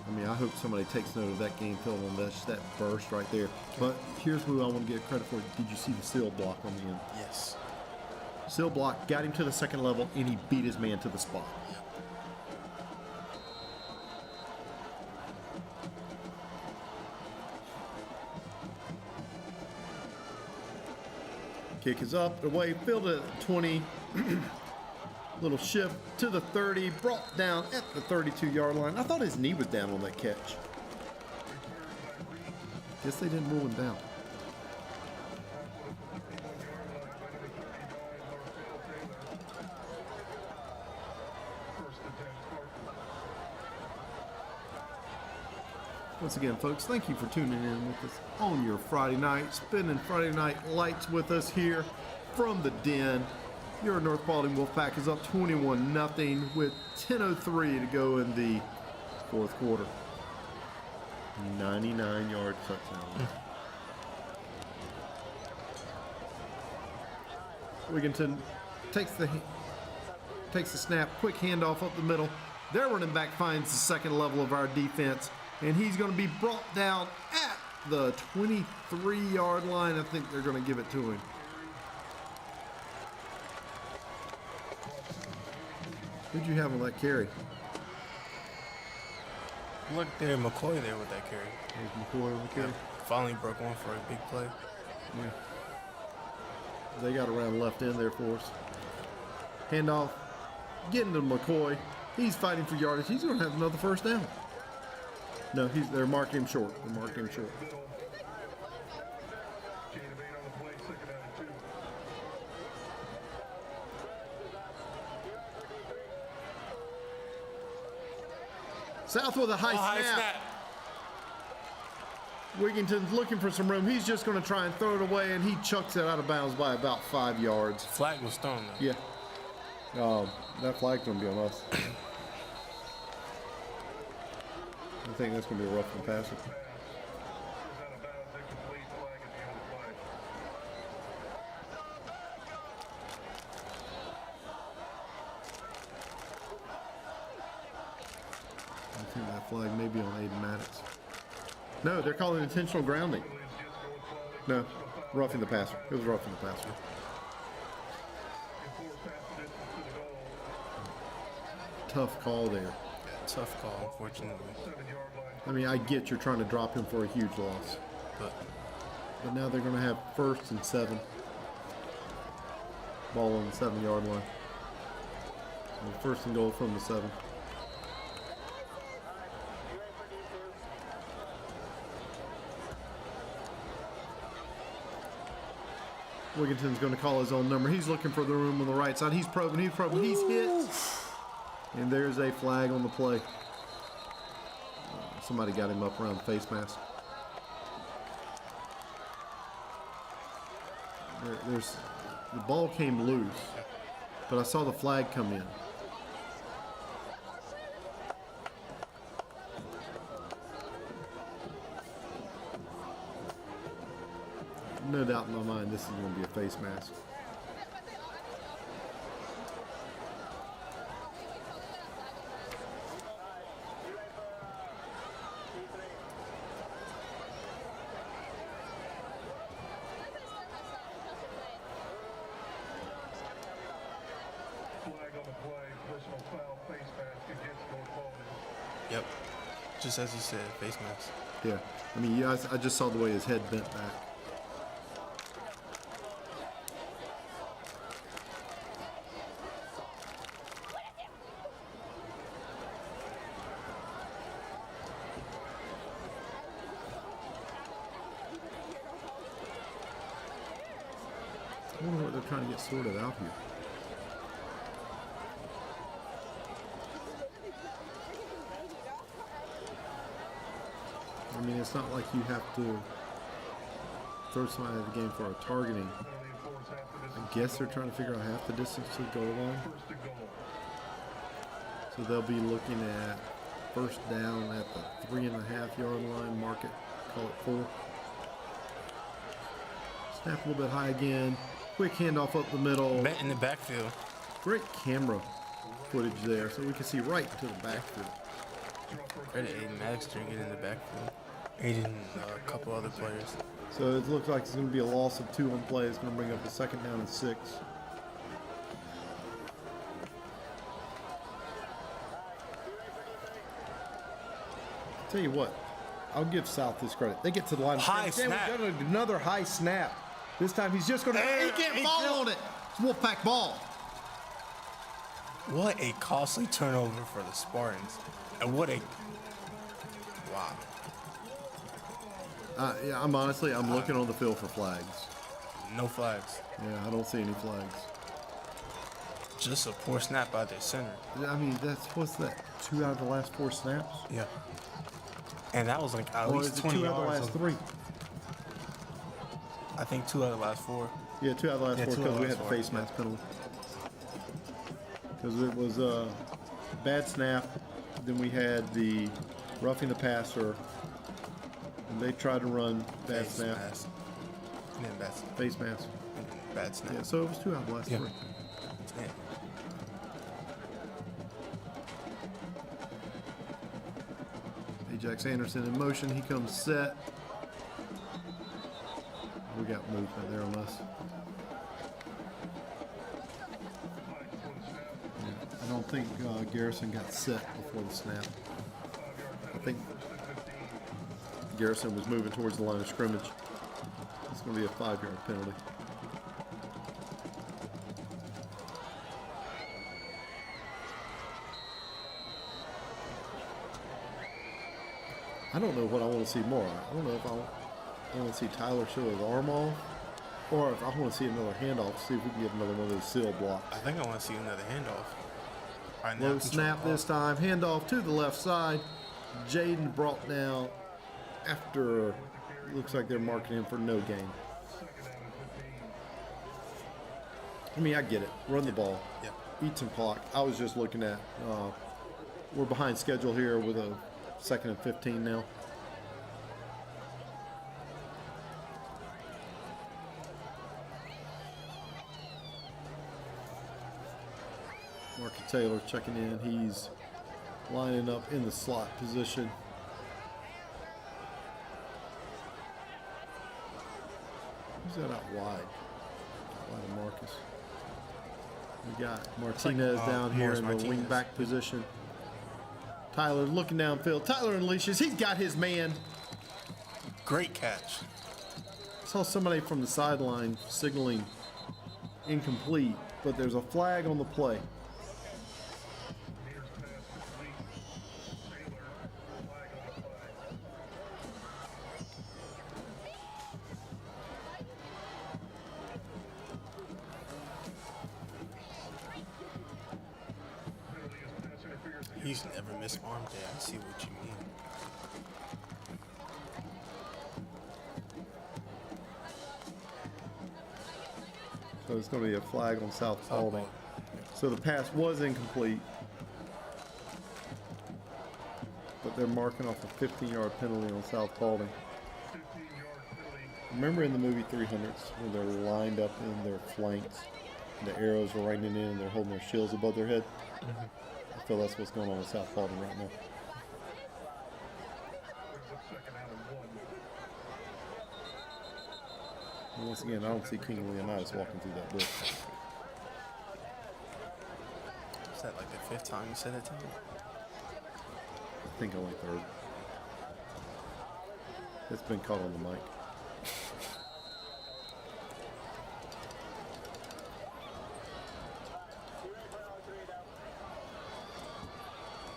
I mean, I hope somebody takes note of that game film on that burst right there. But here's who I want to get credit for. Did you see the seal block on the end? Yes. Seal block got him to the second level, and he beat his man to the spot. Kick is up, away, filled it at 20. Little shift to the 30, brought down at the 32-yard line. I thought his knee was down on that catch. Guess they didn't rule him down. Once again, folks, thank you for tuning in with us on your Friday night, spending Friday night lights with us here from the Den. Your North Paulding Wolfpack is up 21-0 with 10:03 to go in the fourth quarter. 99-yard touchdown. Wigginton takes the snap, quick handoff up the middle. Their running back finds the second level of our defense, and he's going to be brought down at the 23-yard line. I think they're going to give it to him. Who'd you have on that carry? Look there, McCoy there with that carry. There's McCoy on the carry. Finally broke one for a big play. Yeah. They got around left end there for us. Handoff, getting to McCoy. He's fighting for yardage. He's going to have another first down. No, they're marking him short. They're marking him short. Gain of 8 on the play, 6 South with a high High snap. snap. Wigginton's looking for some room. He's just going to try and throw it away, and he chucks it out of bounds by about 5 yards. Flag was thrown though. Yeah. That flag's going to be on us. I think that's going to be a rough one passer. I think that flag may be on Aiden Maddox. No, they're calling intentional grounding. No, roughing the passer. It was roughing the passer. Tough call there. Yeah, tough call, unfortunately. I mean, I get you're trying to drop him for a huge loss. But now they're going to have 1st and 7. Ball on the 7-yard line. So 1st and goal from the 7. Wigginton's going to call his own number. He's looking for the room on the right side. He's probing, he's hit. And there's a flag on the play. Somebody got him up around the face mask. The ball came loose, but I saw the flag come in. No doubt in my mind this is going to be a face mask. Yep. Just as you said, face mask. Yeah. I mean, yeah, I just saw the way his head bent back. I wonder what they're trying to get sorted out here. I mean, it's not like you have to throw somebody out of the game for a targeting. I guess they're trying to figure out half the distance to the goal line. So they'll be looking at 1st down at the 3.5-yard line, mark it, call it 4. Snap a little bit high again. Quick handoff up the middle. Bent in the backfield. Great camera footage there, so we can see right to the backfield. Credit Aiden Maddox to get in the backfield. Aiden and a couple other players. So it looks like it's going to be a loss of 2 on play. It's going to bring up the 2nd down and 6. Tell you what, I'll give South this credit. They get to the line. High snap. We got another high snap. This time he's just going to. He can't fall on it. It's Wolfpack ball. What a costly turnover for the Spartans. And what a. Wow. Yeah, I'm looking on the field for flags. No flags. Yeah, I don't see any flags. Just a poor snap by their center. I mean, what's that? 2 out of the last 4 snaps? Yeah. And that was like at Or least is it 20 2 out of the yards. last 3? I think 2 out of the last 4. Yeah, 2 out of the last 4 2 out of because the we last had the 4, face mask penalty. Because it was a bad snap. Then we had the roughing the passer. And they tried to run bad Face snap. mask. And then bad snap. Face mask. And then bad snap. Yeah, so it was 2 out of the last 3. Yeah. Ajax Anderson in motion. He comes set. We got movement there on us. Yeah, I don't think Garrison got set before the snap. I think Garrison was moving towards the line of scrimmage. It's going to be a 5-yard penalty. I don't know what I want to see more. I don't know if I want to see Tyler show his arm off, or if I want to see another handoff, see if we can get another one of those seal blocks. I think I want to see another handoff. Right now, Low snap this time, handoff to the left side. Jaden brought down after, looks like they're marking him for no gain. I mean, I get it. Run the ball. Yeah. Eat some clock. I was just looking at, we're behind schedule here with a 2nd and 15 now. Marcus Taylor checking in. He's lining up in the slot position. Who's that out wide? Wide of Marcus. We got Martinez down here in the wing back position. Tyler looking downfield. Tyler unleashes. He's got his man. Great catch. Saw somebody from the sideline signaling incomplete, but there's a flag on the play. He's never missed arm day. I see what you mean. So it's going to be a flag on South Paulding. So the pass was incomplete, but they're marking off a 15-yard penalty on South Paulding. Remember in the movie 300s when they're lined up in their flanks, the arrows are raining in and they're holding their shields above their head? Mm-hmm. I feel that's what's going on with South Paulding right now. And once again, I don't see King Leonidas walking through that door. Is that like the 5th time you said it to me? I think only 3rd. It's been caught on the mic.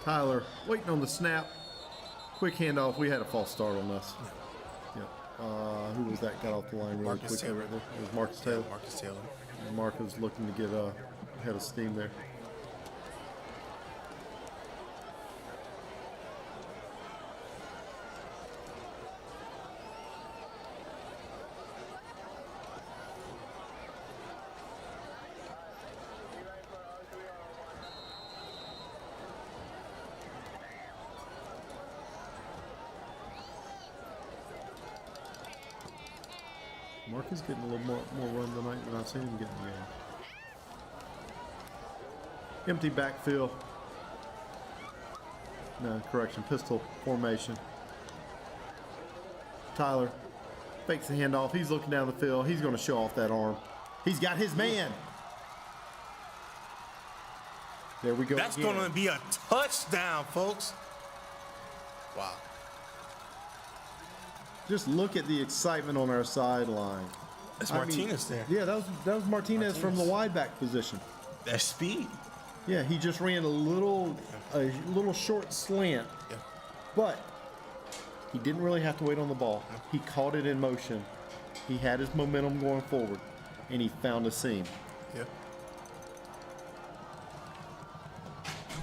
Tyler waiting on the snap. Quick handoff. We had a false start on us. Yep. Who was that? Got off the line really Marcus quickly Taylor. right there. It was Marcus Taylor. Yeah, Marcus Taylor. And Marcus looking to get ahead of steam there. Marcus getting a little more run tonight than I've seen him getting in. Empty backfield. No, correction, pistol formation. Tyler fakes the handoff. He's looking down the field. He's going to show off that arm. He's got his man. There we go. That's again. going to be a touchdown, folks. Wow. Just look at the excitement on our sideline. That's Martinez there. Yeah, that was Martinez from the wide back position. That's speed. Yeah, he just ran a little short slant, but he didn't really have to wait on the ball. He caught it in motion. He had his momentum going forward, and he found a seam. Yeah.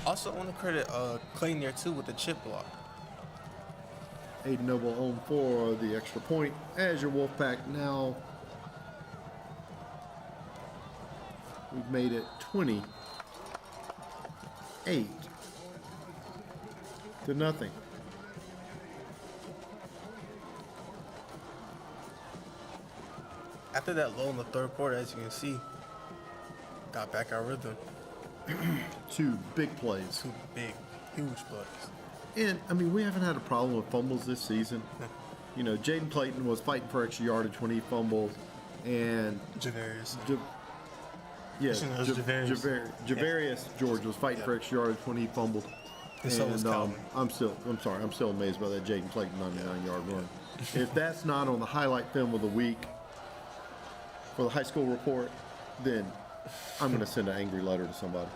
Also, I want to credit Clayton there too with the chip block. Aiden Noble on for the extra point as your Wolfpack now. We've made it 28-0. After that low in the 3rd quarter, as you can see, got back our rhythm. 2 big plays. 2 big, huge plays. And, I mean, we haven't had a problem with fumbles this season. You know, Jaden Clayton was fighting for extra yardage when he fumbled. And Javarius. Javarius George was fighting for extra yardage when he fumbled. And so was Calvin. I'm still amazed by that Jaden Clayton 99-yard run. If that's not on the highlight film of the week for the high school report, then I'm going to send an angry letter to somebody.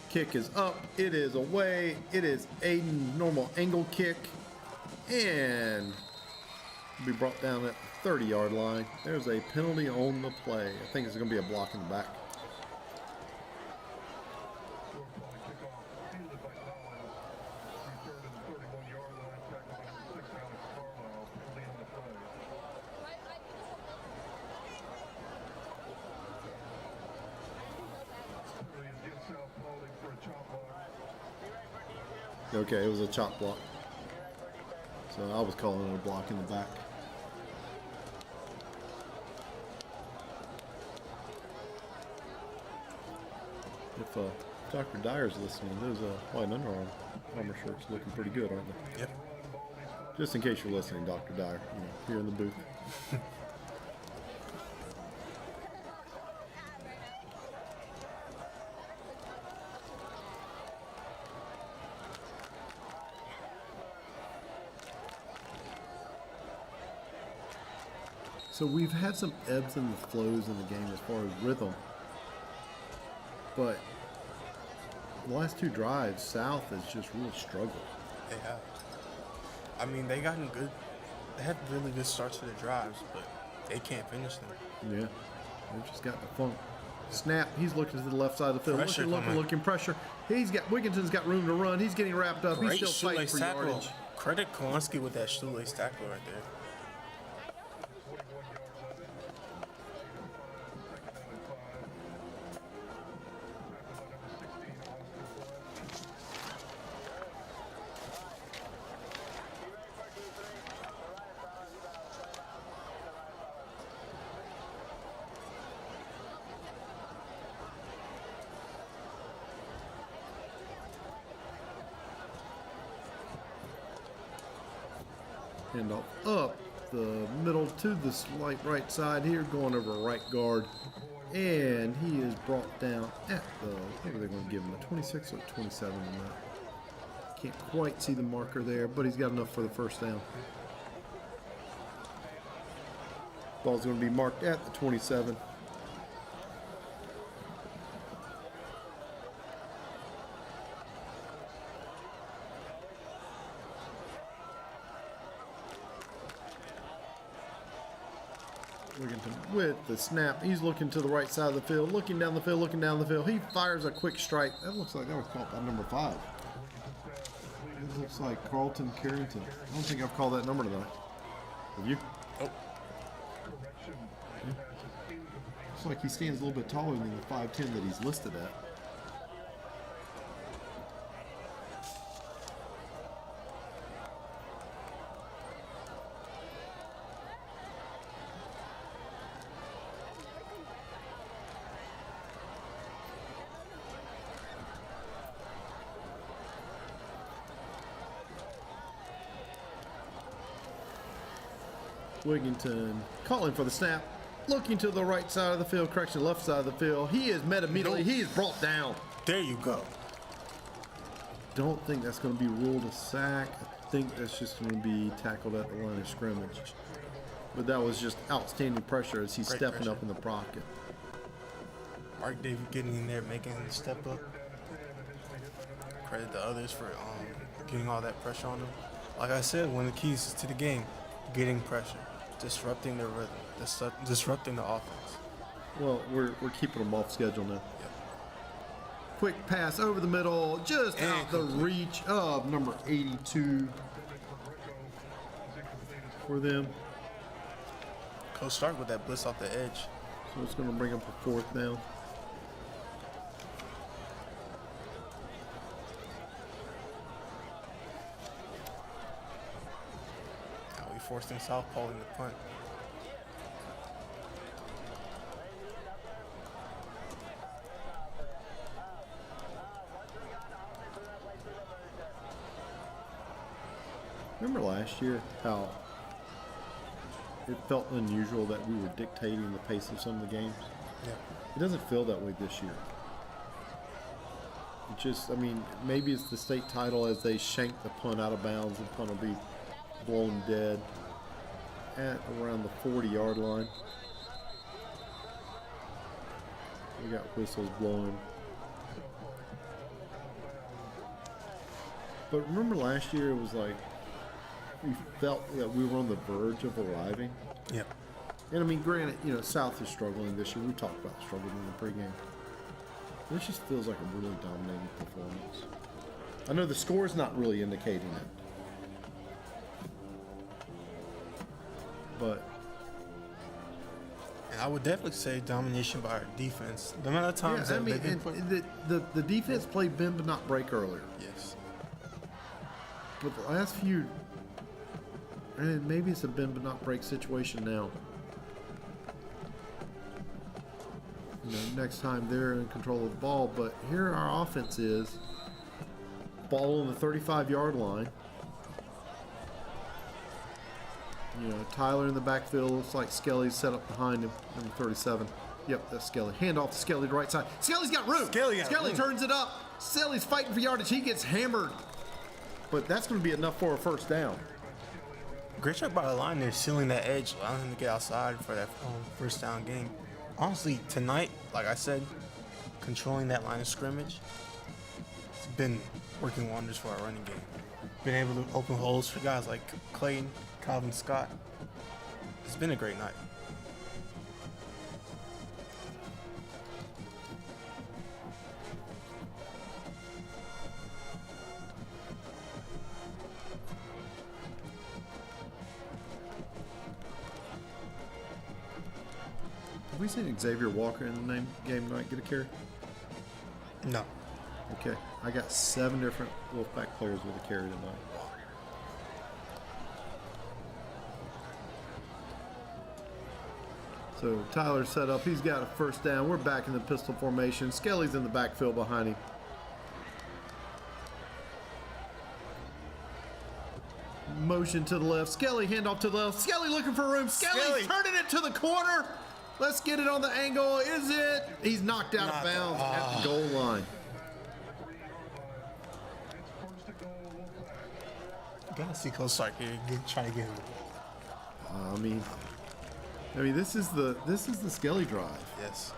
Kick is up. It is away. It is a normal angle kick. And be brought down at 30-yard line. There's a penalty on the play. I think it's going to be a block in the back. Okay, it was a chop block. So I was calling it a block in the back. If Dr. Dyer's listening, those white Under Armour shirts looking pretty good, aren't they? Yep. Just in case you're listening, Dr. Dyer, here in the booth. So we've had some ebbs and flows in the game as far as rhythm. But the last two drives, South has just really struggled. They have. I mean, they had really good starts to the drives, but they can't finish them. Yeah, they've just got the funk. Snap, he's looking to the left side of the field. Pressure Looking pressure. Wigginton's got room to run. He's getting wrapped up. Great He's still fighting for tackle. yardage. Credit Kowalski with that shoelace tackle right there. Hand off up the middle to the slight right side here, going over right guard. And he is brought down at the, what are they going to give him, a 26 or 27 on that? Can't quite see the marker there, but he's got enough for the first down. Ball's going to be marked at the 27. Wigginton with the snap. He's looking to the right side of the field, looking down the field. He fires a quick strike. That looks like that was called by number 5. It looks like Carlton Carrington. I don't think I've called that number tonight. Have you? Oh. Yeah. Looks like he stands a little bit taller than the 5'10" that he's listed at. Wigginton calling for the snap, looking to the right side of the field, correction, left side of the field. He is met immediately. He is brought down. There you go. Don't think that's going to be ruled a sack. I think that's just going to be tackled at the line of scrimmage. But that was just outstanding pressure as he's Great stepping pressure. up in the pocket. Mark David getting in there, making him step up. Credit the others for getting all that pressure on him. Like I said, one of the keys to the game, getting pressure, disrupting the rhythm, disrupting the offense. Well, we're keeping them off schedule now. Yep. Quick pass over the middle, just And out the reach of number 82 for them. Coach Stark with that blitz off the edge. So it's going to bring up a fourth down. Now we forced in South Paulding the punt. Remember last year how it felt unusual that we were dictating the pace of some of the games? Yeah. It doesn't feel that way this year. It just, I mean, maybe it's the state title as they shank the punt out of bounds. The punt will be blown dead at around the 40-yard line. We got whistles blowing. But remember last year it was like we felt that we were on the verge of arriving. Yep. And I mean, granted, South is struggling this year. We talked about struggling in the pregame. This just feels like a really dominating performance. I know the score is not really indicating it, but And I would definitely say domination by our defense. The amount of times that they've been putting. the defense played bend but not break earlier. Yes. But the last few, and maybe it's a bend but not break situation now. Next time they're in control of the ball, but here our offense is. Ball on the 35-yard line. Tyler in the backfield. Looks like Skelly's set up behind him, number 37. Yep, that's Skelly. Hand off to Skelly to the right side. Skelly's got room. Skelly turns it up. Skelly's fighting for yardage. He gets hammered. But that's going to be enough for a first down. Great job by the line there, sealing that edge, allowing him to get outside for that first down game. Honestly, tonight, like I said, controlling that line of scrimmage, it's been working wonders for our running game. Been able to open holes for guys like Clayton, Calvin Scott. It's been a great night. Have we seen Xavier Walker in the game tonight get a carry? No. Okay. I got 7 different Wolfpack players with a carry tonight. So Tyler's set up. He's got a first down. We're back in the pistol formation. Skelly's in the backfield behind him. Motion to the left. Skelly, handoff to the left. Skelly looking for room. Skelly's turning it to the corner. Let's get it on the angle. Is it? He's knocked out of bounds at the goal line. Gotta see Coach Stark here, trying to get him. I mean, this is the Skelly drive. Yes.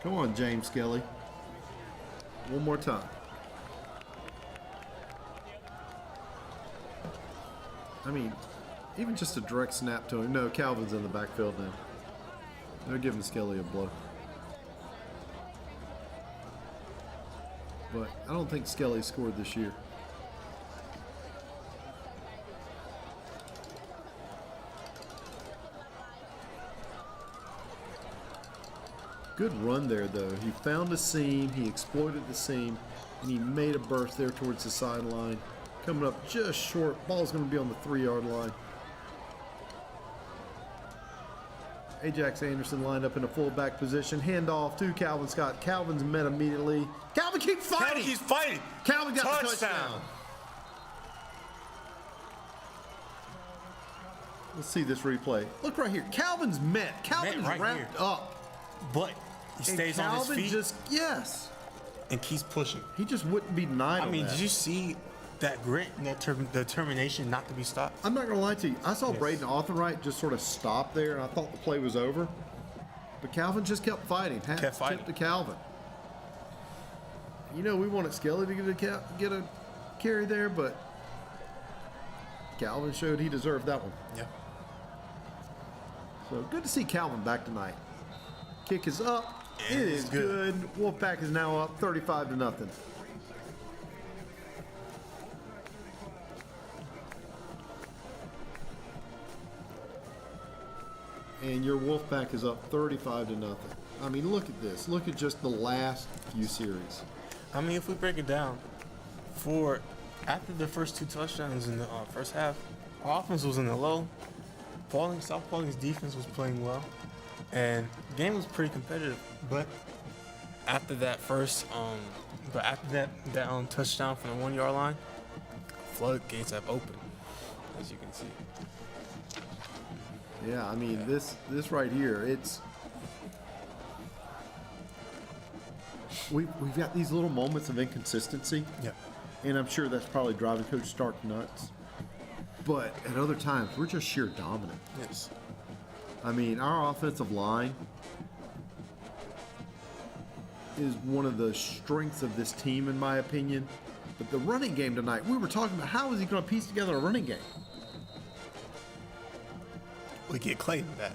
Come on, James Skelly. One more time. I mean, even just a direct snap to him. No, Calvin's in the backfield now. They're giving Skelly a blow. But I don't think Skelly scored this year. Good run there, though. He found a seam, he exploited the seam, and he made a burst there towards the sideline. Coming up just short. Ball's going to be on the 3-yard line. Ajax Anderson lined up in a fullback position. Handoff to Calvin Scott. Calvin's met immediately. Calvin keeps fighting. Calvin got the touchdown. Let's see this replay. Look right here. Calvin's met. Calvin's right wrapped here. up. But he stays on his feet. Yes. And keeps pushing. He just wouldn't be denied. I mean, did you see that grit and that determination not to be stopped? I'm not going to lie to you. I saw Braden Authorwright just sort of stop there, and I thought the play was over. But Calvin just kept fighting. Tip to Calvin. We wanted Skelly to get a carry there, but Calvin showed he deserved that one. Yeah. So good to see Calvin back tonight. Kick is up. Yeah, it is good. Wolfpack is now up 35-0. And your Wolfpack is up 35-0. I mean, look at this. Look at just the last few series. I mean, if we break it down, after the first 2 touchdowns in the first half, our offense was in the low. South Paulding's defense was playing well, and the game was pretty competitive. But after that touchdown from the 1-yard line, floodgates have opened, as you can see. Yeah, I mean, this right here, we've got these little moments of inconsistency. Yeah. And I'm sure that's probably driving Coach Stark nuts. But at other times, we're just sheer dominant. Yes. I mean, our offensive line is one of the strengths of this team, in my opinion. But the running game tonight, we were talking about how is he going to piece together a running game? We get Clayton back.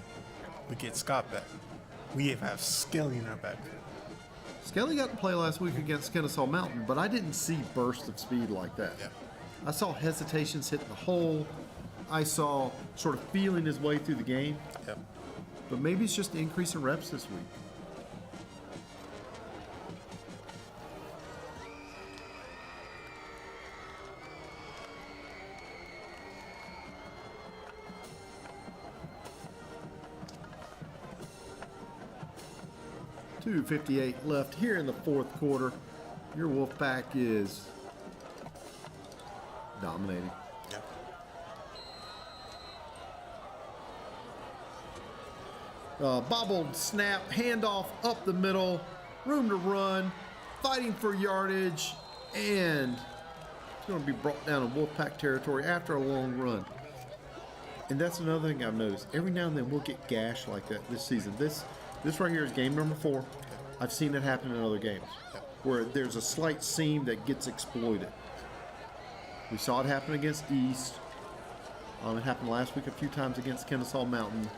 We get Scott back. We even have Skelly in our backfield. Skelly got to play last week against Kennesaw Mountain, but I didn't see bursts of speed like that. Yeah. I saw hesitations hitting the hole. I saw sort of feeling his way through the game. Yep. But maybe it's just an increase in reps this week. .258 left here in the fourth quarter. Your Wolfpack is dominating. Yep. Bobbled snap, handoff up the middle, room to run, fighting for yardage, and it's going to be brought down in Wolfpack territory after a long run. And that's another thing I've noticed. Every now and then we'll get gashed like that this season. This right here is game number 4. I've seen it happen in other games where there's a slight seam that gets exploited. We saw it happen against East. It happened last week a few times against Kennesaw Mountain.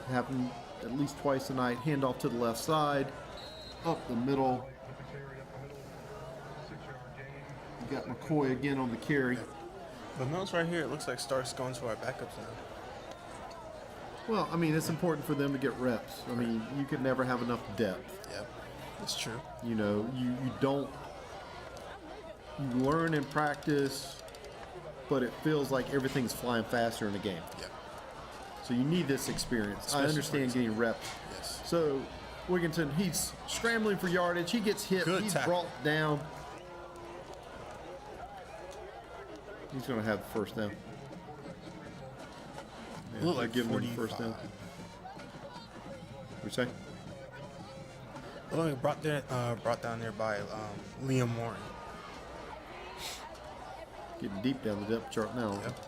It happened at least twice tonight. Handoff to the left side, up the middle. You got McCoy again on the carry. But Mills right here, it looks like Stark's going to our backups now. Well, I mean, it's important for them to get reps. I mean, you could never have enough depth. Yep, that's true. You know, you learn and practice, but it feels like everything's flying faster in the game. Yep. So you need this experience. Especially I understand getting reps. Yes. So Wigginton, he's scrambling for yardage. He gets hit. Good He's tackle. brought down. He's going to have the first down. Yeah, Look like give him the 45. first down. What you say? Look like brought down there by Liam Warren. Getting deep down the depth chart now. Yep.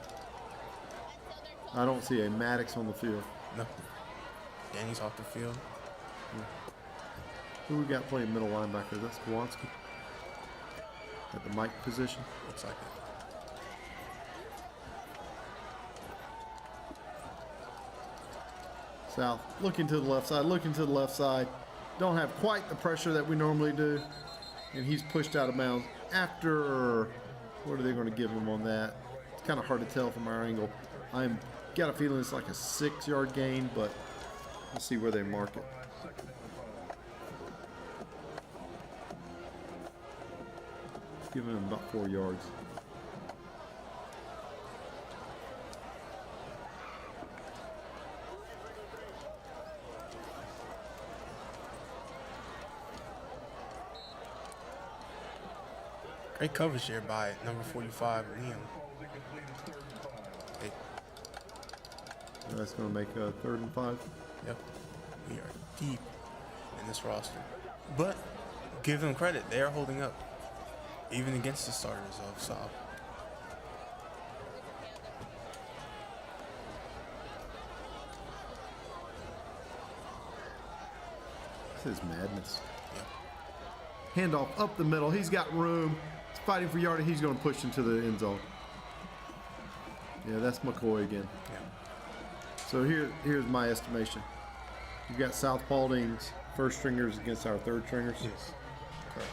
I don't see a Maddox on the field. No. Danny's off the field. Who we got playing middle linebacker? That's Kowalski. At the Mike position. Looks like it. South, looking to the left side, looking to the left side. Don't have quite the pressure that we normally do. And he's pushed out of bounds after, what are they going to give him on that? It's kind of hard to tell from our angle. I'm got a feeling it's like a 6-yard gain, but we'll see where they mark it. Giving him about 4 yards. Great coverage here by number 45, Liam. Hey, That's going to make a 3rd and 5. yep. We are deep in this roster. But give them credit. They are holding up. Even against the starters of South. This is madness. Yep. Handoff up the middle. He's got room. He's fighting for yardage. He's going to push into the end zone. Yeah, that's McCoy again. Yeah. So here's my estimation. You've got South Paulding's first stringers against our 3rd stringers. Yes. Correct.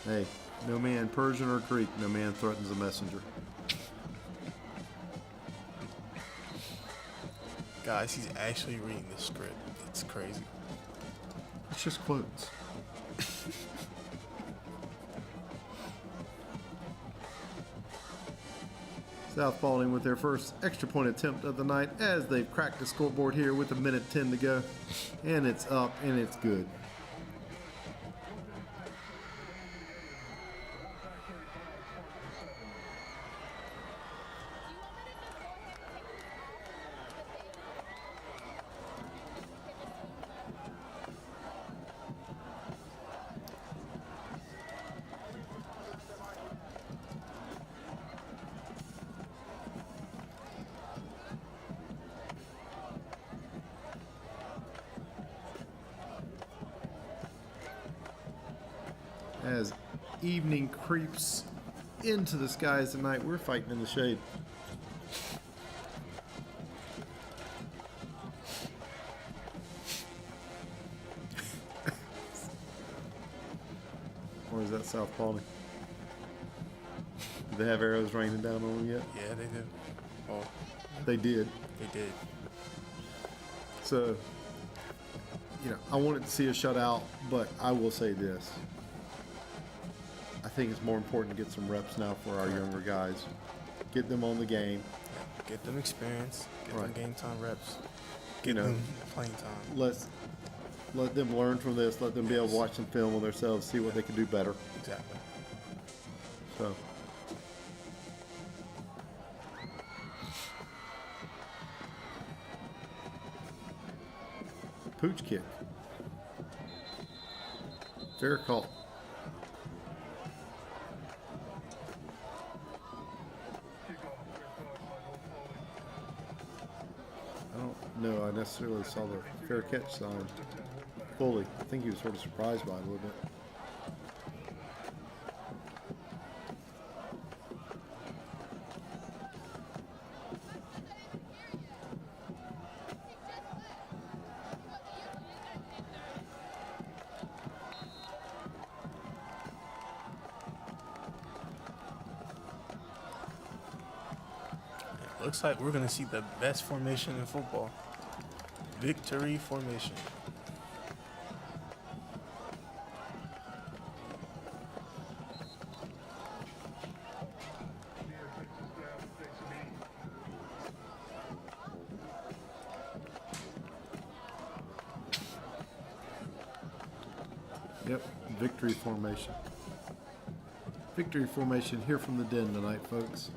Hey, no man Persian or Greek, no man threatens a messenger. Guys, he's actually reading the script. It's crazy. It's just quotes. South Paulding with their first extra point attempt of the night as they've cracked the scoreboard here with 1:10 to go. And it's up and it's good. As evening creeps into the skies tonight, we're fighting in the shade. Or is that South Paulding? Do they have arrows raining down on them yet? Yeah, they do. Oh, They did. they did. So, I wanted to see a shutout, but I will say this. I think it's more important to get some reps now for our younger guys. Get them on the game. Get them experience. Get Right. them game time reps. You Get know, them playing time. let them learn from this. Let them be able to watch some film on themselves, see what they can do better. Exactly. So, pooch kick. Fair call. I don't know. I necessarily saw the fair catch sign fully. I think he was sort of surprised by it a little bit. Looks like we're gonna see the best formation in football. Victory formation. Yep, victory formation. Victory formation here from the den tonight, folks.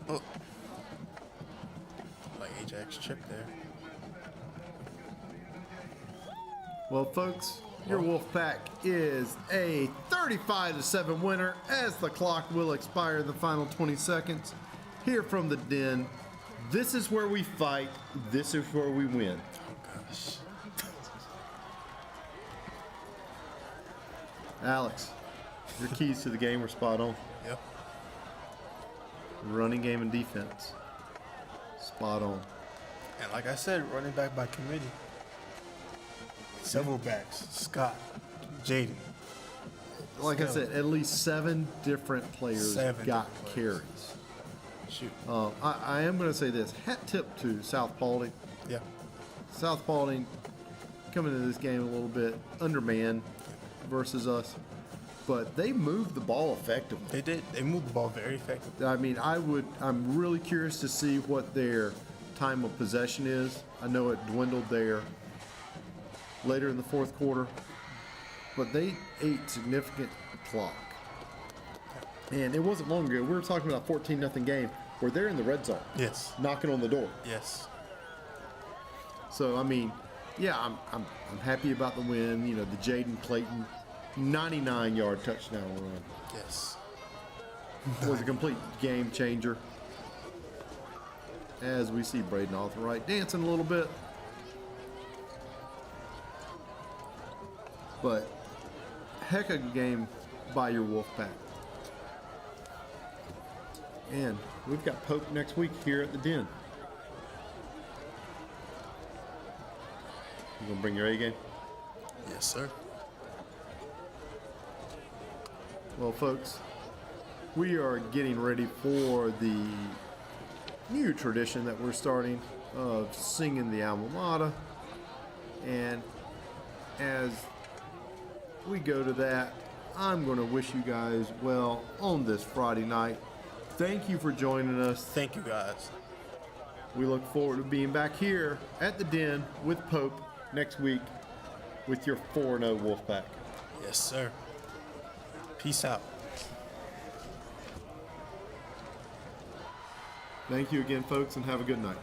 Oh. Like Ajax chip there. Well, folks, your Wolfpack is a 35-7 winner as the clock will expire in the final 20 seconds. Here from the den, this is where we fight, this is where we win. Oh gosh. Alex, your keys to the game were spot on. Yep. Running game and defense, spot on. And like I said, running back by committee. Several backs. Scott, Jaden. Like I Still. said, at least 7 different players Seven got different players. carries. Shoot. I am going to say this. Hat tip to South Paulding. Yeah. South Paulding coming into this game a little bit undermanned versus us, but they moved the ball effectively. They did. They moved the ball very effectively. I mean, I'm really curious to see what their time of possession is. I know it dwindled there later in the fourth quarter, but they ate significant clock. And it wasn't long ago. We were talking about a 14-0 game where they're in the red zone, Yes. knocking on the door. Yes. So I mean, yeah, I'm happy about the win. You know, the Jaden Clayton 99-yard touchdown run Yes. was a complete game changer. As we see Braden Arthright dancing a little bit, but heck of a game by your Wolfpack. And we've got Pope next week here at the Den. You gonna bring your A game? Yes, sir. Well, folks, we are getting ready for the new tradition that we're starting of singing the alma mater. And as we go to that, I'm going to wish you guys well on this Friday night. Thank you for joining us. Thank you, guys. We look forward to being back here at the Den with Pope next week with your 4-0 Wolfpack. Yes, sir. Peace out. Thank you again, folks, and have a good night.